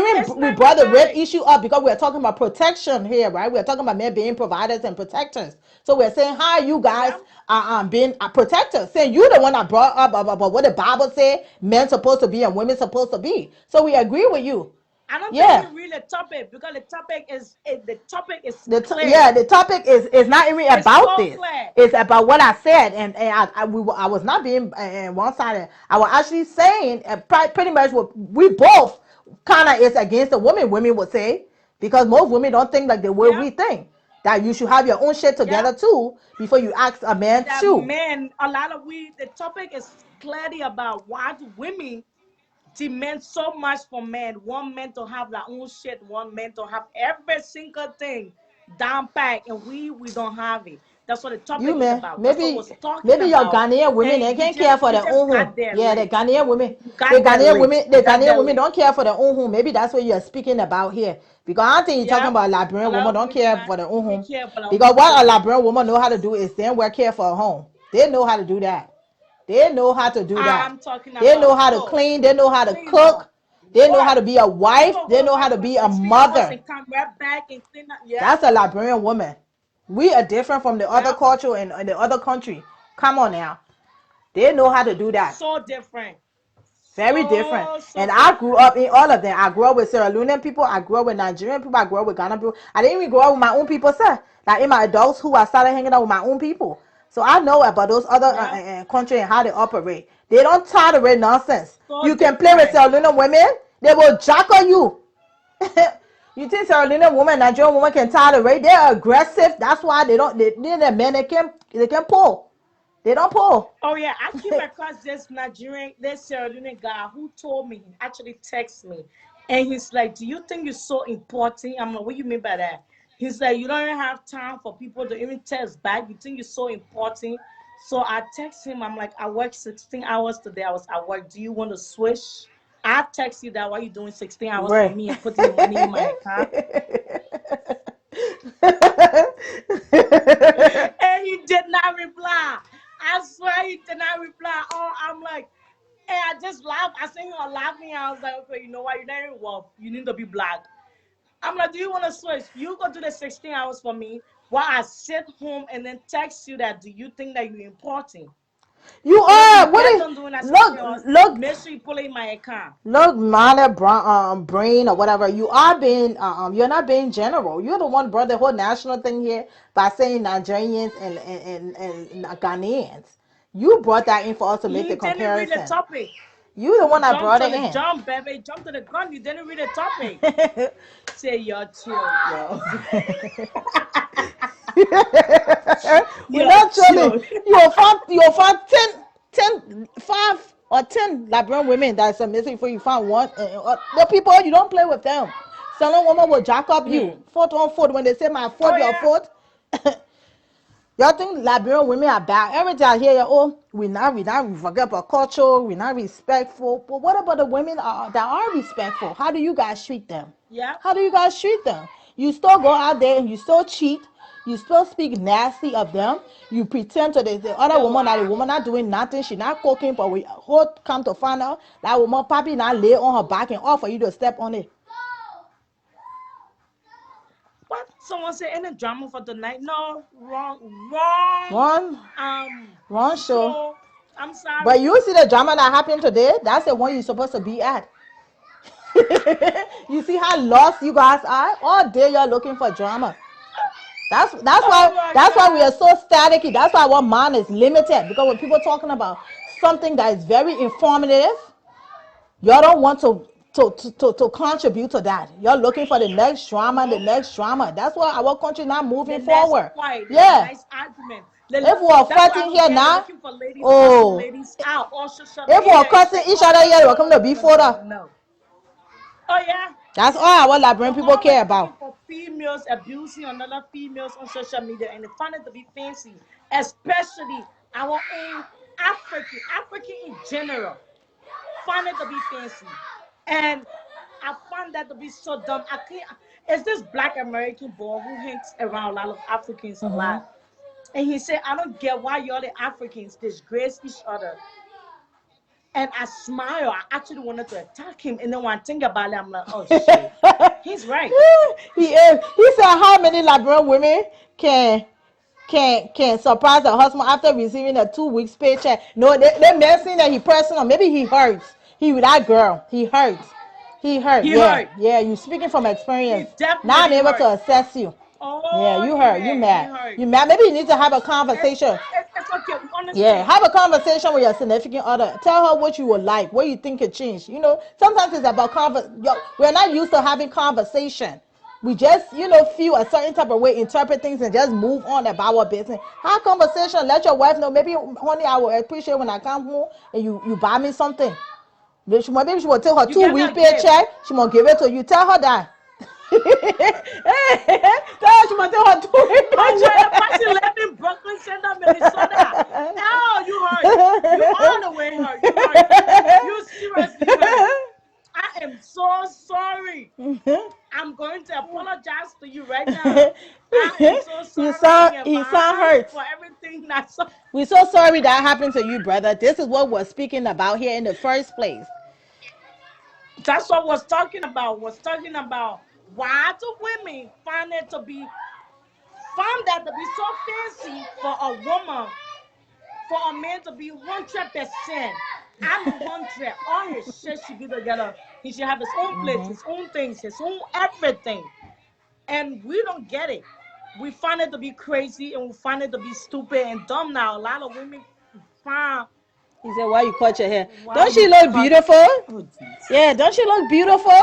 brought the rape issue up because we're talking about protection here, right? We're talking about men being providers and protectors. So we're saying how you guys are being protectors. Saying you're the one that brought up about what the Bible say men supposed to be and women supposed to be. So we agree with you. I don't think you read the topic, because the topic is clear. The topic is not even about this. Clear. It's about what I said, and I was not being one sided. I was actually saying pretty much what we both kind of is against the women. Women would say, because most women don't think like the way we think, that you should have your own shit together too before you ask a man to. Men, a lot of the topic is clearly about why do women demand so much for men. One man to have their own shit, one man to have every single thing down packed, and we don't have it. That's what the topic is about. Maybe your Ghanaian women, they can't care for their own home. Yeah, the Ghanaian women, the Ghanaian women don't care for their own home. Maybe that's what you're speaking about here. Because I don't think you're talking about a Liberian woman don't care for their own home. Because what a Liberian woman know how to do is then work care for a home. They know how to do that. They know how to do that. They know how to clean. They know how to cook. They know how to be a wife. They know how to be a mother. That's a Liberian woman. We are different from the other culture and the other country. Come on now. They know how to do that. So different. Very different. And I grew up in all of them. I grew up with Sierra Leonean people. I grew up with Nigerian people. I grew up with Ghana people. I didn't even grow up with my own people, sir. Like in my adults I started hanging out with my own people. So I know about those other countries and how they operate. They don't tolerate nonsense. You can play with Sierra Leonean women, they will jack on you. You think Sierra Leonean woman, Nigerian woman can tolerate? They're aggressive. That's why the men they can pull. They don't pull. Oh yeah, I came across this Sierra Leone guy who told me, he actually texted me, and he's like, "Do you think you're so important?" I'm like, "What do you mean by that?" He's like, "You don't even have time for people to even text back. You think you're so important?" So I text him. I'm like, "I worked 16 hours today. I was at work. Do you want to switch?" I text you that while you're doing 16 hours for Right. me and putting the money in my account. And he did not reply. I swear he did not reply. Oh, I'm like, and I just laughed. I seen him laughing. I was like, okay, you know what? You're not even wolf. You need to be black. I'm like, do you want to switch? You go do the 16 hours for me while I sit home and then text you that. Do you think that you're important? You So when you are. What get is? done doing that 16 hours, Look. make sure you pull it in my account. Look, minor brain or whatever. You are being you're not being general. You're the one brought the whole national thing here by saying Nigerians and Ghanaians. You brought that in for us to make He the didn't read the comparison. topic. You the one He that jumped brought to it the in. jump, baby. Jump to the gun. You didn't read the topic. Say you're chill, yo. We're You're not trolling. chill. You'll find 5 or 10 Liberian women that's amazing for you find one. The people, you don't play with them. Some woman will jack up you. Foot on foot. When they say my foot, Oh your yeah. foot. Y'all think Liberian women are bad? Every time I hear, oh, we forget about culture, we not respectful. But what about the women that are respectful? How do you guys treat them? Yeah. How do you guys treat them? You still go out there and you still cheat. You still speak nasty of them. You pretend to the other Say woman that the what? woman not doing nothing. She not cooking, but we hold come to find out that woman probably not lay on her back and all for you to step on it. What? Someone say any drama for tonight? No, wrong. One show. Show. I'm But sorry. you see the drama that happened today? That's the one you're supposed to be at. You see how lost you guys are? All day you're looking for drama. That's Oh why my we are God. so staticky. That's why our mind is limited. Because when people talking about something that is very informative, y'all don't want to contribute to that. You're looking for the next drama, the No. next drama. That's why our country not The moving next forward. fight, the Yeah. nice argument. If we're That's why I fighting don't here get it. now, Looking for ladies, cussing oh, ladies out on social if we're media. It's cussing like, each oh other no, here, no, we're no, coming no, to no, be no, no, fought no, up. no. Oh yeah. That's all our Liberian You're people always care about. looking for females abusing another females on social media and they find it to be fancy, especially our own African in general. Find it to be fancy. And I find that to be so dumb. I can't. It's this black American boy who hangs around a lot of Africans a lot. And he said, I don't get why y'all the Africans disgrace each other. And I smile. I actually wanted to attack him. And then when I think about it, I'm like, oh shit. He's right. He said how many Liberian women can surprise a husband after receiving a 2 weeks paycheck. No, they mentioning that he personal. Maybe he hurts. He with that girl. He hurts. He hurt. He Yeah, hurt. yeah. You speaking from experience. He Now I'm definitely able hurt. to assess you. Yeah, Oh, you he hurt. You mad. He mad. hurt. You mad. Maybe you need to have a It's, conversation. it's okay. We Yeah, understand. have a conversation with your significant other. Tell her what you would like, what you think could change. Sometimes it's about we're not used to having conversation. We just, feel a certain type of way, interpret things, and just move on about our business. Have conversation. Let your wife know. Maybe, honey, I will appreciate when I come home and you buy me something. Maybe she will take her You two get me week a gift. paycheck. She will give it to you. Tell her that. Tell her she will take her 2 week Oh, wait, the paycheck. person live in Brooklyn, Center, Minnesota. Oh, you hurt. You all the way hurt. You hurt. You seriously hurt. I am so sorry. I'm going to apologize to you right now. I am so you sorry sound in you sound advance hurt. for everything that's so. We're so sorry that happened to you, brother. This is what we're speaking about here in the first place. That's what was talking about. Was talking about why do women find that to be so fancy for a woman, for a man to be 100%. I'm 100. All his shit should be together. He should have his own place, his own things, his own everything. And we don't get it. We find it to be crazy and we find it to be stupid and dumb now. A lot of women find He said, "Why you cut your hair? why Don't she you look cut. beautiful? Oh jeez. Yeah, don't she look beautiful?"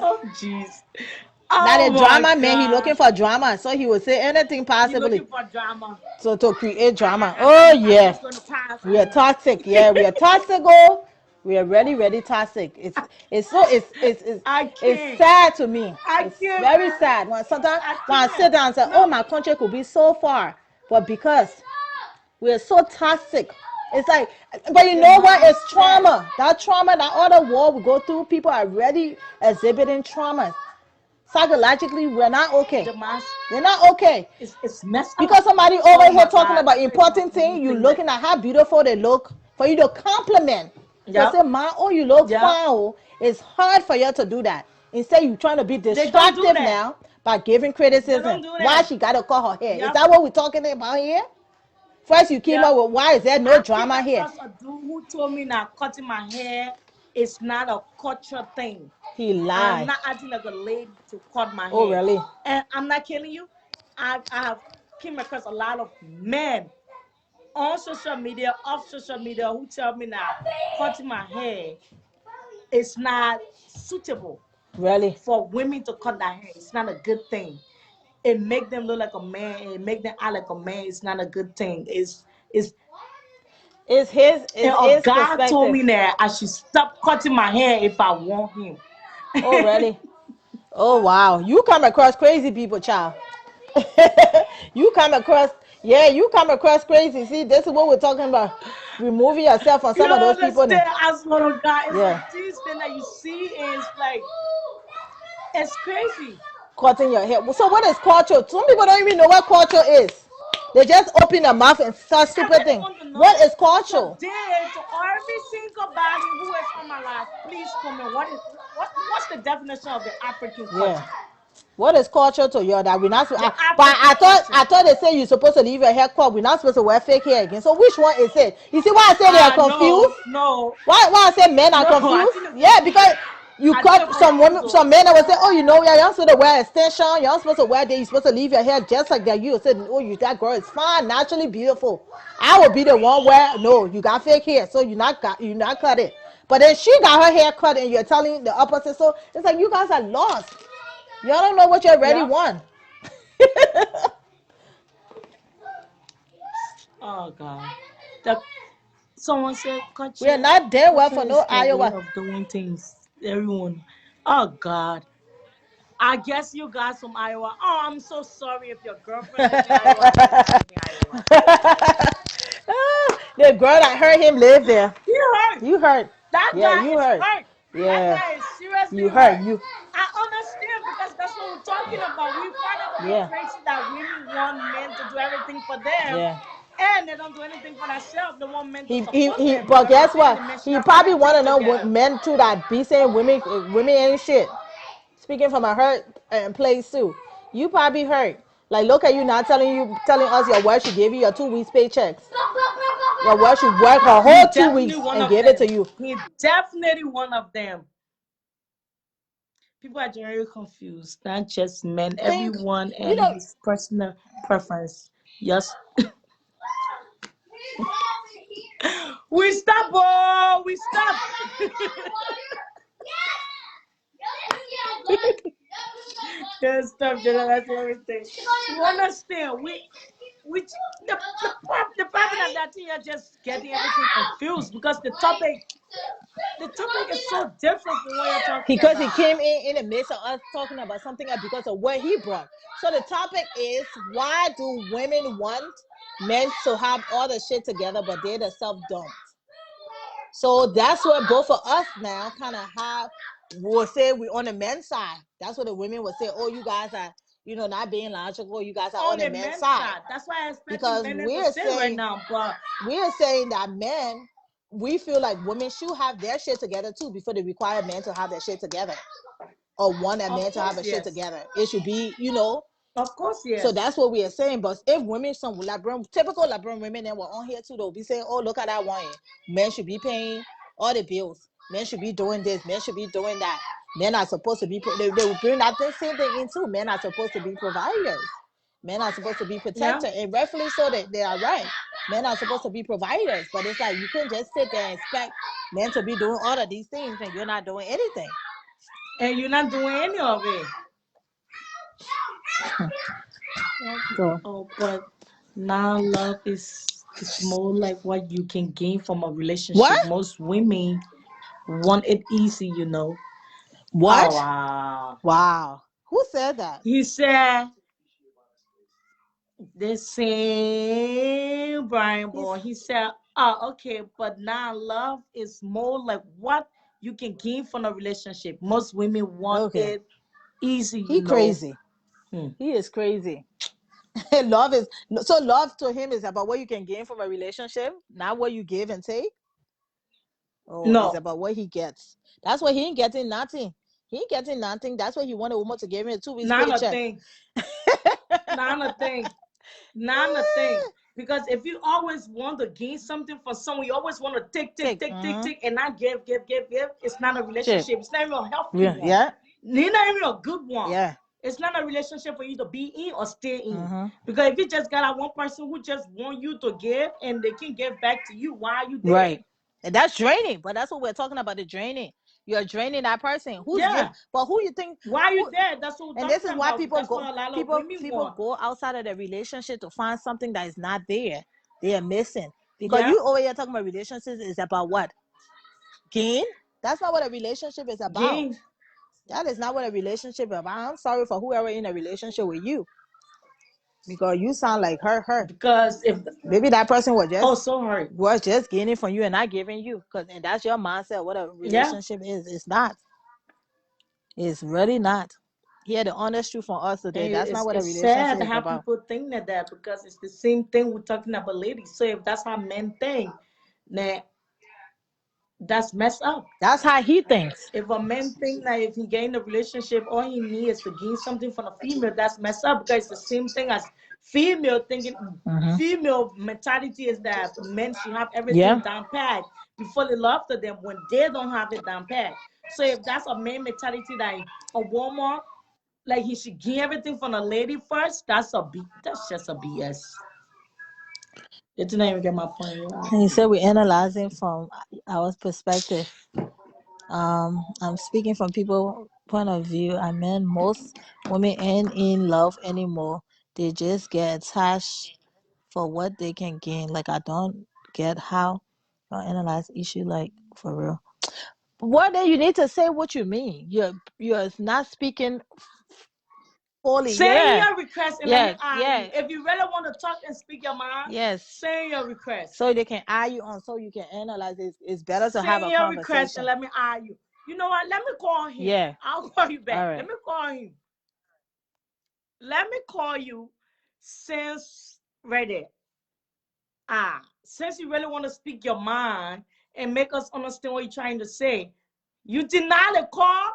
Oh jeez. Not Oh a my drama man. He God. looking for drama, so he will say anything You possibly. looking for drama. So to create drama. Oh I'm yeah, just gonna pass we are on. toxic. Yeah, we are toxic. Oh, we are really, really toxic. It's so I it's can't. sad to me. I It's can't, very man. sad when sometimes I when I can't. sit down and say, "Oh, No. my country could be so far," but because we are so toxic, it's like. But you The know what? It's mindset. trauma. That trauma, that other war we go through, people are already exhibiting traumas. Psychologically, we're not okay. The mass We're not okay. is messed up. Because somebody Oh over here my talking God. about That is my important only thing, you thing that. looking at how beautiful they look, for you to compliment. For Yep. say, man, oh, you look Yep. fine. Oh, it's hard for you to do that. Instead, you trying to be They don't do distractive that. now by giving They criticism. don't do Why that. she got to cut her hair? Is Yep. that what we're talking about here? First, you came Yep. up with why is there no I came drama here? across a dude who told me that cutting my hair is not a culture thing. He And I'm lied. not acting like a lady to cut my Oh, hair. really? And I'm not killing you. I have came across a lot of men on social media, off social media, who tell me that cutting my hair is not suitable Really? for women to cut their hair. It's not a good thing. It make them look like a man. It make them act like a man. It's not a good thing. It's It's and a his guy told perspective. me that I should stop cutting my hair if I want him. Oh, really? Oh, wow. You come across crazy people, child. You come across, yeah, you come across crazy. See, this is what we're talking about. Removing yourself from You some of don't those people. understand, as little guy. It's Yeah. like this thing that you see is like it's crazy. Cutting your hair. So what is culture? Some people don't even know what culture is. They just open their mouth and start I stupid really things. want to What know is culture? today to every single body who is on my life. Please comment. What's the definition of the African Yeah. culture? What is culture to you that we're not? The But African I culture. thought they say you're supposed to leave your hair cut. We're not supposed to wear fake hair again. So which one is it? You see why I say they are confused? No, no, Why I say men are no. I confused? think they're Yeah, because confused. you I think they're cut some confused women, though. some men that will say, oh, you know, you're not supposed to wear extension. You're not supposed to wear this. You're supposed to leave your hair just like that. You will say, oh, you that girl is fine, naturally beautiful. I will be the one where no, you got fake hair, so you not cut it. But then she got her hair cut, and you're telling the opposite. So it's like you guys are lost. Y'all don't know what you already Yeah. won. Oh God. The, someone said We are culture. not there well Culture for is no the way Iowa. of doing things. Everyone. Oh God. I guess you got some Iowa. Oh, I'm so sorry if your girlfriend live in Iowa. I don't live in Iowa. The girl that heard him live there. You hurt. You heard. That Yeah, guy you is heard. hurt. That Yeah, guy is seriously you heard. hurt. You. I understand because that's what we're talking about. We find it a bit Yeah, crazy that women want men to do everything for them yeah. and they don't do anything for themselves. They want men to He, support he. them, do But guess everything. what? The men should He have probably want everything to know what together. men too that be saying women ain't shit. Speaking from a hurt place too. You probably hurt. Like look at you now telling us your wife should give you your 2 weeks paychecks. Your wife should work her He whole 2 weeks definitely one and of give it to them. you. He definitely one of them. People are generally confused. Not just men, Think everyone you and know his personal preference. Yes. We stop, oh, we stop. Yes, stop, Jenna. That's everything. You understand? The problem of that thing are just getting everything confused because the topic is so different from what you're talking because he about. came in the midst of us talking about something else because of what he brought. So the topic is why do women want men to have all the shit together but they themselves don't? So that's what both of us now kind of have. Will say we on the men's side. That's what the women will say. Oh, you guys are not being logical. You guys are on On the the men's men's side side, that's why I'm expecting because men to say right now. But we're saying that men we feel like women should have their shit together too before they require men to have their shit together or want a man of to have course, a shit yes. together. It should be, Of course, so yes. that's what we are saying. But if women, some typical Liberian women that were on here too, they'll be saying, oh, look at that one. Men should be paying all the bills. Men should be doing this. Men should be doing that. Men are supposed to be, they will bring that same thing in too. Men are supposed to be providers. Men are supposed to be Yeah. protectors. And rightfully so, they are right. Men are supposed to be providers. But it's like, you couldn't just sit there and expect men to be doing all of these things and you're not doing anything. And you're not doing any of it. So Oh, but now love is more like what you can gain from a what? relationship. Most women want it easy, you know. What? Oh wow. Wow. Who said that? He said the same Brian He's boy. He said, oh, okay, but now love is more like what you can gain from a relationship. Most women want okay. it easy, He you know. crazy. Hmm. He is crazy. Love is so love to him is about what you can gain from a relationship, not what you give and take. Oh, it's No, about what he gets. That's what he ain't getting nothing. He ain't getting nothing. That's what he wanted a woman to give him a 2 weeks not a paycheck. thing. Not a thing. Not a thing. Because if you always want to gain something from someone, you always want to Take. and not give, it's not a Shit. relationship. It's not even a healthy Yeah. one. Yeah. It's not even a good one. Yeah. It's not a relationship for you to be in or stay in. Mm-hmm. Because if you just got that one person who just want you to give and they can give back to you, why are you there? Right. And that's draining. But that's what we're talking about, the draining. You're draining that person. Who's drain? Yeah. But who you think Why are you who there? That's what we're and this talking is why about. people That's go what a lot of people women people want. go outside of the relationship to find something that is not there. They are missing. Because Yeah. you over here talking about relationships is about what? Gain? That's not what a relationship is about. Gain. That is not what a relationship is about. I'm sorry for whoever in a relationship with you. Because you sound like her. Because if Maybe that person oh so hard. was just gaining from you and not giving you. And that's your mindset. What a Yeah. relationship is. It's not. It's really not. Hear the honest truth from us today. And That's not what a it's relationship sad is how about. people think that because it's the same thing we're talking about ladies. So if that's how men think, then that's messed up. That's how he thinks. If a man think that if he gain a relationship, all he needs is to gain something from a female, that's messed up because it's the same thing as female thinking. Mm-hmm. Female mentality is that men should have everything Yeah. down pat before they love to them when they don't have it down pat. So if that's a man mentality that a woman like he should give everything from a lady first, that's just a BS. It didn't even get my point. And he said we're analyzing from our perspective. I'm speaking from people point of view. I mean, most women ain't in love anymore. They just get attached for what they can gain. Like I don't get how you analyze issue like for real. What then you need to say what you mean. You're not speaking fully. Send Yeah. your request and let me Yeah. eye Yeah. you. If you really want to talk and speak your mind, Yes. send your request. So they can eye you on so you can analyze it. It's better to have Send a your request conversation. and let me eye you. You know what? Let me call him. Yeah. I'll call you back. All Let right. me call him. Let me call you since right there. Since you really want to speak your mind and make us understand what you're trying to say, you deny the call.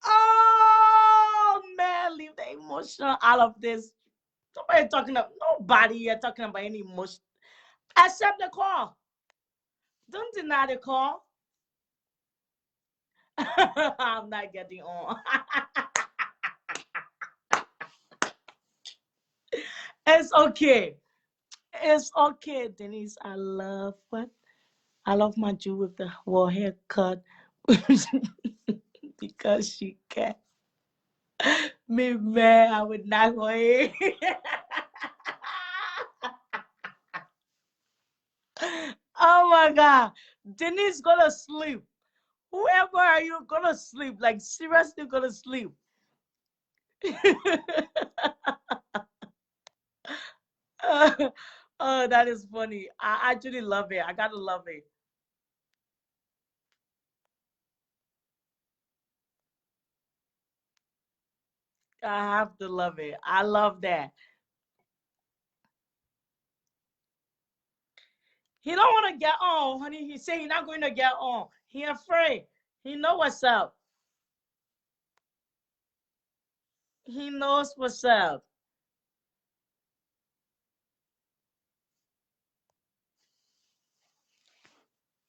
Oh man, leave the emotion out of this. Nobody here talking about any emotion. Accept the call. Don't deny the call. I'm not getting on. It's okay. It's okay, Denise. I love my Jew with the haircut because she can. Me man, I would not go in. Oh my god. Denise gonna sleep. Whoever are you gonna sleep? Like seriously gonna sleep. Oh, that is funny. I actually love it. I gotta love it. I have to love it. I love that. He don't want to get on, honey. He said he's not going to get on. He afraid. He know what's up. He knows what's up.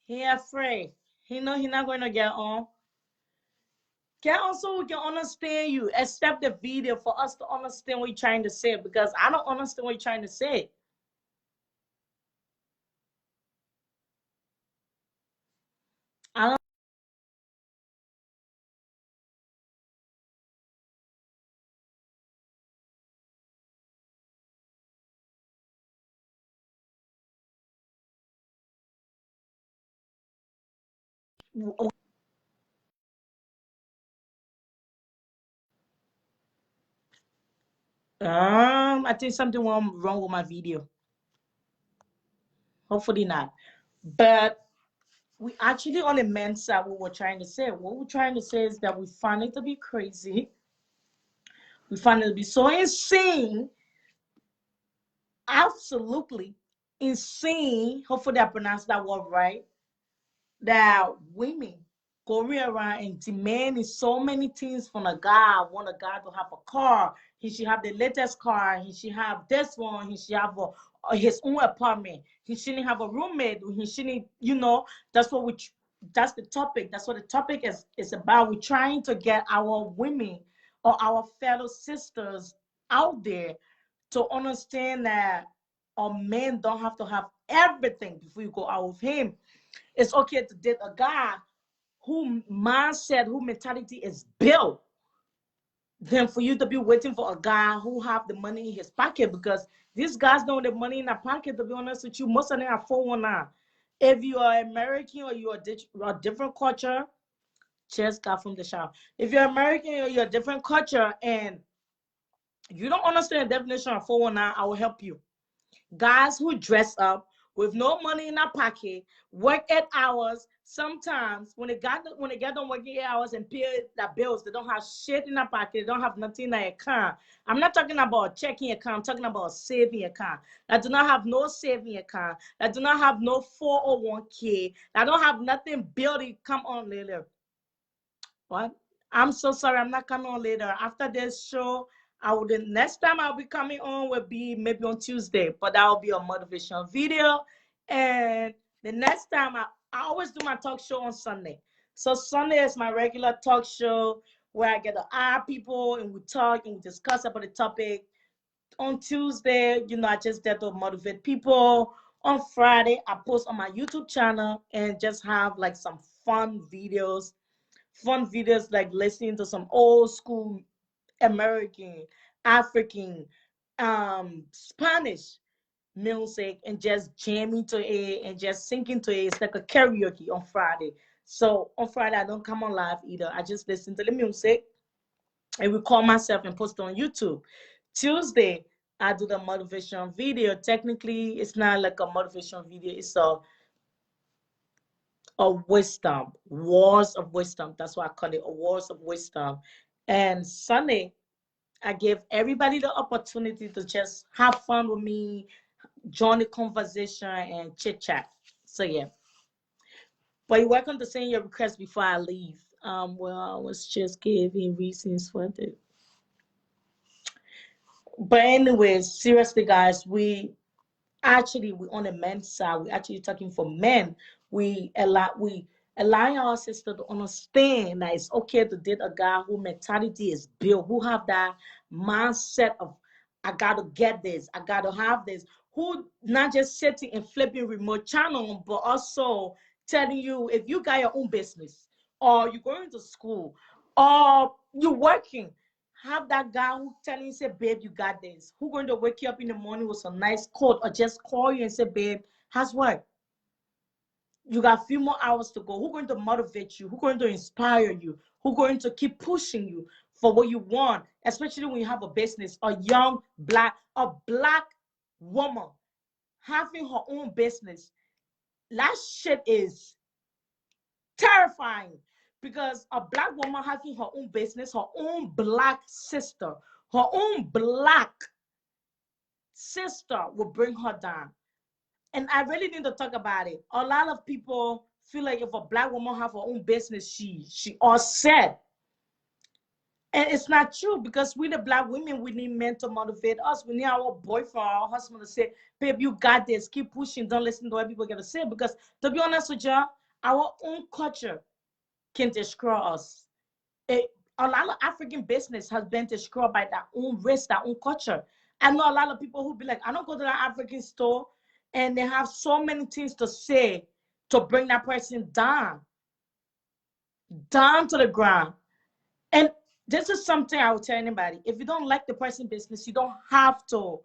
He afraid. He know he not going to get on. Get on so we can understand you. Accept the video for us to understand what you're trying to say because I don't understand what you're trying to say. I don't I think something wrong with my video. Hopefully not. But we actually on the men's side, what we're trying to say. What we're trying to say is that we find it to be crazy. We find it to be so insane, absolutely insane. Hopefully I pronounced that word right. That women going around and demanding so many things from a guy. Want a guy to have a car. He should have the latest car. He should have this one. He should have his own apartment. He shouldn't have a roommate. He shouldn't, that's what that's the topic. That's what the topic is about. We're trying to get our women or our fellow sisters out there to understand that a man don't have to have everything before you go out with him. It's okay to date a guy who mindset, who mentality is built, than for you to be waiting for a guy who have the money in his pocket, because these guys don't have the money in their pocket, to be honest with you. Most of them are 419. If you are American or you are a different culture, just got from the shop. If you're American or you're a different culture and you don't understand the definition of 419, I will help you. Guys who dress up with no money in their pocket, work 8 hours. Sometimes when they get done working 8 hours and pay their bills, they don't have shit in their pocket. They don't have nothing in their account. I'm not talking about a checking account. I'm talking about a saving account. That do not have no saving account. That do not have no 401k. That don't have nothing built. Come on later. What? I'm so sorry. I'm not coming on later. After this show, the next time I'll be coming on will be maybe on Tuesday, but that will be a motivational video. And the next time I always do my talk show on Sunday. So Sunday is my regular talk show where I get to hire people and we talk and we discuss about the topic. On Tuesday, I just get to motivate people. On Friday, I post on my YouTube channel and just have like some fun videos like listening to some old school American, African, Spanish music and just jamming to it and just singing to it. It's like a karaoke on Friday. So on Friday, I don't come on live either. I just listen to the music and record myself and post it on YouTube. Tuesday, I do the motivation video. Technically, it's not like a motivation video. It's a wisdom, wars of wisdom. That's why I call it a wars of wisdom. And Sunday, I give everybody the opportunity to just have fun with me, join the conversation, and chit chat. So yeah. But you're welcome to send your request before I leave. Well, I was just giving reasons for it. But anyways, seriously, guys, we on the men's side, we actually talking for men. We allow our sister to understand that it's okay to date a guy who mentality is built, who have that mindset of I gotta get this, I gotta have this, who not just sitting and flipping remote channel, but also telling you if you got your own business or you're going to school or you're working. Have that guy who telling you, say, babe, you got this. Who going to wake you up in the morning with some nice coat or just call you and say, babe, how's work? You got a few more hours to go. Who going to motivate you? Who going to inspire you? Who going to keep pushing you for what you want? Especially when you have a business, a black woman having her own business. That shit is terrifying. Because a black woman having her own business, her own black sister, her own black sister will bring her down. And I really need to talk about it. A lot of people feel like if a black woman have her own business, she all set. And it's not true, because we the black women, we need men to motivate us. We need our boyfriend, our husband to say, babe, you got this. Keep pushing. Don't listen to what people are going to say. Because to be honest with you, our own culture can destroy us. A lot of African business has been destroyed by their own race, their own culture. I know a lot of people who be like, I don't go to that African store, and they have so many things to say to bring that person down to the ground. And this is something I would tell anybody. If you don't like the person business, you don't have to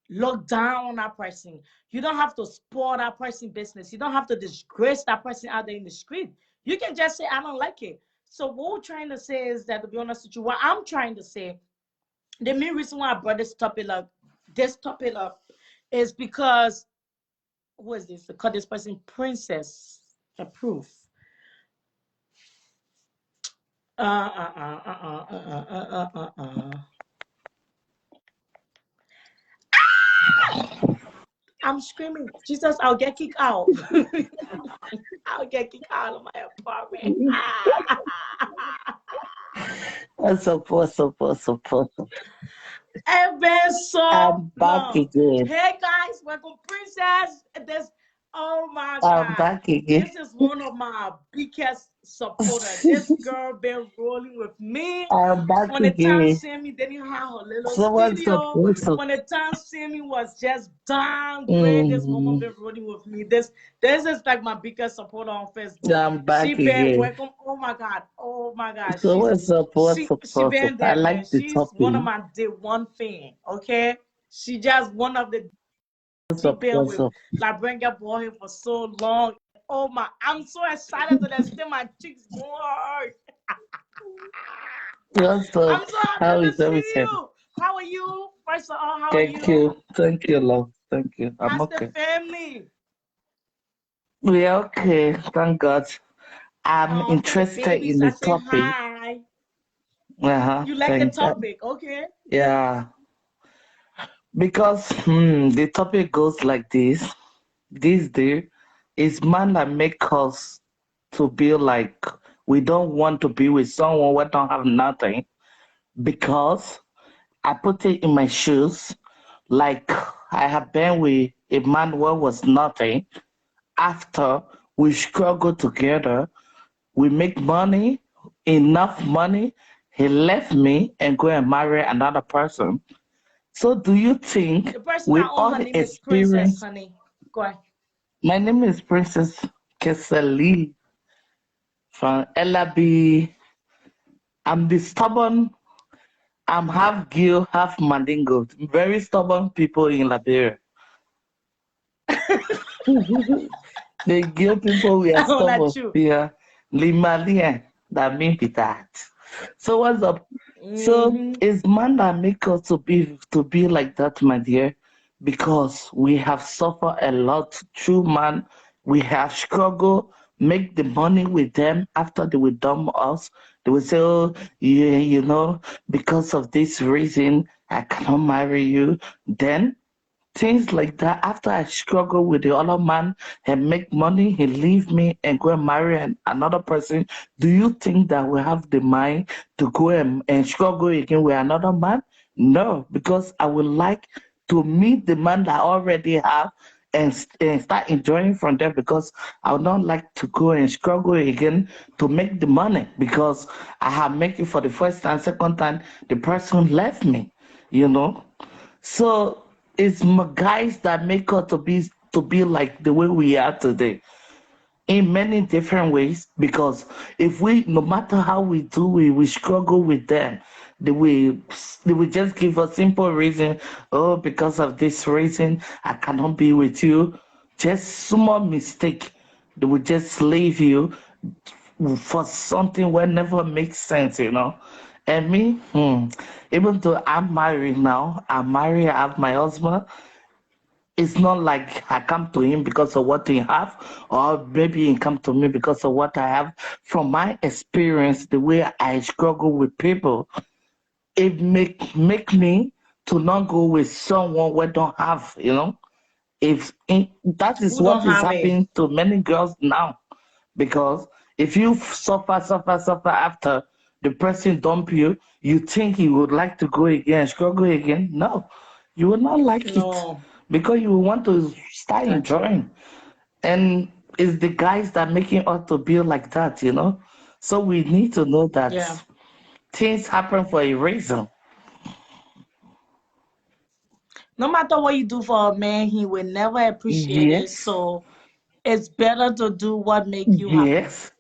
look down on that person. You don't have to spoil that person business. You don't have to disgrace that person out there in the street. You can just say, I don't like it. So what we're trying to say is that, to be honest with you, what I'm trying to say, the main reason why I brought this topic up is because, who is this? To call this person Princess Approve. Uh, uh, uh, uh, uh, uh, uh, uh, uh, uh. I'm screaming, Jesus, I'll get kicked out. I'll get kicked out of my apartment. Support. It's been so I'm back long. again. Hey guys, welcome Princess. Oh my I'm God. back again. This is one of my biggest supporters. This girl been rolling with me. I'm back When the time again. Sammy didn't have her little Someone studio, support. when the time Sammy was just downgrade, this woman been rolling with me. This is like my biggest supporter on Facebook. I'm back She been again. welcome. Oh my God. Someone support. She been I there, man. like the She's one of topic. my day one fan. Okay, she just one of the. She been with Support. LiberianGirl BaldHeaddddd for so long. Oh my, I'm so excited to the extent my cheeks going hard. What's up? I'm so happy How to is see everything? you. How are you? First of all, how are Thank you? you. Thank you, love. Thank you. I'm How's the okay. family? We're okay. Thank God. I'm Tell the interested in babies I the say topic. hi. Uh-huh. You like the Thank God. topic, okay? Yeah. Because the topic goes like this. This day is man that make us to be like we don't want to be with someone who don't have nothing because I put it in my shoes. Like I have been with a man who was nothing. After we struggle together, we make money, enough money. He left me and go and marry another person. So do you think The person with I own all her the name is Princess, experience, honey. Go ahead. my name is Princess Kesali from LB. I'm the stubborn, I'm half Gil, half Mandingo. Very stubborn people in Liberia. The Gil people, we are I don't stubborn. let you. We are Limalian, that mean be that. So what's up? So Mm-hmm. it's man that make us to be like that, my dear, because we have suffered a lot through man. We have struggled, make the money with them after they will dump us. They will say, oh, yeah, because of this reason, I cannot marry you. Then things like that. After I struggle with the other man and make money, he leave me and go and marry another person. Do you think that we have the mind to go and struggle again with another man? No, because I would like to meet the man that I already have and start enjoying from there because I would not like to go and struggle again to make the money because I have make it for the first time, second time, the person left me, you know. So it's guys that make us to be like the way we are today in many different ways because if we no matter how we do we struggle with them they will just give a simple reason, oh, because of this reason I cannot be with you. Just small mistake, they will just leave you for something that never makes sense. And me, even though I'm married now, I have my husband. It's not like I come to him because of what he have, or maybe he come to me because of what I have. From my experience, the way I struggle with people, it make me to not go with someone we don't have. That is Who don't what is have it? happening to many girls now. Because if you suffer after the person dump you, you think you would like to go again, struggle again. No, you will not like it No. because you will want to start Got you. enjoying. And it's the guys that making us to be like that. So we need to know that Yeah. things happen for a reason. No matter what you do for a man, he will never appreciate it. Yes, So it's better to do what make you happy. yes.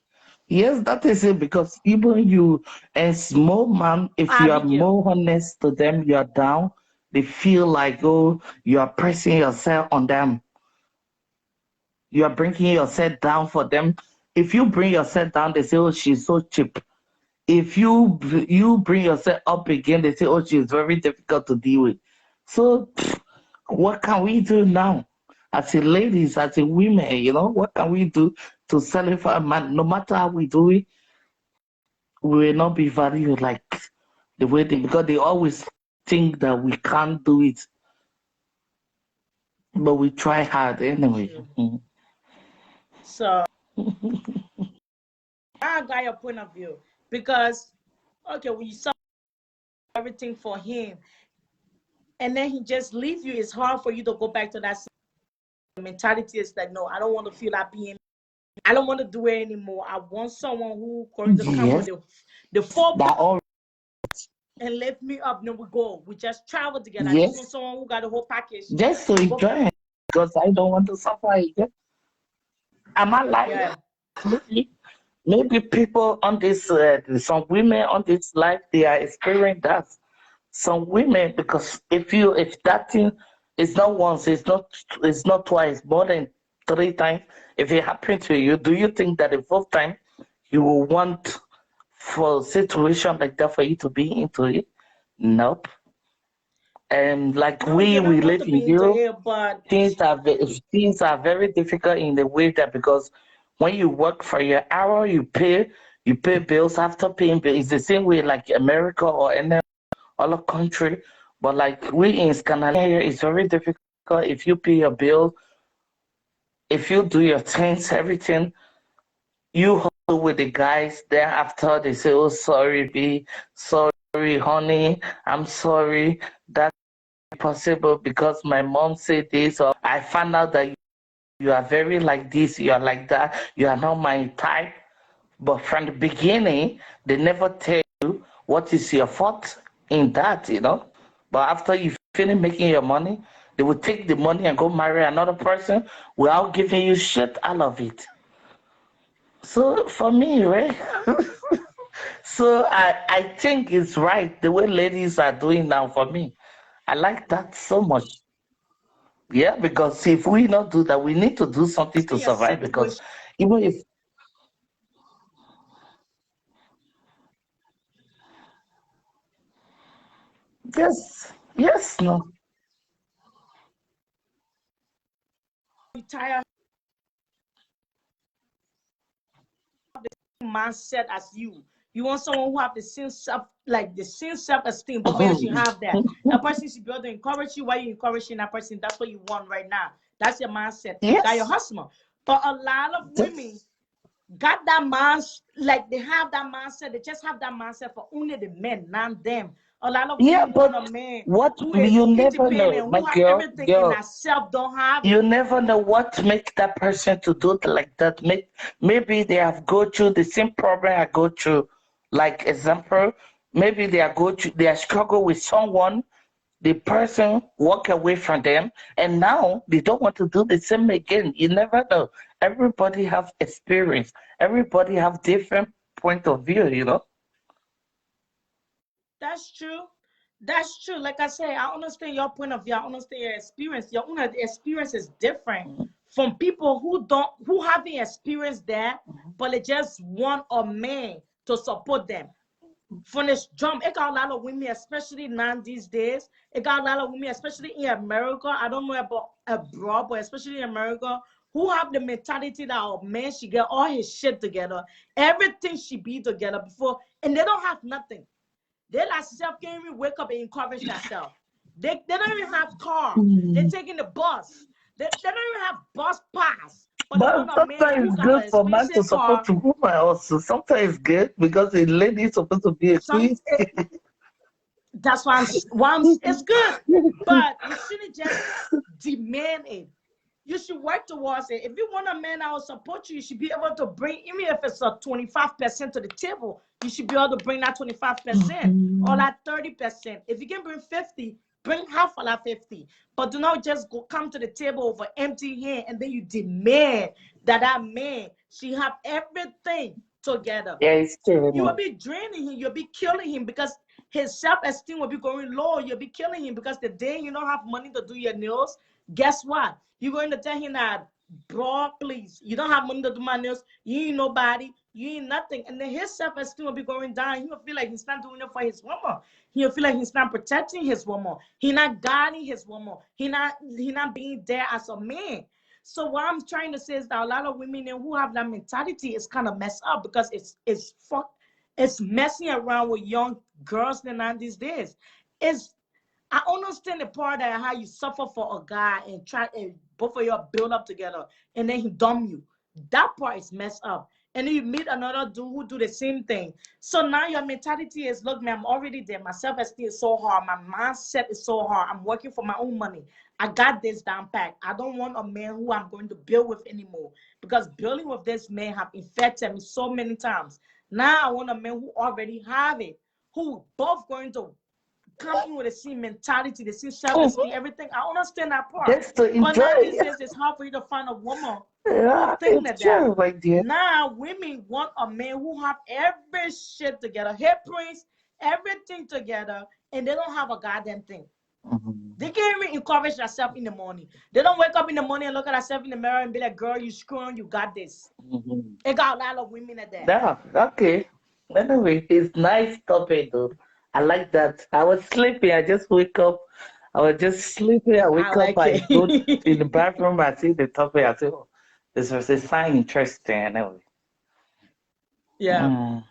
Yes, that is it. Because even you, as small man, if you are Abigail. more honest to them, you are down. They feel like, oh, you are pressing yourself on them. You are bringing yourself down for them. If you bring yourself down, they say, "Oh, she's so cheap." If you bring yourself up again, they say, "Oh, she's very difficult to deal with." So, what can we do now? As a ladies, as a women, what can we do to for a man? No matter how we do it, we will not be valued like the way because they always think that we can't do it, but we try hard anyway. True. So I got your point of view because okay, when you saw everything for him and then he just leave you, it's hard for you to go back to that mentality. It's like, no, I don't want to feel that pain. I don't want to do it anymore. I want someone who going to come with Yes, the full that all. and lift me up. Then we go. We just travel together. I just want Yes, someone who got the whole package. just to enjoy it because I don't want to suffer again. Am I lying? Yeah. Maybe people on this, some women on this life, they are experiencing that. Some women, because if that thing is not once, it's not twice, more than 3 times. If it happened to you, do you think that the fourth time you will want for a situation like that for you to be into it? Nope. And like No, you we don't want to live in be into Europe, it, but things are very difficult in the way that because when you work for your hour, you pay bills after paying bills. It's the same way like America or any other country, but like we in Scandinavia here, it's very difficult. If you pay your bill, if you do your things, everything, you hold with the guys. Then after they say, "Oh, sorry, B, sorry, honey, I'm sorry. That's possible because my mom said this, or I found out that you are very like this, you are like that, you are not my type." But from the beginning, they never tell you what is your fault in that. But after you finish making your money, they will take the money and go marry another person without giving you shit out of it. So for me, right? So I think it's right the way ladies are doing now for me. I like that so much. Yeah, because if we not do that, we need to do something to see a survive. Because situation. even if yes, yes, no. Retire mindset as you. You want someone who have the same self, like the same self-esteem. Both of you should have that. A person should be able to encourage you while you encouraging that person. That's what you want right now. That's your mindset. Got your Yes, husband. But a lot of women yes. got that mind, like they have that mindset. They just have that mindset for only the men, not them. A lot of Yeah, women want but a man what who is you never know, independent, my who have girl, everything in girl. herself, don't have You it. never know what make that person to do like that. Maybe they have go through the same problem I go through. Like example, maybe they are struggle with someone. The person walk away from them, and now they don't want to do the same again. You never know. Everybody have experience. Everybody have different point of view. That's true. That's true. Like I say, I understand your point of view. I understand your experience. Your own experience is different from people who haven't experienced that, but they just want a man to support them. From this jump, it got a lot of women, especially now these days. It got a lot of women, especially in America. I don't know about abroad, but especially in America, who have the mentality that a man should get all his shit together, everything should be together before, and they don't have nothing. They like self can't even wake up and encourage themselves. They don't even have car. They're taking the bus. They don't even have bus pass. But they want But a man sometimes who it's got good an for man to expensive support car. the woman also. Sometimes it's good because the lady is supposed to be a Some queen. that's why it's good. But you shouldn't just demand it. You should work towards it. If you want a man that will support you, you should be able to bring, even if it's a 25% to the table, you should be able to bring that 25% or that 30%. If you can bring 50, bring half of that 50. But do not just come to the table with an empty hand and then you demand that that man should have everything together. Yeah, it's You will true. be draining him, you'll be killing him because his self-esteem will be going low. You'll be killing him because the day you don't have money to do your nails, guess what? You're going to tell him that bro, please. You don't have money to do my nails. You ain't nobody. You ain't nothing. And then his self-esteem will be going down. He'll feel like he's not doing it for his woman. He'll feel like he's not protecting his woman. He not guarding his woman. He not being there as a man. So what I'm trying to say is that a lot of women who have that mentality is kind of messed up because it's messing around with young girls now these days. It's I understand the part that how you suffer for a guy and try and both of you build up together and then he dumb you. That part is messed up. And then you meet another dude who do the same thing. So now your mentality is, look, man, I'm already there. My self-esteem is so hard. My mindset is so hard. I'm working for my own money. I got this down pat. I don't want a man who I'm going to build with anymore. Because building with this man have infected me so many times. Now I want a man who already have it. Who both going to come in with the same mentality, the same self-esteem, everything. I understand that part. Just to But now enjoy these days, it's hard for you to find a woman Yeah, thing like it's true, that. my dear. Now women want a man who have every shit together, hair prints, everything together, and they don't have a goddamn thing. Mhm. They can't even encourage themselves in the morning. They don't wake up in the morning and look at themselves in the mirror and be like, girl, you screwing, you got this. Mhm. It got a lot of women at that. Yeah, okay. Anyway, it's nice topic though. I like that. I was sleeping. I just wake up. I was just sleeping. I I wake up. like I go in the it. bathroom. I see the topic. I say, oh, this was a sign interesting. Anyway. Yeah. Mm.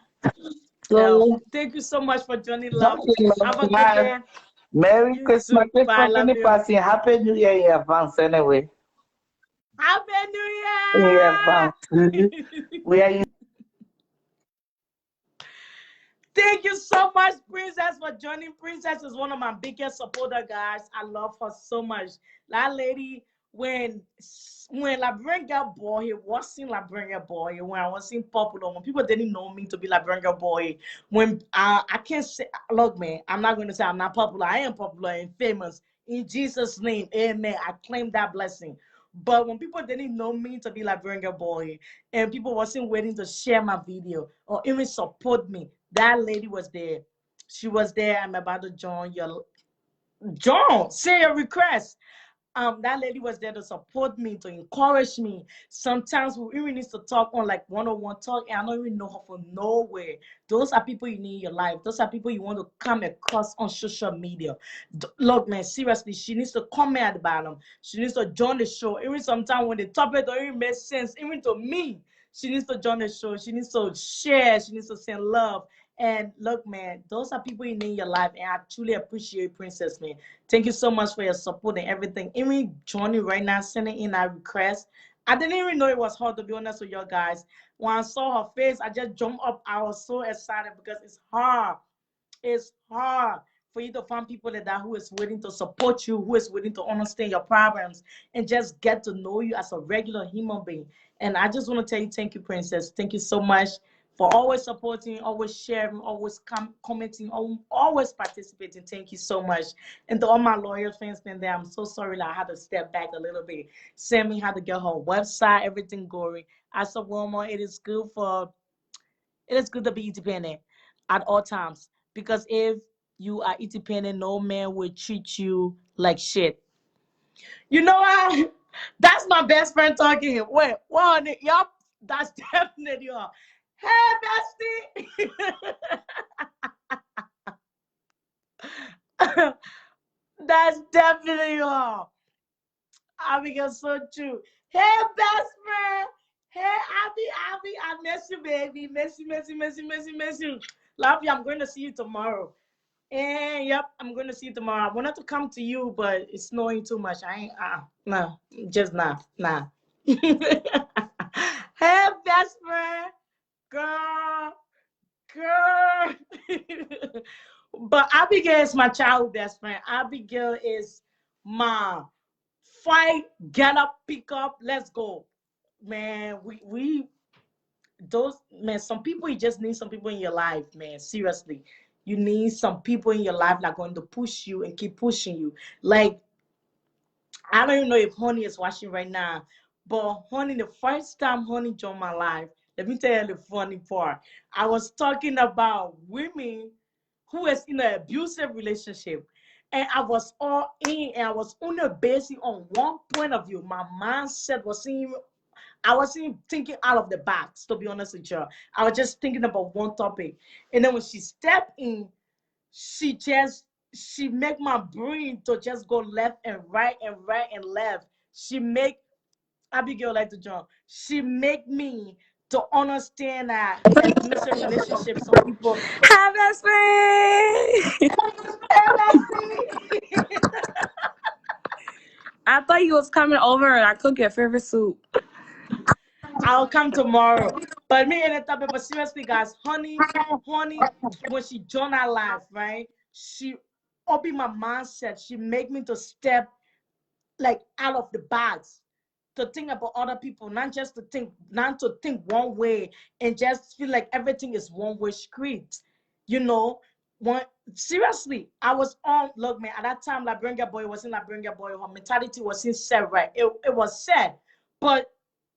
So, Thank you so much for joining, love. okay, love. Have a good Bye. day. Merry You Christmas. too. Just Bye. for any Love you. passing. Happy New Year in advance. Anyway, Happy in New advance. Year! We are in. Thank you so much, Princess, for joining. Princess is one of my biggest supporter, guys. I love her so much. That lady, when LiberianGirl BaldHeaddddd wasn't LiberianGirl BaldHeaddddd, when I wasn't popular, when people didn't know me to be LiberianGirl BaldHeaddddd, when I can't say, look, man, I'm not going to say I'm not popular. I am popular and famous. In Jesus' name, amen. I claim that blessing. But when people didn't know me to be LiberianGirl BaldHeaddddd, and people wasn't waiting to share my video or even support me, that lady was there. She was there. I'm about to join your say your request. That lady was there to support me, to encourage me. Sometimes we even need to talk on like one-on-one talk, and I don't even know her from nowhere. Those are people you need in your life. Those are people you want to come across on social media. Look, man, seriously, she needs to comment at the bottom. She needs to join the show. Even sometimes when the topic don't even make sense, even to me, she needs to join the show. She needs to share. She needs to send love. And look, man, those are people you need in your life, and I truly appreciate Princess, man. Thank you so much for your support and everything. Even joining right now, sending in our request. I didn't even know it was hard, to be honest with you guys. When I saw her face, I just jumped up. I was so excited because it's hard. It's hard for you to find people like that who is willing to support you, who is willing to understand your problems, and just get to know you as a regular human being. And I just want to tell you, thank you, Princess. Thank you so much for always supporting, always sharing, always commenting, always participating. Thank you so much. And to all my loyal fans been there, I'm so sorry that I had to step back a little bit. Send me how to get her website, everything going. As a woman, it is good to be independent at all times, because if you are independent, no man will treat you like shit. You know what? That's my best friend talking. Wait, one, yup, that's definitely her. Hey, bestie. That's definitely her. Abigail, so true. Hey, best friend. Hey, Abby, I miss you, baby. Miss you, miss you, miss you, miss you, miss you. Love you. I'm going to see you tomorrow. And yep, I'm going to see you tomorrow. I wanted to come to you, but it's snowing too much. I ain't, no, just nah. Hey, best friend. Girl, girl. But Abigail is my childhood best friend. Abigail is my fight, get up, pick up, let's go. Man, we those man, some people, you just need some people in your life, man. Seriously. You need some people in your life that are going to push you and keep pushing you. Like, I don't even know if Honey is watching right now, but Honey, the first time Honey joined my life, let me tell you the funny part. I was talking about women who is in an abusive relationship. And I was all in, and I was only basing on one point of view. My mindset was seeing, I wasn't thinking out of the box, to be honest with you. I was just thinking about one topic. And then when she stepped in, she make my brain to just go left and right and right and left. She make Abigail like to jump. She make me to understand that abusive relationships, some people. Hi, best friend. I thought you was coming over and I cook your favorite soup. I'll come tomorrow. But me and the topic, but seriously, guys, honey, when she joined our life, right? She opened my mindset. She make me to step like out of the box, to think about other people, not just to think, not to think one way and just feel like everything is one way street. You know, one seriously, I was on, look, man, at that time, LiberianGirl boy wasn't LiberianGirl boy. Her mentality wasn't set right. It was sad, but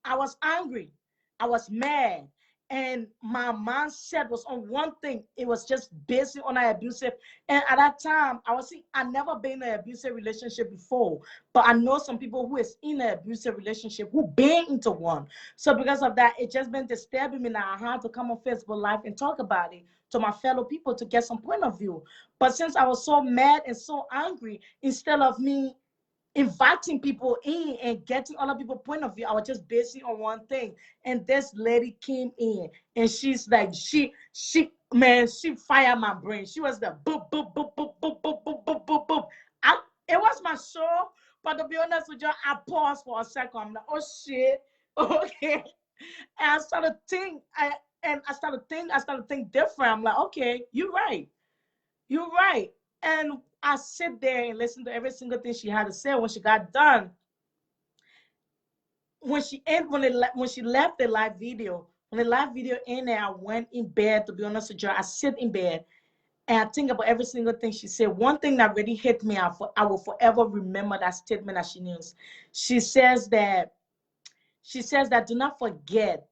I was angry. I was mad. And my mindset was on one thing. It was just based on an abusive. And at that time, I never been in an abusive relationship before. But I know some people who is in an abusive relationship who been into one. So because of that, it just been disturbing me now. I had to come on Facebook Live and talk about it to my fellow people to get some point of view. But since I was so mad and so angry, instead of me inviting people in and getting other people's point of view, I was just basing on one thing. And this lady came in and she's like, she fired my brain. She was the boop, boop, boop, boop, boop, boop, boop, boop, boop, boop. It was my show, but to be honest with you, I paused for a second. I'm like, oh shit, okay. And I started think, I started think different. I'm like, okay, you're right. You're right. And I sit there and listen to every single thing she had to say. When she got done, when she left the live video, when the live video ended, I went in bed. To be honest with you, I sit in bed and I think about every single thing she said. One thing that really hit me, I will forever remember that statement that she used. She says that do not forget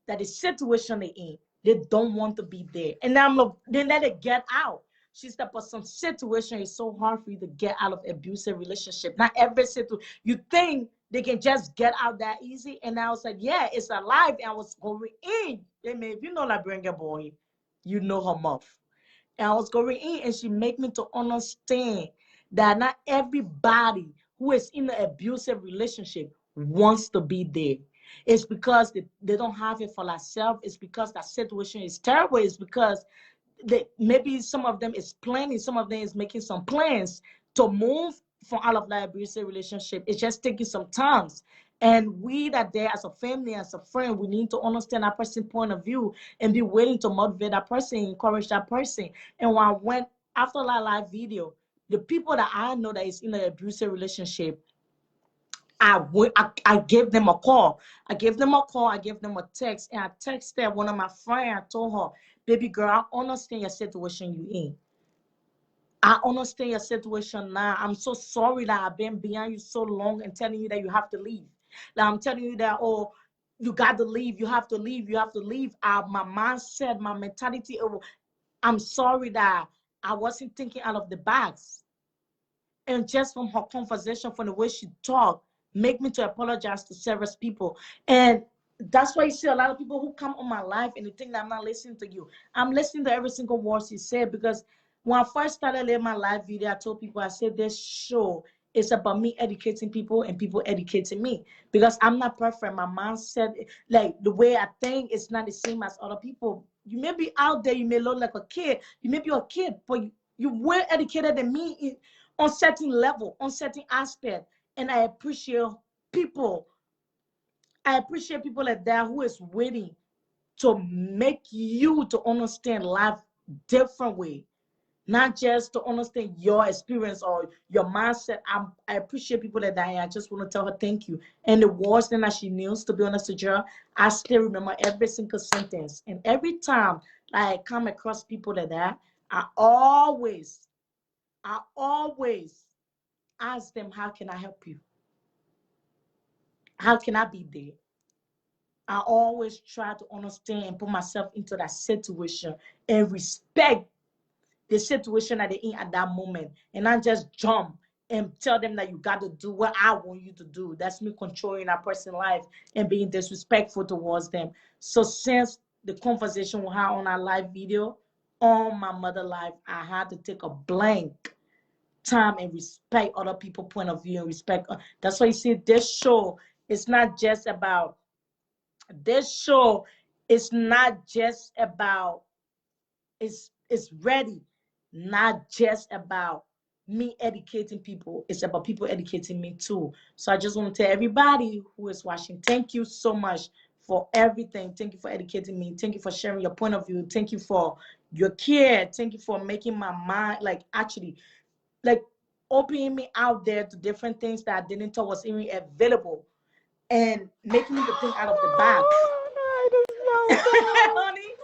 that the situation they're in, they don't want to be there. And I'm like, they let it get out. She said, but some situation is so hard for you to get out of abusive relationship. Not every situation. You think they can just get out that easy? And I was like, yeah, it's alive. And I was going in. They may, if you know LiberianGirl boy, you know her mouth. And I was going in and she made me to understand that not everybody who is in an abusive relationship wants to be there. It's because they don't have it for themselves. It's because that situation is terrible. It's because maybe some of them is planning, some of them is making some plans to move from out of that abusive relationship. It's just taking some time. And we that there as a family, as a friend, we need to understand that person's point of view and be willing to motivate that person, encourage that person. And when I went after that live video, the people that I know that is in an abusive relationship, I gave them a call. I gave them a call. I gave them a text. And I texted one of my friends. I told her, baby girl, I understand your situation you in. I understand your situation now. I'm so sorry that I've been behind you so long and telling you that you have to leave. Like I'm telling you that, oh, you got to leave. You have to leave. You have to leave. My mindset, my mentality. I'm sorry that I wasn't thinking out of the box. And just from her conversation, from the way she talked, make me to apologize to several people. And that's why you see a lot of people who come on my life and they think that I'm not listening to you. I'm listening to every single word she said, because when I first started in my live video, I told people, I said, this show is about me educating people and people educating me, because I'm not perfect. My mindset, like the way I think, is not the same as other people. You may be out there, you may look like a kid, you may be a kid, but you're well educated than me on certain level, on certain aspect. And I appreciate people. I appreciate people like that who is waiting to make you to understand life different way, not just to understand your experience or your mindset. I appreciate people like that. And I just want to tell her thank you. And the words that she knows, to be honest with you, I still remember every single sentence. And every time I come across people like that, I always ask them, how can I help you? How can I be there? I always try to understand and put myself into that situation and respect the situation that they're in at that moment, and not just jump and tell them that you got to do what I want you to do. That's me controlling that person's life and being disrespectful towards them. So since the conversation we had on our live video on my mother life, I had to take a blank time and respect other people's point of view and respect. That's why you see this show. It's not just about this show. It's not just about it's ready, not just about me educating people. It's about people educating me too. So I just want to tell everybody who is watching, thank you so much for everything. Thank you for educating me. Thank you for sharing your point of view. Thank you for your care. Thank you for making my mind like actually like opening me out there to different things that I didn't know was even available and making me to think out of the box. Honey.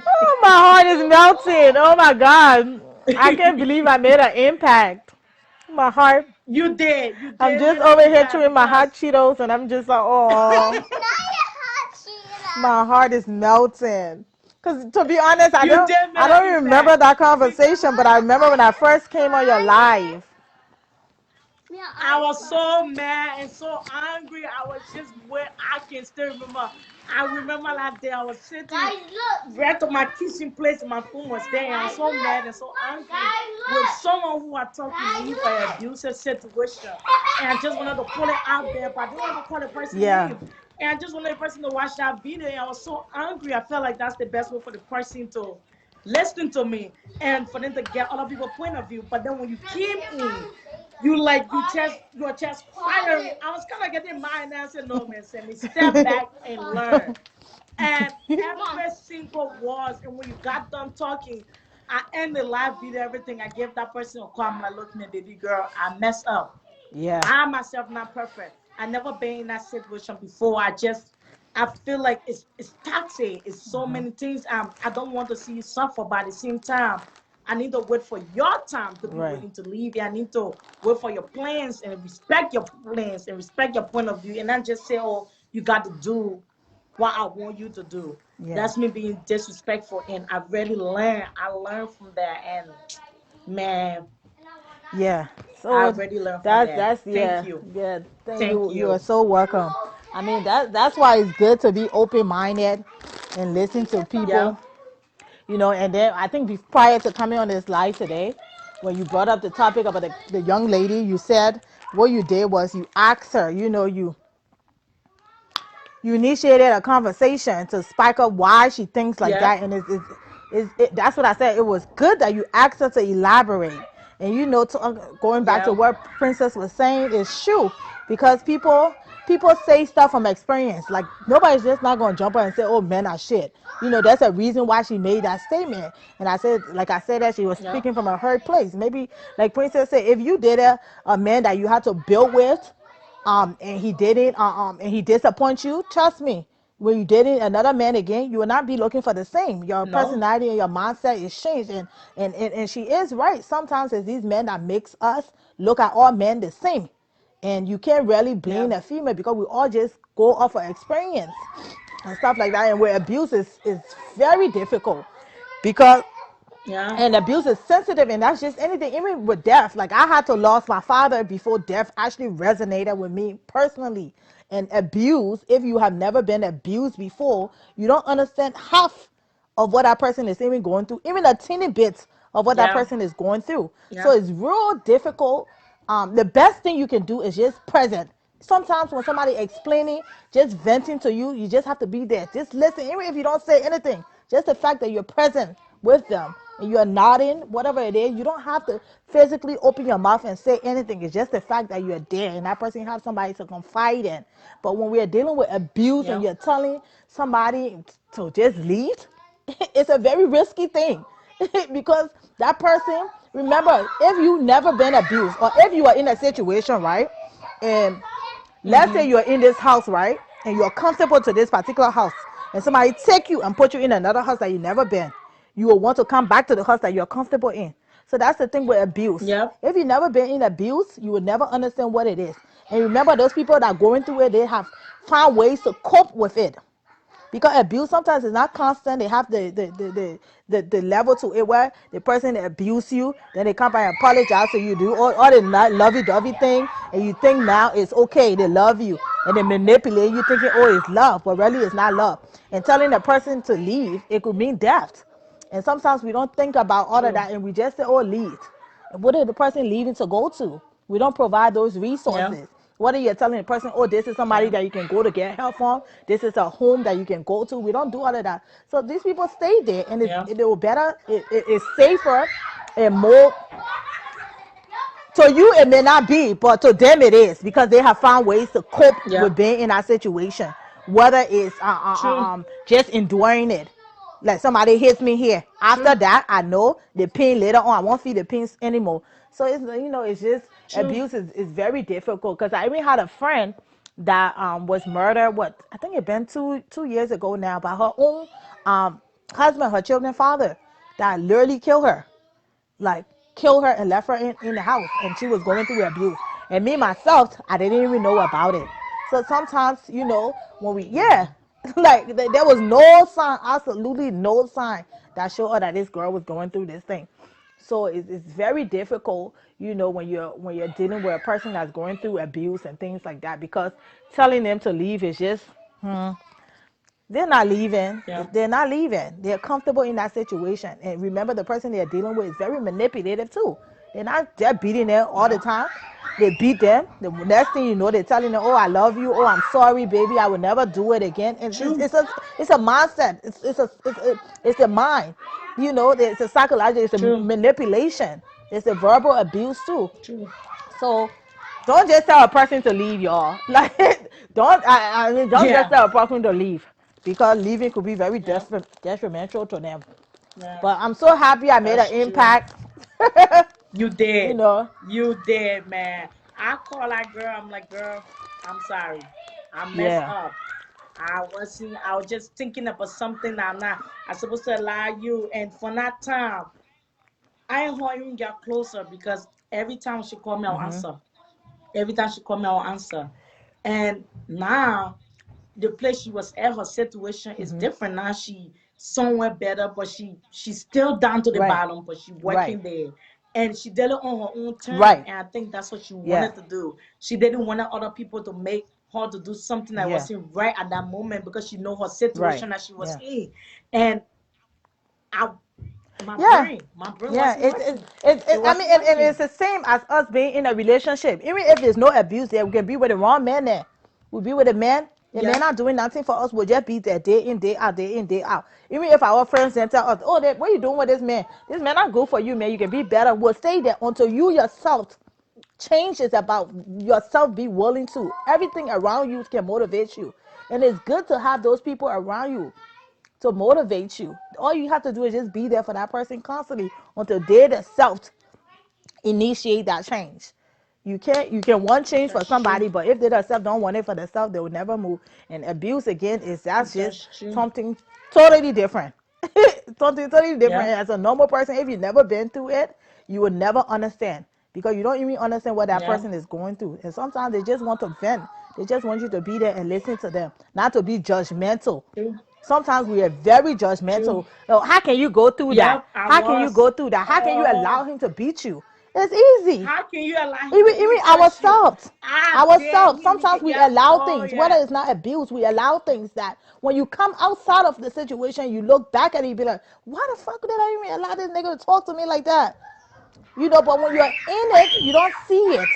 Oh, my heart is melting. Oh my God. I can't believe I made an impact. My heart. You did. You I'm did just make an over here impact chewing my because hot Cheetos and I'm just like, oh, my heart is melting. Cause to be honest, I you don't did make I an don't remember impact. that conversation, but I remember when I first came on your live. I was so mad and so angry. I was just where I can still remember. I remember that day I was sitting right to my kitchen place and my phone was there. I was so mad and so angry with someone who had talked to me for an abusive situation. And I just wanted to put it out there, but I didn't want to call the person's Yeah. name. And I just wanted the person to watch that video. And I was so angry. I felt like that's the best way for the person to listen to me and for them to get other people's point of view. But then when you came in, you're just firing. I was kind of getting mine and I said, no, man, Sammy, step back and learn. And every single words, and when you got done talking, I end the live video, everything. I gave that person a call. I'm like, look, man, baby girl, I messed up. Yeah. I myself not perfect. I never been in that situation before. I feel like it's toxic. It's so many things. I don't want to see you suffer, but at the same time, I need to wait for your time to be Right. willing to leave. I need to wait for your plans and respect your plans and respect your point of view, and not just say, "Oh, you got to do what I want you to do." Yeah. That's me being disrespectful, and I really learned. I learned from that, and man, Yeah. I So already learned from that's that. Thank yeah, you. yeah. Thank Thank you. You are you. so welcome. I mean that's why it's good to be open minded and listen to Yeah. people. You know, and then I think prior to coming on this live today, when you brought up the topic about the young lady, you said what you did was you asked her, you know, you initiated a conversation to spike up why she thinks like Yep. that, and that's what I said. It was good that you asked her to elaborate, and you know, going back to Yep. what Princess was saying is true, because people say stuff from experience. Like nobody's just not gonna jump up and say, "Oh, men are shit." You know, that's a reason why she made that statement. And I said, like I said, that she was Yep. speaking from a hurt place. Maybe, like Princess said, if you did a man that you had to build with, and he didn't and he disappoints you, trust me, when you dating another man again, you will not be looking for the same. Your No. personality and your mindset is changed, and she is right. Sometimes it's these men that makes us look at all men the same, and you can't really Yeah. blame a female because we all just go off of experience and stuff like that. And where abuse is very difficult, because Yeah. and abuse is sensitive, and that's just anything, even with death. Like I had to lose my father before death actually resonated with me personally. And abuse, if you have never been abused before, you don't understand half of what that person is even going through, even a teeny bit of what that Yeah. person is going through. So Yeah. it's real difficult. The best thing you can do is just present. Sometimes when somebody explaining, just venting to you, you just have to be there. Just listen, even if you don't say anything. Just the fact that you're present with them and you're nodding, whatever it is, you don't have to physically open your mouth and say anything. It's just the fact that you're there and that person has somebody to confide in. But when we're dealing with abuse and Yeah. you're telling somebody to just leave, it's a very risky thing. Because that person, remember, if you never been abused, or if you are in a situation, right, and let's say Mm-hmm. you're in this house, right, and you're comfortable to this particular house, and somebody take you and put you in another house that you never been, you will want to come back to the house that you're comfortable in. So that's the thing with abuse. Yep. If you never been in abuse, you will never understand what it is. And remember, those people that are going through it, they have found ways to cope with it. because abuse sometimes is not constant. They have the level to it where the person abuse you, then they come by and apologize to you, do all the lovey-dovey thing, and you think now it's okay, they love you, and they manipulate you thinking, oh, it's love, but really it's not love. And telling the person to leave, it could mean death. And sometimes we don't think about all of True. that, and we just say, oh, leave. What is the person leaving to go to? We don't provide those Yeah. resources. What are you telling the person? Oh, this is somebody Yeah. that you can go to get help from. This is a home that you can go to. We don't do all of that. So these people stay there, and Yeah. it will better. It's safer and more. To you, it may not be, but to them, it is because they have found ways to cope Yeah. with being in that situation. Whether it's True. just enduring it, like somebody hits me here. After True. that, I know the pain later on. I won't feel the pain anymore. So it's it's just True. abuse is very difficult. Because I even had a friend that was murdered. What I think it been 2 years ago now by her own husband, her children's father, that literally killed her, like killed her and left her in the house, and she was going through abuse. And me myself, I didn't even know about it. So sometimes, when we, yeah, like there was no sign, absolutely no sign that showed her that this girl was going through this thing. So it's very difficult, when you're dealing with a person that's going through abuse and things like that, because telling them to leave is just, they're not leaving. Yeah. They're not leaving. They're comfortable in that situation. And remember, the person they're dealing with is very manipulative too. They're not just beating them all the Yeah. time. They beat them. The next thing you know, they're telling them, "Oh, I love you. Oh, I'm sorry, baby. I will never do it again." And True. it's a mindset. It's a mind. It's a psychological. It's a True. manipulation. It's a verbal abuse too. True. So don't just tell a person to leave, y'all. Like, don't just Yeah. tell a person to leave, because leaving could be very Yeah. detrimental to them. Yeah. But I'm so happy I made That's an true. impact. You you did. know, You did, man. I call that girl. I'm like, girl, I'm sorry. I messed yeah. up. I wasn't. I was just thinking about something that I'm not. I'm supposed to allow you. And for that time, I ain't want even get closer because every time she call me, I'll Mhm. answer. Every time she call me, I'll answer. And now the place she was at, her situation is Mhm. different now. She somewhere better, but she's still down to the Right. bottom, but she Right. working there. And she did it on her own term. Right. And I think that's what she Yeah. wanted to do. She didn't want other people to make her to do something that Yeah. wasn't right at that moment because she know her Right. situation that she was Yeah. in. And I my Yeah. brain, my brain Yeah, wasn't working. It I mean, wasn't and working. it's the same as us being in a relationship. Even if there's no abuse there, we can be with the wrong man there. We be with a man, the man Yeah. not doing nothing for us, we'll just be there day in, day out, day in, day out. Even if our friends then tell us, oh, what are you doing with this man? This man not good for you, man. You can be better. We'll stay there until you yourself changes about yourself, be willing to. Everything around you can motivate you. And it's good to have those people around you to motivate you. All you have to do is just be there for that person constantly until they themselves initiate that change. You can want change for That's true. somebody, but if they themselves don't want it for themselves, they will never move. And abuse again is that's just That's true. something totally different. Something totally different. Yeah. As a normal person, if you've never been through it, you will never understand, because you don't even understand what that Yeah. person is going through. And sometimes they just want to vent. They just want you to be there and listen to them, not to be judgmental. True. Sometimes we are very True. judgmental. Oh, how can you go through that? Yep, I How can you was. go through that? How can you allow Oh, him to beat you? It's easy. how can you allow him Even to even even touch you? ourselves. I dare Ourselves. him. He Sometimes can, we yep. allow Oh, things, whether yeah. it's not abuse, we allow things that when you come outside of the situation, you look back at it, you be like, why the fuck did I even allow this nigga to talk to me like that? But when you're in it, you don't see it.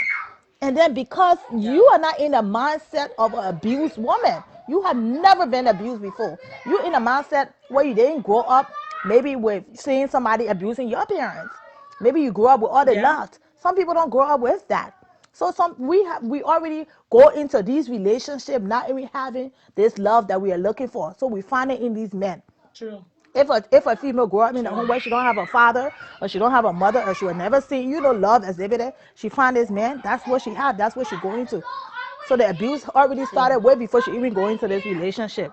And then because Yeah. you are not in the mindset of an abused woman, you have never been abused before. You're in a mindset where you didn't grow up maybe with seeing somebody abusing your parents. Maybe you grew up with all the Yeah. love. Some people don't grow up with that. So we already go into these relationships not even having this love that we are looking for. So we find it in these men. True. If a female grow up in a True. home where she don't have a father, or she don't have a mother, or she will never see love exhibited, she find this man, that's what she have, that's what she going to. So the abuse already True. started way before she even go into this relationship.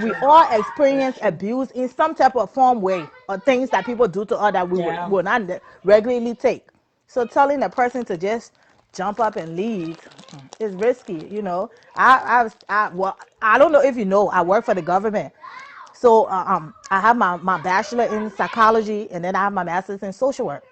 We True. all That's experience true. abuse in some type of form way, or things that people do to us that we Yeah. will not regularly take. So telling a person to just jump up and leave. It's risky, you know. Well, I don't know if you know, I work for the government. So I have my bachelor in psychology, and then I have my master's in social work.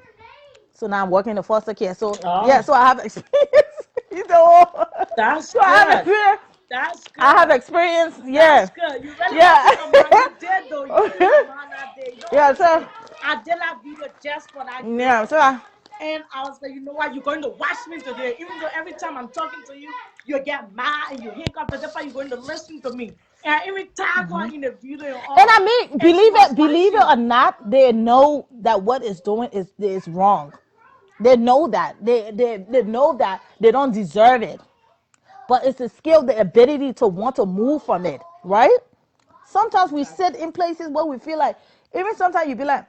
So now I'm working in foster care. So yeah, Oh, so I have experience. You know, that's so I have good. experience. That's I have good. experience. That's Yeah, good. You really yeah, opened my mind. You did though. You opened my mind that day. You don't yeah. So understand. I did that video just for that yeah, girl. so I, And I was like, you know what? You're going to watch me today. Even though every time I'm talking to you, you get mad and you hiccup. But that's why you're going to listen to me. And every time I in the video and and all. I mean, And she was believe it watching. or not, they know that what is doing is wrong. They know that they know that they don't deserve it. But it's the skill, the ability to want to move from it, right? Sometimes we sit in places where we feel like, even sometimes you be like,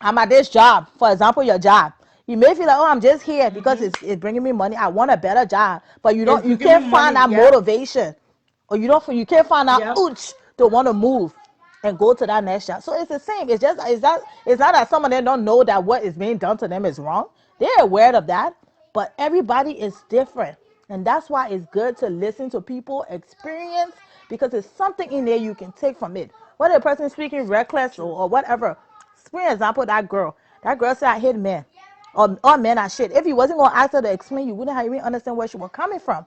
I'm at this job, for example, your job. You may feel like, oh, I'm just here because Mm-hmm. it's bringing me money. I want a better job, but It's you giving can't me find money. that Yep. motivation, or you can't find that Yep. ooch to want to move and go to that next job. So it's the same. It's not that some of them don't know that what is being done to them is wrong. They're aware of that, but everybody is different, and that's why it's good to listen to people experience, because there's something in there you can take from it. Whether a person is speaking reckless True. or whatever. For example, that girl. That girl said I hit men. Or men are shit. If you wasn't gonna ask her to explain, you wouldn't have even understand where she was coming from.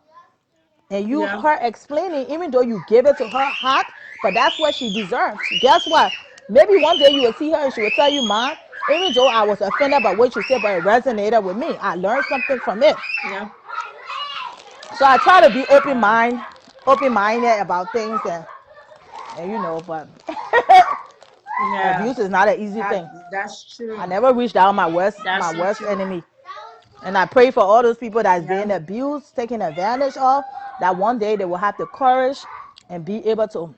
And you Yeah. her explaining, even though you give it to her hot, but that's what she deserves. Guess what? Maybe one day you will see her and she will tell you, Mom, even though I was offended by what you said, but it resonated with me. I learned something from it. Yeah. So I try to be Yeah. open minded about things, and you know, but Yeah. abuse is not an easy thing. That's true. I never reached out my That's so worst true. enemy. And I pray for all those people that's Yeah. being abused, taken advantage of, that one day they will have the courage and be able to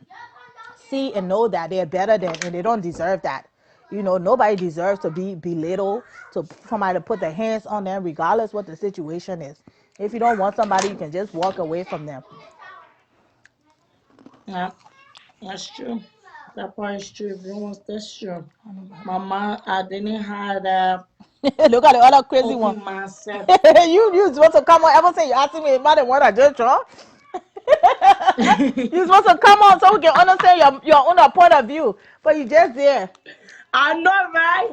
see and know that they're better than, and they don't deserve that. You know, nobody deserves to be belittled, to somebody to put their hands on them, regardless what the situation is. If you don't want somebody, you can just walk away from them. Yeah. That's true. That part is true. Everyone's that's true. My mom, I didn't have that Look at the other crazy one. open mindset. You supposed to come on. Ever say you asking me about the one I just draw? You supposed to come on so we can understand your own point of view. But you just there. I know, right?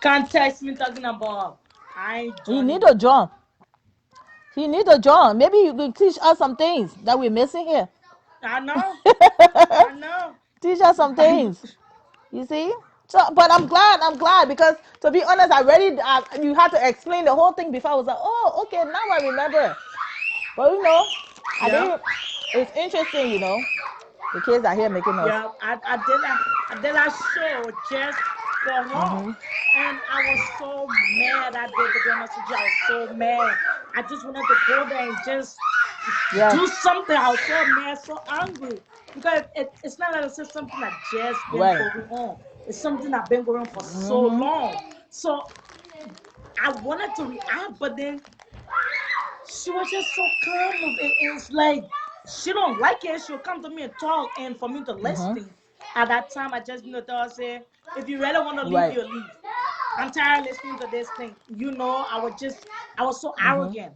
Can't text me talking about I ain't You need Johnny. a John. You need a John. Maybe you can teach us some things that we're missing here. I know. I know. Teach us some things. You see? So, but I'm glad. I'm glad because to be honest, you had to explain the whole thing before. I was like, oh, okay, now I remember. But you know, I Yeah. didn't. It's interesting, you know. The kids are here making noise. Yeah, I did that show just for her. And I was so mad that day, to be honest with you. I was so mad. I just wanted to go there and just Yeah. do something. I was so mad, so angry. Because it's not like it's just something that just been Right. going on. It's something that been going on for so long. So I wanted to react, but then she was just so calm with it. It's like she don't like it. She'll come to me and talk, and for me to listen. At that time, I just tell her, say, if you really want to leave, Right. you leave. I'm tired of listening to this thing. I was so arrogant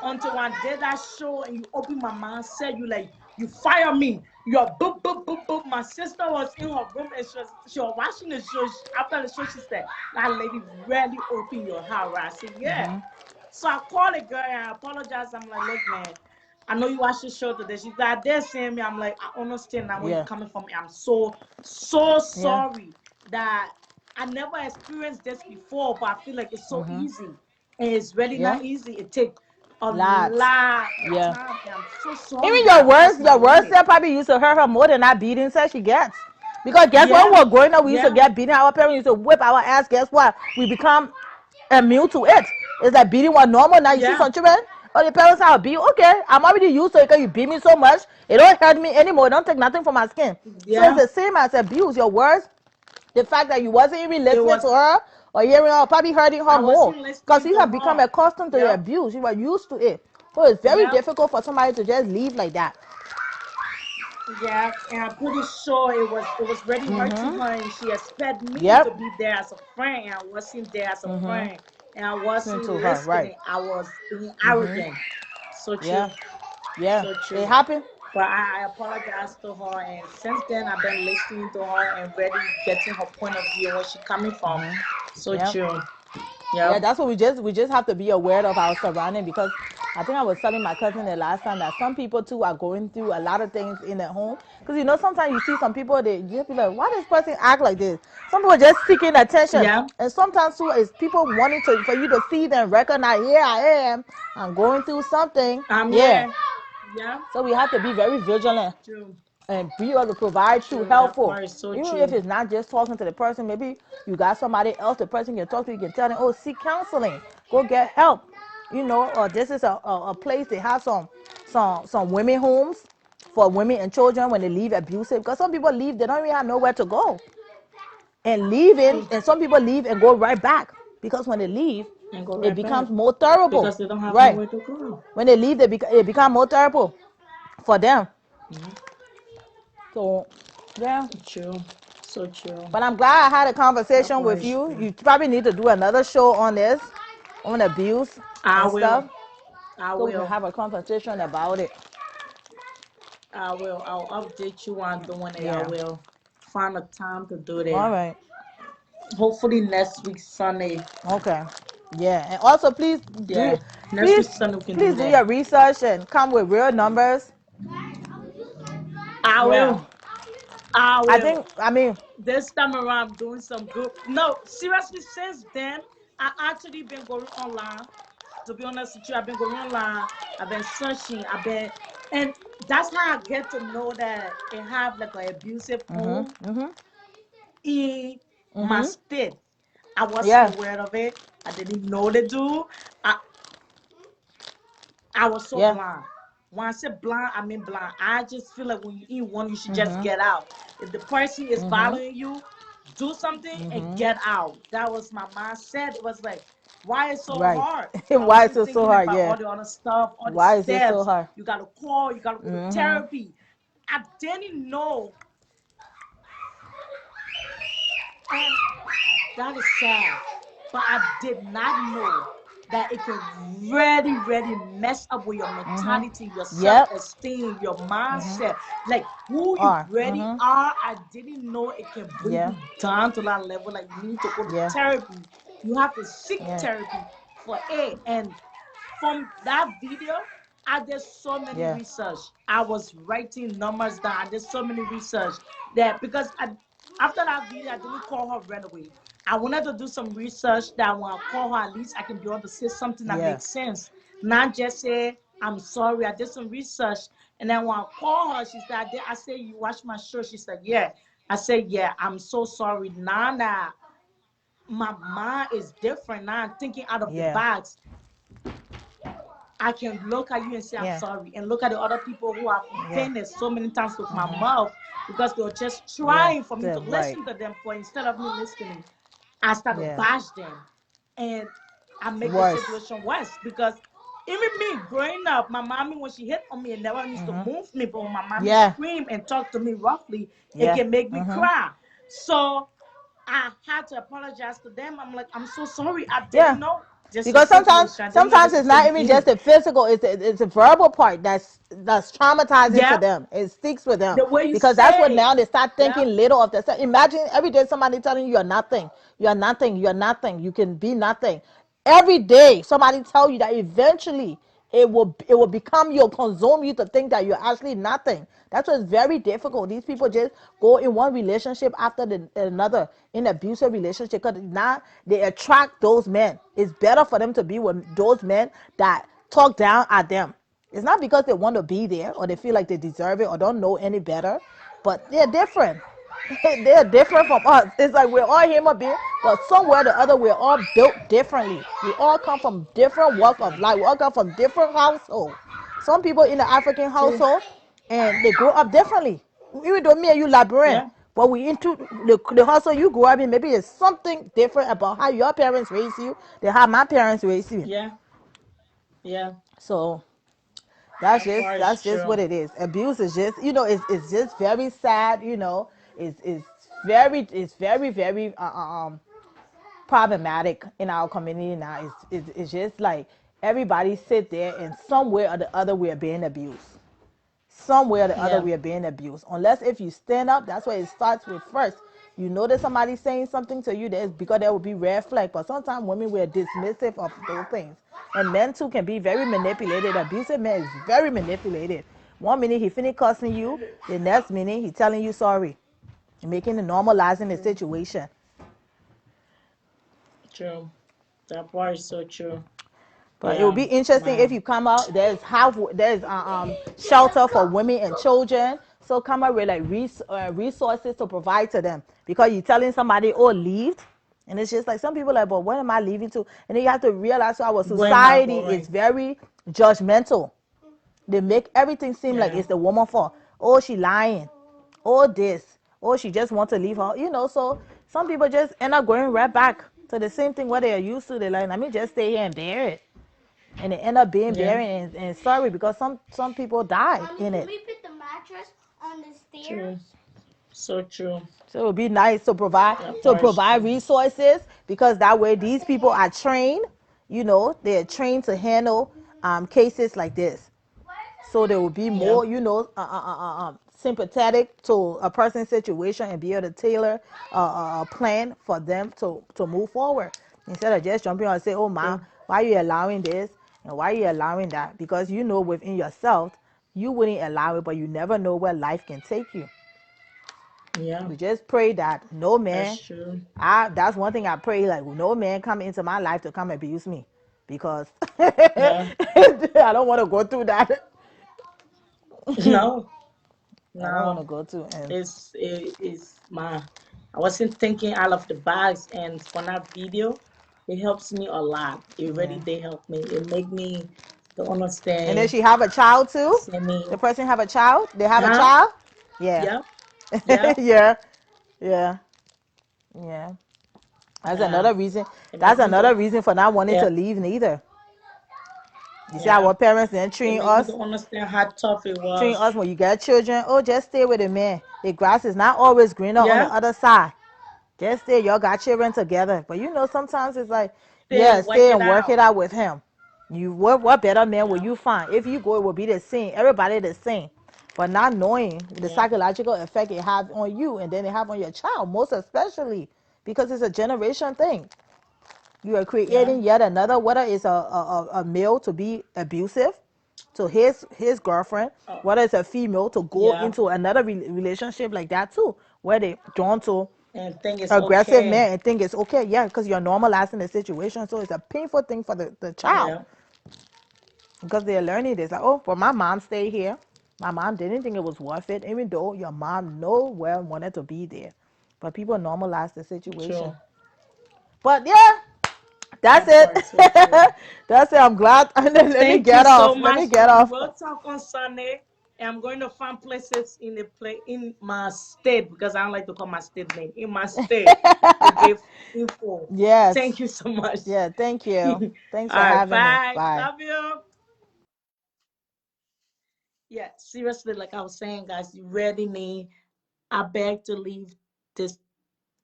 until when I did that show and you open my mind, said you like, you fire me. You're boop, boop, boop, boop. My sister was in her room and she was watching the show. After the show, she said, that lady really opened your heart, right? I said, yeah. So I called the girl and I apologized. I'm like, look, man, I know you watched the show today. She's like, they're seeing me. I'm like, I understand now where you're Yeah. coming from. I'm so Yeah. sorry that I never experienced this before, but I feel like it's so easy. And it's really Yeah. not easy. It takes a Lots. lot of Yeah. time. And I'm so sorry Even that I pushed my your words limit. still probably used to hurt her more than that beating that she gets. Because guess what? Yeah, When we were growing up, we used to yeah, get beaten. Our parents used to whip our ass. Guess what? We become immune to it. It's like beating was normal. Now you see yeah, some children, oh, the parents are beat. Okay, I'm already used to it because you beat me so much. It don't hurt me anymore. It don't take nothing from my skin. So it's yeah. the same as abuse. Your words, the fact that you wasn't even It listening was, to her or hearing her, probably hurting her I more wasn't because listening you to have become her. accustomed to the Yep, abuse. You were used to it. So it's very yep. difficult for somebody to just leave like that. Yeah, and I'm pretty sure it was really hurting her, and she expected me Yep. to be there as a friend, and I wasn't there as a friend. and I Listening wasn't to her, right? listening. I was being arrogant. So Yeah, true. yeah. So It true. happened. But I apologized to her, and since then I've been listening to her and really getting her point of view, where she coming from. So Yeah. true. Yeah, Yep. that's what we just have to be aware of our surrounding, because I think I was telling my cousin the last time that some people too are going through a lot of things in their home. Because sometimes you see some people, they just be like, why this person act like this? Some people just seeking attention, Yeah. and sometimes too is people wanting to for you to see them, recognize, here I am, I'm going through something. I'm Yeah, here. Yeah. so we have to be very vigilant True. and be able to provide true True. That helpful. part is so Even if true. it's not just talking to the person, maybe you got somebody else the person can talk to. You can tell them, oh, seek counseling, go get help. Or this is a place they have some women homes for women and children when they leave abusive. Because some people leave, they don't even have nowhere to go. And leaving, True. and some people leave and go right back. Because when they leave, And go it right back becomes more terrible. because they don't have Right. nowhere to go. When they leave, it becomes more terrible for them. Mhm. So, yeah. True. So true. But I'm glad I had a That conversation part with is you. true. You probably need to do another show on this, on abuse I and will. stuff, I so we can will. have a conversation about it. I will. I'll update you while I'm doing it. I Yeah. will find a time to do All that. right. Hopefully next week Sunday. Okay. Yeah. And also, Yeah. Next week please, Sunday we can do please do that. your research and come with real numbers. I Yeah. will. I I will. think. I mean. This time around, I'm doing some good. No, seriously, since then, I actually been going online. To be honest with you, I've been going online. I've been searching. And that's how I get to know that it have like an abusive Mhm. home Mhm. in my Mhm. state. I wasn't Yeah. aware of it. I didn't know they do. I I was so Yeah. blind. When I say blind, I mean blind. I just feel like when you eat one, you should just Mhm. get out. If the person is Mhm. bothering you, do something and Mhm. get out. That was my mindset. It was like, why is so Right. hard? I Why is wasn't it so thinking hard? about Yeah. all the other stuff, all the Why is it so steps. hard? You gotta call, you gotta go to Mhm. therapy. I didn't know, and that is sad. But I did not know that it can really, really mess up with your Mhm. mentality, your Yep. self-esteem, your mindset, like who you Are. really Mhm. are. I didn't know it can bring Yeah. you down to that level. Like you need to go to Yeah. therapy. You have to seek Yeah. therapy for it. And from that video, I did so many Yeah. research. I was writing numbers down. I did so many research that because after that video, I didn't call her right away. I wanted to do some research that when I call her, at least I can be able to say something that Yeah. makes sense. Not just say, I'm sorry, I did some research. And then when I call her, she said, I said, you watch my show? She said, yeah. I said, yeah, I'm so sorry. Now that my mind is different, now I'm thinking out of the Yeah. box. I can look at you and say I'm Yeah. sorry, and look at the other people who have Yeah. offended so many times with my Mhm. mouth because they were just Yeah. trying for me to Right. listen to them. For instead of me listening, I start to Yeah. bash them, and I make the Worse. situation worse because even me growing up, my mommy when she hit on me, it never used to Mhm. move me, but when my mommy Yeah. scream and talk to me roughly, it Yeah. can make me Mhm. cry. So I had to apologize to them. I'm like, I'm so sorry. I Yeah. didn't know. Just a Because sometimes situation. I didn't know sometimes this it's is the not even just beginning. the physical, it's the verbal part that's traumatizing to Yeah. them. It sticks with them. The way you Because that's what say, now they start yeah, thinking little of themselves. Imagine every day somebody telling you you're nothing, you're nothing, you're nothing, you can be nothing. Every day somebody tell you that eventually it will become you, consume you to think that you're actually nothing. That's what's very difficult. These people just go in one relationship after another, in abusive relationship, because now they attract those men. It's better for them to be with those men that talk down at them. It's not because they want to be there or they feel like they deserve it or don't know any better, but they're different. They're different from us. It's like we're all human beings, but somewhere or the other, we're all built differently. We all come from different walk of life. We all come from different households. Some people in the African true, household, and they grow up differently. Even though me and you Liberian, yeah, but we into the household you grew up in, maybe it's something different about how your parents raised you than how my parents raised me. yeah, yeah. So that's That just part is that's just true. what it is. Abuse is just it's just very sad. It's very very problematic in our community now. It's just like everybody sit there and somewhere or the other we're being abused. Somewhere or the other Yeah. we are being abused. Unless if you stand up, that's where it starts with first. You notice somebody saying something to you, there's because there will be red flag. But sometimes women were dismissive of those things. And men too can be very manipulated. Abusive men is very manipulated. One minute he finished cussing you, the next minute he telling you sorry. Making and normalizing the situation. True. That part is so true. But it will Yeah. be interesting if Man. you come out. There's shelter for women and children. So come out with like resources to provide to them because you're telling somebody, oh, leave, and it's just like some people like, but what am I leaving to? And then you have to realize our Where am I society is going? very judgmental. They make everything seem like Yeah. it's the woman's fault. Oh, she lying. Oh, this. Oh, she just want to leave her. So some people just end up going right back to the same thing what they are used to. They're like, let me just stay here and bear it, and they end up being Yeah. buried and sorry because some people died in it. Can we put the mattress on the True. stairs? So true. So it would be nice to provide That part is true. resources because that way these people are trained. They're trained to handle cases like this. So they will be Yeah. more, sympathetic to a person's situation and be able to tailor a plan for them to move forward instead of just jumping on and say, "Oh, ma, True. why are you allowing this and why are you allowing that?" Because within yourself you wouldn't allow it, but you never know where life can take you. Yeah. We just pray that no That's man. true. That's one thing I pray, like no man come into my life to come abuse me because Yeah. I don't want to go through that. No. I don't want to No. go through and It's my. I wasn't thinking out of the box, and for that video, it helps me a lot. It really yeah. did help me. It make me to And then understand. she have a child too. Send me. The person have a child. They have a Huh? child. Yeah. Yep. Yep. Yeah. Yeah. Yeah. That's Yeah. another reason. It That's make me another to. reason for not wanting Yeah. to leave neither. You see Yeah. our parents didn't It train make me us. to understand how tough it Train us was. when you get children. Oh, just stay with a man. The grass is not always greener on the Yeah. other side. Just stay. Y'all got children together. But sometimes it's like, Stay yeah, and work stay it and work it out. out with him. What better man will Yeah. you find? If you go, it will be the same. Everybody the same. But not knowing the Yeah. psychological effect it have on you and then it have on your child, most especially because it's a generation thing. You are Yeah. creating yet another, whether it's a male to be abusive to his girlfriend, Oh, whether it's a female to go yeah. into another relationship like that too, where they drawn to And think it's aggressive okay. man and think it's okay. Yeah, because you're normalizing the situation. So it's a painful thing for the child Yeah. because they're learning this. Like, oh, but my mom stayed here. My mom didn't think it was worth it, even though your mom nowhere wanted to be there. But people normalize the situation. True. But yeah, that's That it. part so true. That's it. I'm glad. Let me Thank you get so off. Let much. me get We off. will talk on Sunday. And I'm going to find places in the play in my state because I don't like to call my state name. In my state to give info. Yes. Thank you so much. Yeah. Thank All you. Thanks for right, having me. bye. Bye. Love you. Yeah, seriously, like I was saying, guys, you really need. I beg to leave this.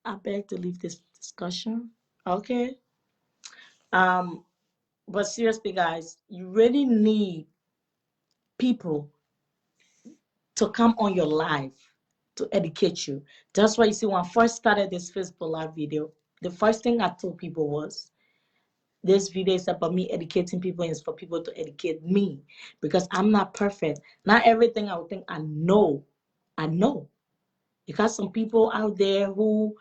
I beg to leave this discussion. Okay. Um, but seriously, guys, you really need people to come on your live to educate you. That's why you see when I first started this Facebook live video, the first thing I told people was this video is about me educating people and it's for people to educate me because I'm not perfect. Not everything I would think I know. I know. You got some people out there who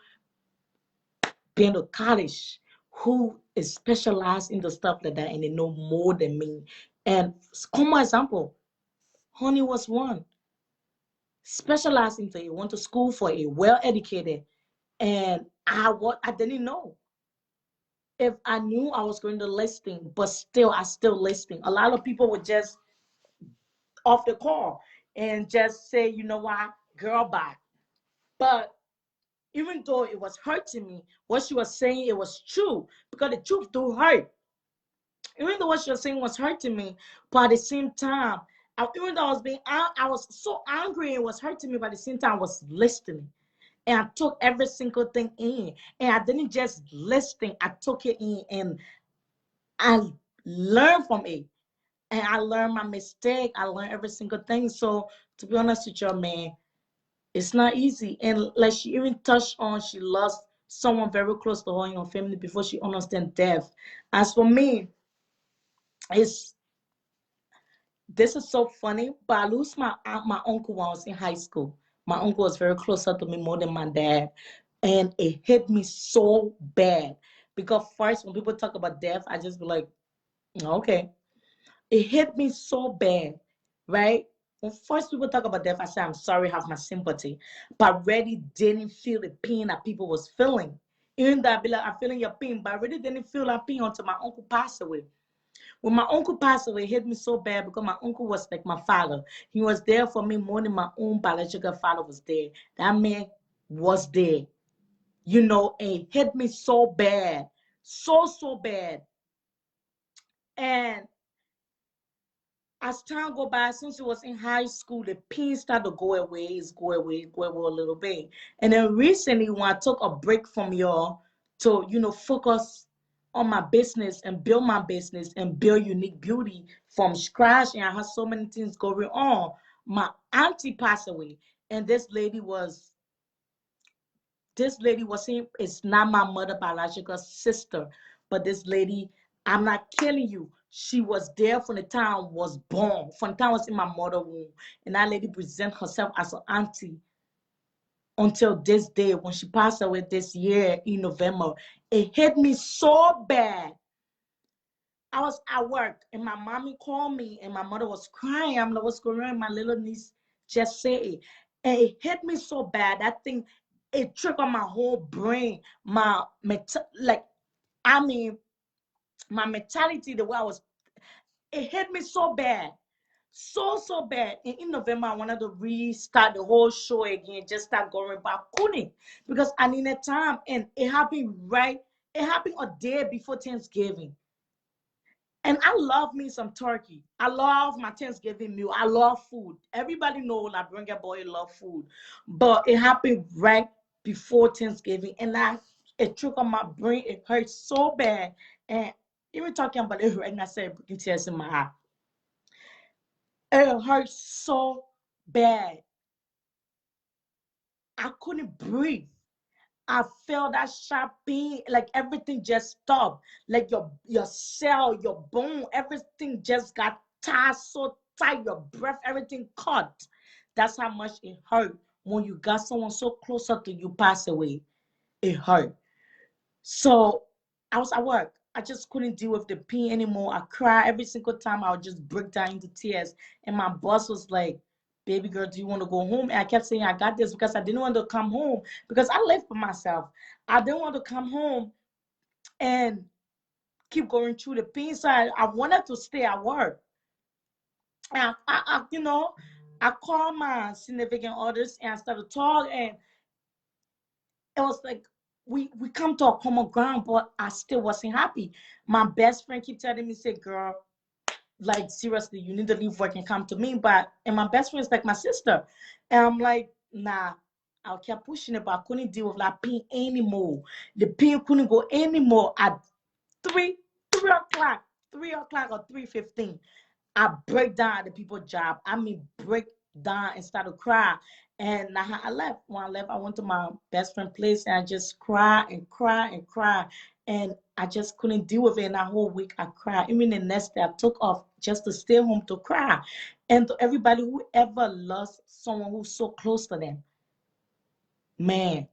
been to college, who is specialized in the stuff like that and they know more than me. And come example, Honey was one. Specialized into it, went to school for it, well educated, and I didn't know. If I knew I was going to listing, but still I still listing. A lot of people would just off the call and just say, you know what, girl bye. But even though it was hurting me, what she was saying it was true because the truth do hurt. Even though what she was saying was hurting me, but at the same time, even though I was so angry, it was hurting me. But at the same time, I was listening. And I took every single thing in. And I didn't just listen, I took it in and I learned from it. And I learned my mistake. I learned every single thing. So to be honest with you, man, it's not easy. And like she even touched on, she lost someone very close to her in her family before she understand death. As for me, it's this is so funny, but I lose my uncle when I was in high school. My uncle was very closer to me more than my dad, and it hit me so bad because first when people talk about death, I just be like, okay. It hit me so bad, right? When first people talk about death, I say I'm sorry, have my sympathy, but I really didn't feel the pain that people was feeling. Even though I be like, I'm feeling your pain, but I really didn't feel that pain until my uncle passed away. When my uncle passed away, it hit me so bad because my uncle was like my father. He was there for me more than my own biological father was there. That man was there, and it hit me so bad, so bad. And as time go by, since it was in high school, the pain started to go away, go away a little bit. And then recently, when I took a break from y'all to, focus on my business and build my business and build Unique Beauty from scratch, and I had so many things going on, my auntie passed away. And this lady was saying it's not my mother biological sister, but this lady, I'm not killing you. She was there from the time I was born, from the time I was in my mother womb. And that lady present herself as an auntie until this day when she passed away this year in November. It hit me so bad. I was at work and my mommy called me and my mother was crying. I'm like, what's going on? My little niece just said it. And it hit me so bad. That thing, it triggered my whole brain. Like, I mean, my mentality, the way I was, it hit me so bad. So bad. And in November, I wanted to restart the whole show again, just start going, but I couldn't because I needed time. And it happened a day before Thanksgiving. And I love me some turkey. I love my Thanksgiving meal. I love food. Everybody know Liberian boy love food. But it happened right before Thanksgiving. And it took on my brain. It hurt so bad. And even talking about it right now, I said breaking tears in my eye. It hurt so bad. I couldn't breathe. I felt that sharp pain, like everything just stopped. Like your cell, your bone, everything just got tied so tight, your breath, everything cut. That's how much it hurt when you got someone so closer to you pass away. It hurt. So I was at work. I just couldn't deal with the pain anymore. I cried every single time. I would just break down into tears. And my boss was like, baby girl, do you want to go home? And I kept saying, I got this because I didn't want to come home because I live for myself. I didn't want to come home and keep going through the pain. So I wanted to stay at work. And I called my significant others and I started talking. And it was like we come to a common ground, but I still wasn't happy. My best friend keep telling me, say, girl, like seriously, you need to leave work and come to me. And my best friend is like my sister. And I'm like, nah. I kept pushing it, but I couldn't deal with that pain anymore. The pain couldn't go anymore. At 3 o'clock or 3:15. I break down at the people's job. I mean, break down and start to cry. And I left. When I left, I went to my best friend's place and I just cried and cried and cried. And I just couldn't deal with it. And that whole week I cried. Even the next day I took off just to stay home to cry. And to everybody who ever lost someone who's so close to them, man,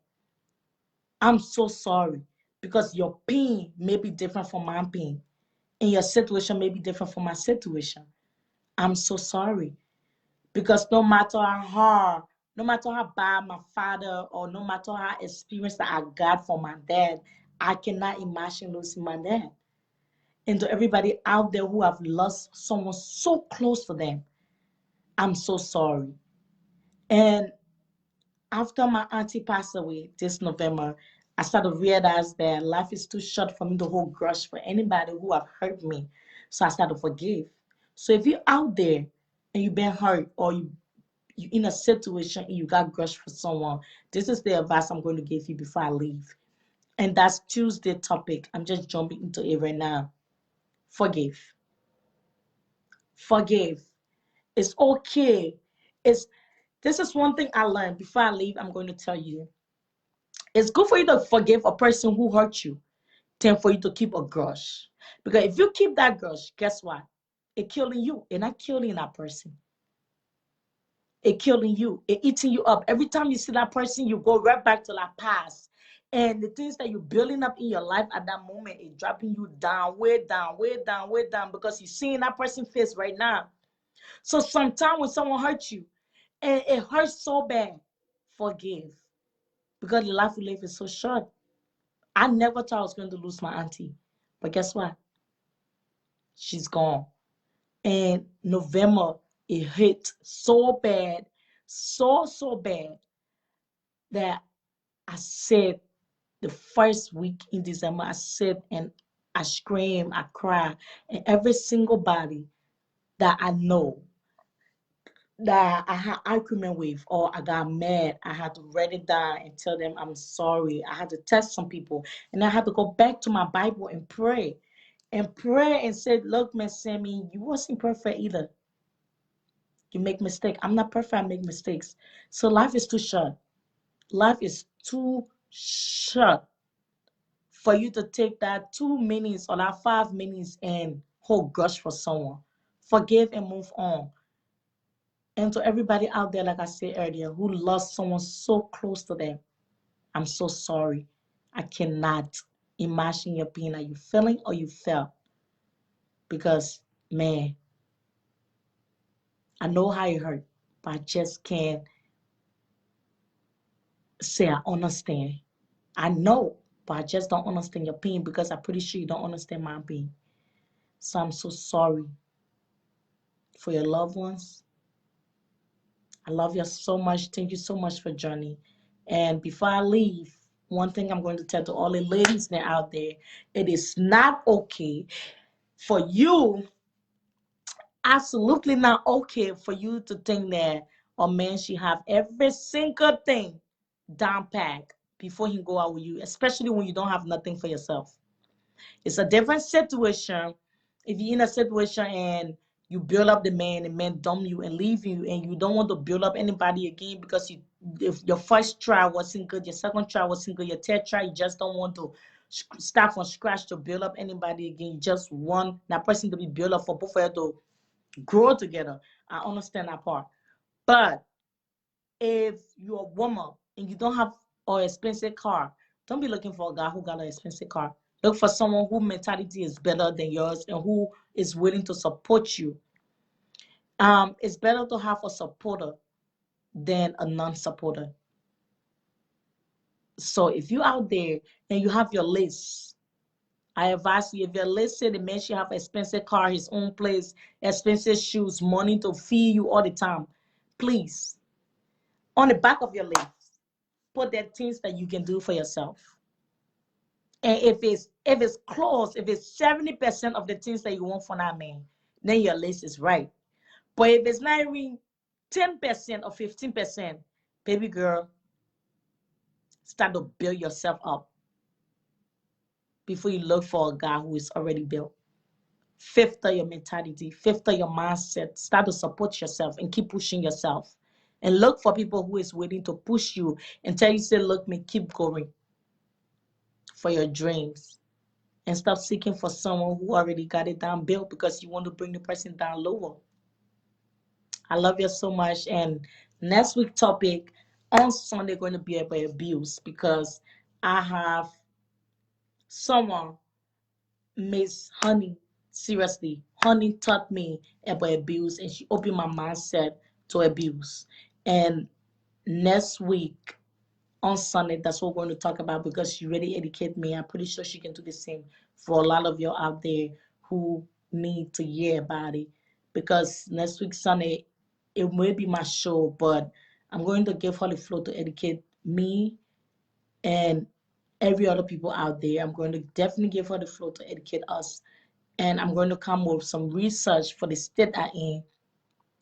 I'm so sorry. Because your pain may be different from my pain. And your situation may be different from my situation. I'm so sorry. Because no matter how hard, no matter how bad my father, or no matter how experienced that I got from my dad, I cannot imagine losing my dad. And to everybody out there who have lost someone so close to them, I'm so sorry. And after my auntie passed away this November, I started to realize that life is too short for me to hold grudge for anybody who have hurt me. So I started to forgive. So if you're out there and you've been hurt or you in a situation and you got grudge for someone, this is the advice I'm going to give you before I leave. And that's Tuesday topic. I'm just jumping into it right now. Forgive. Forgive. It's okay. This is one thing I learned. Before I leave, I'm going to tell you. It's good for you to forgive a person who hurt you than for you to keep a grudge. Because if you keep that grudge, guess what? It's killing you. It's not killing that person. It's killing you. It's eating you up. Every time you see that person, you go right back to that past. And the things that you're building up in your life at that moment is dropping you down, way down, way down, way down, because you're seeing that person's face right now. So sometimes when someone hurts you, and it hurts so bad, forgive. Because the life we live is so short. I never thought I was going to lose my auntie. But guess what? She's gone. And November, it hit so bad, so bad, that I said the first week in December, I said and I screamed, I cried, and every single body that I know that I had argument with or I got mad, I had to write it down and tell them I'm sorry. I had to text some people, and I had to go back to my Bible and pray and said, look, Miss Sammy, you wasn't perfect either. You make mistakes. I'm not perfect. I make mistakes. So life is too short. Life is too short for you to take that 2 minutes or that 5 minutes and hold grudge for someone. Forgive and move on. And to everybody out there, like I said earlier, who lost someone so close to them, I'm so sorry. I cannot imagine your pain that you feeling or you felt. Because, man, I know how it hurt, but I just can't say I understand. I know, but I just don't understand your pain because I'm pretty sure you don't understand my pain. So I'm so sorry for your loved ones. I love you so much. Thank you so much for joining. And before I leave, one thing I'm going to tell to all the ladies that out there, it is not okay for you, absolutely not okay for you to think that a man should have every single thing down packed before he go out with you, especially when you don't have nothing for yourself. It's a different situation if you're in a situation and you build up the man dump you and leave you, and you don't want to build up anybody again because if your first try wasn't good, your second try wasn't good, your third try, you just don't want to start from scratch to build up anybody again. You just want that person to be built up for both of you to grow together. I understand that part. But if you're a woman and you don't have an expensive car, don't be looking for a guy who got an expensive car. Look for someone whose mentality is better than yours and who is willing to support you. It's better to have a supporter than a non-supporter. So if you're out there and you have your list, I advise you, if your list said the man should have an expensive car, his own place, expensive shoes, money to feed you all the time, please, on the back of your list, put the things that you can do for yourself. And if it's close, if it's 70% of the things that you want for that man, then your list is right. But if it's not even 10% or 15%, baby girl, start to build yourself up before you look for a guy who is already built. Filter your mentality, filter your mindset, start to support yourself and keep pushing yourself. And look for people who is willing to push you and tell you, say, look, me, keep going for your dreams. And stop seeking for someone who already got it down built because you want to bring the person down lower. I love you so much. And next week topic on Sunday going to be about abuse, because I have someone, Miss Honey, seriously, Honey taught me about abuse and she opened my mindset to abuse. And next week on Sunday, that's what we're going to talk about, because she really educated me. I'm pretty sure she can do the same for a lot of you out there who need to hear about it. Because next week Sunday, it may be my show, but I'm going to give her the floor to educate me and every other people out there. I'm going to definitely give her the floor to educate us. And I'm going to come with some research for the state I'm in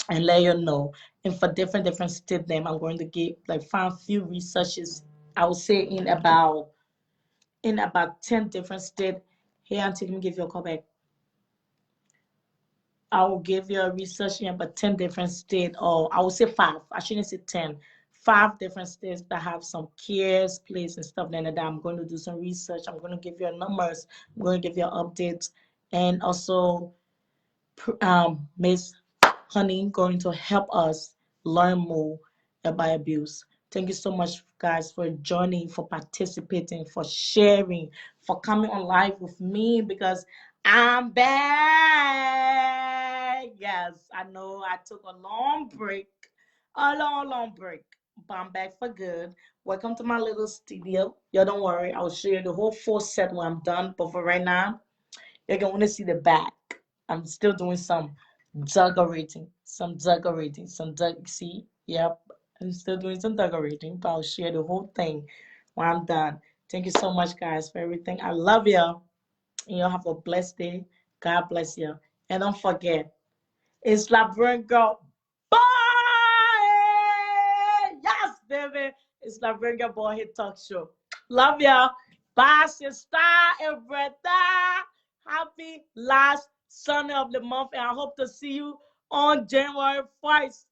and let you know. And for different state name, I'm going to get like find few researches. I would say in about 10 different states. Here, until me give you a call back. I will give you a research in about 10 different states, or I will say five. I shouldn't say 10. Five different states that have some cares, place, and stuff like that. I'm going to do some research. I'm going to give you numbers. I'm going to give you updates. And also, Miss Honey going to help us learn more about abuse. Thank you so much, guys, for joining, for participating, for sharing, for coming on live with me because I'm back. Yes, I know I took a long break, long break, but I'm back for good. Welcome to my little studio. Y'all don't worry, I'll show you the whole full set when I'm done. But for right now, you're going to see the back. I'm still doing some decorating, see, yep. I'm still doing some decorating, but I'll share the whole thing when I'm done. Thank you so much, guys, for everything. I love you, and you'll have a blessed day. God bless you. And don't forget, it's LiberianGirl. Bye! Yes, baby. It's LiberianGirl BaldHeaddddd Talk Show. Love ya. Bye, sister and brother. Happy last Sunday of the month, and I hope to see you on January 1st.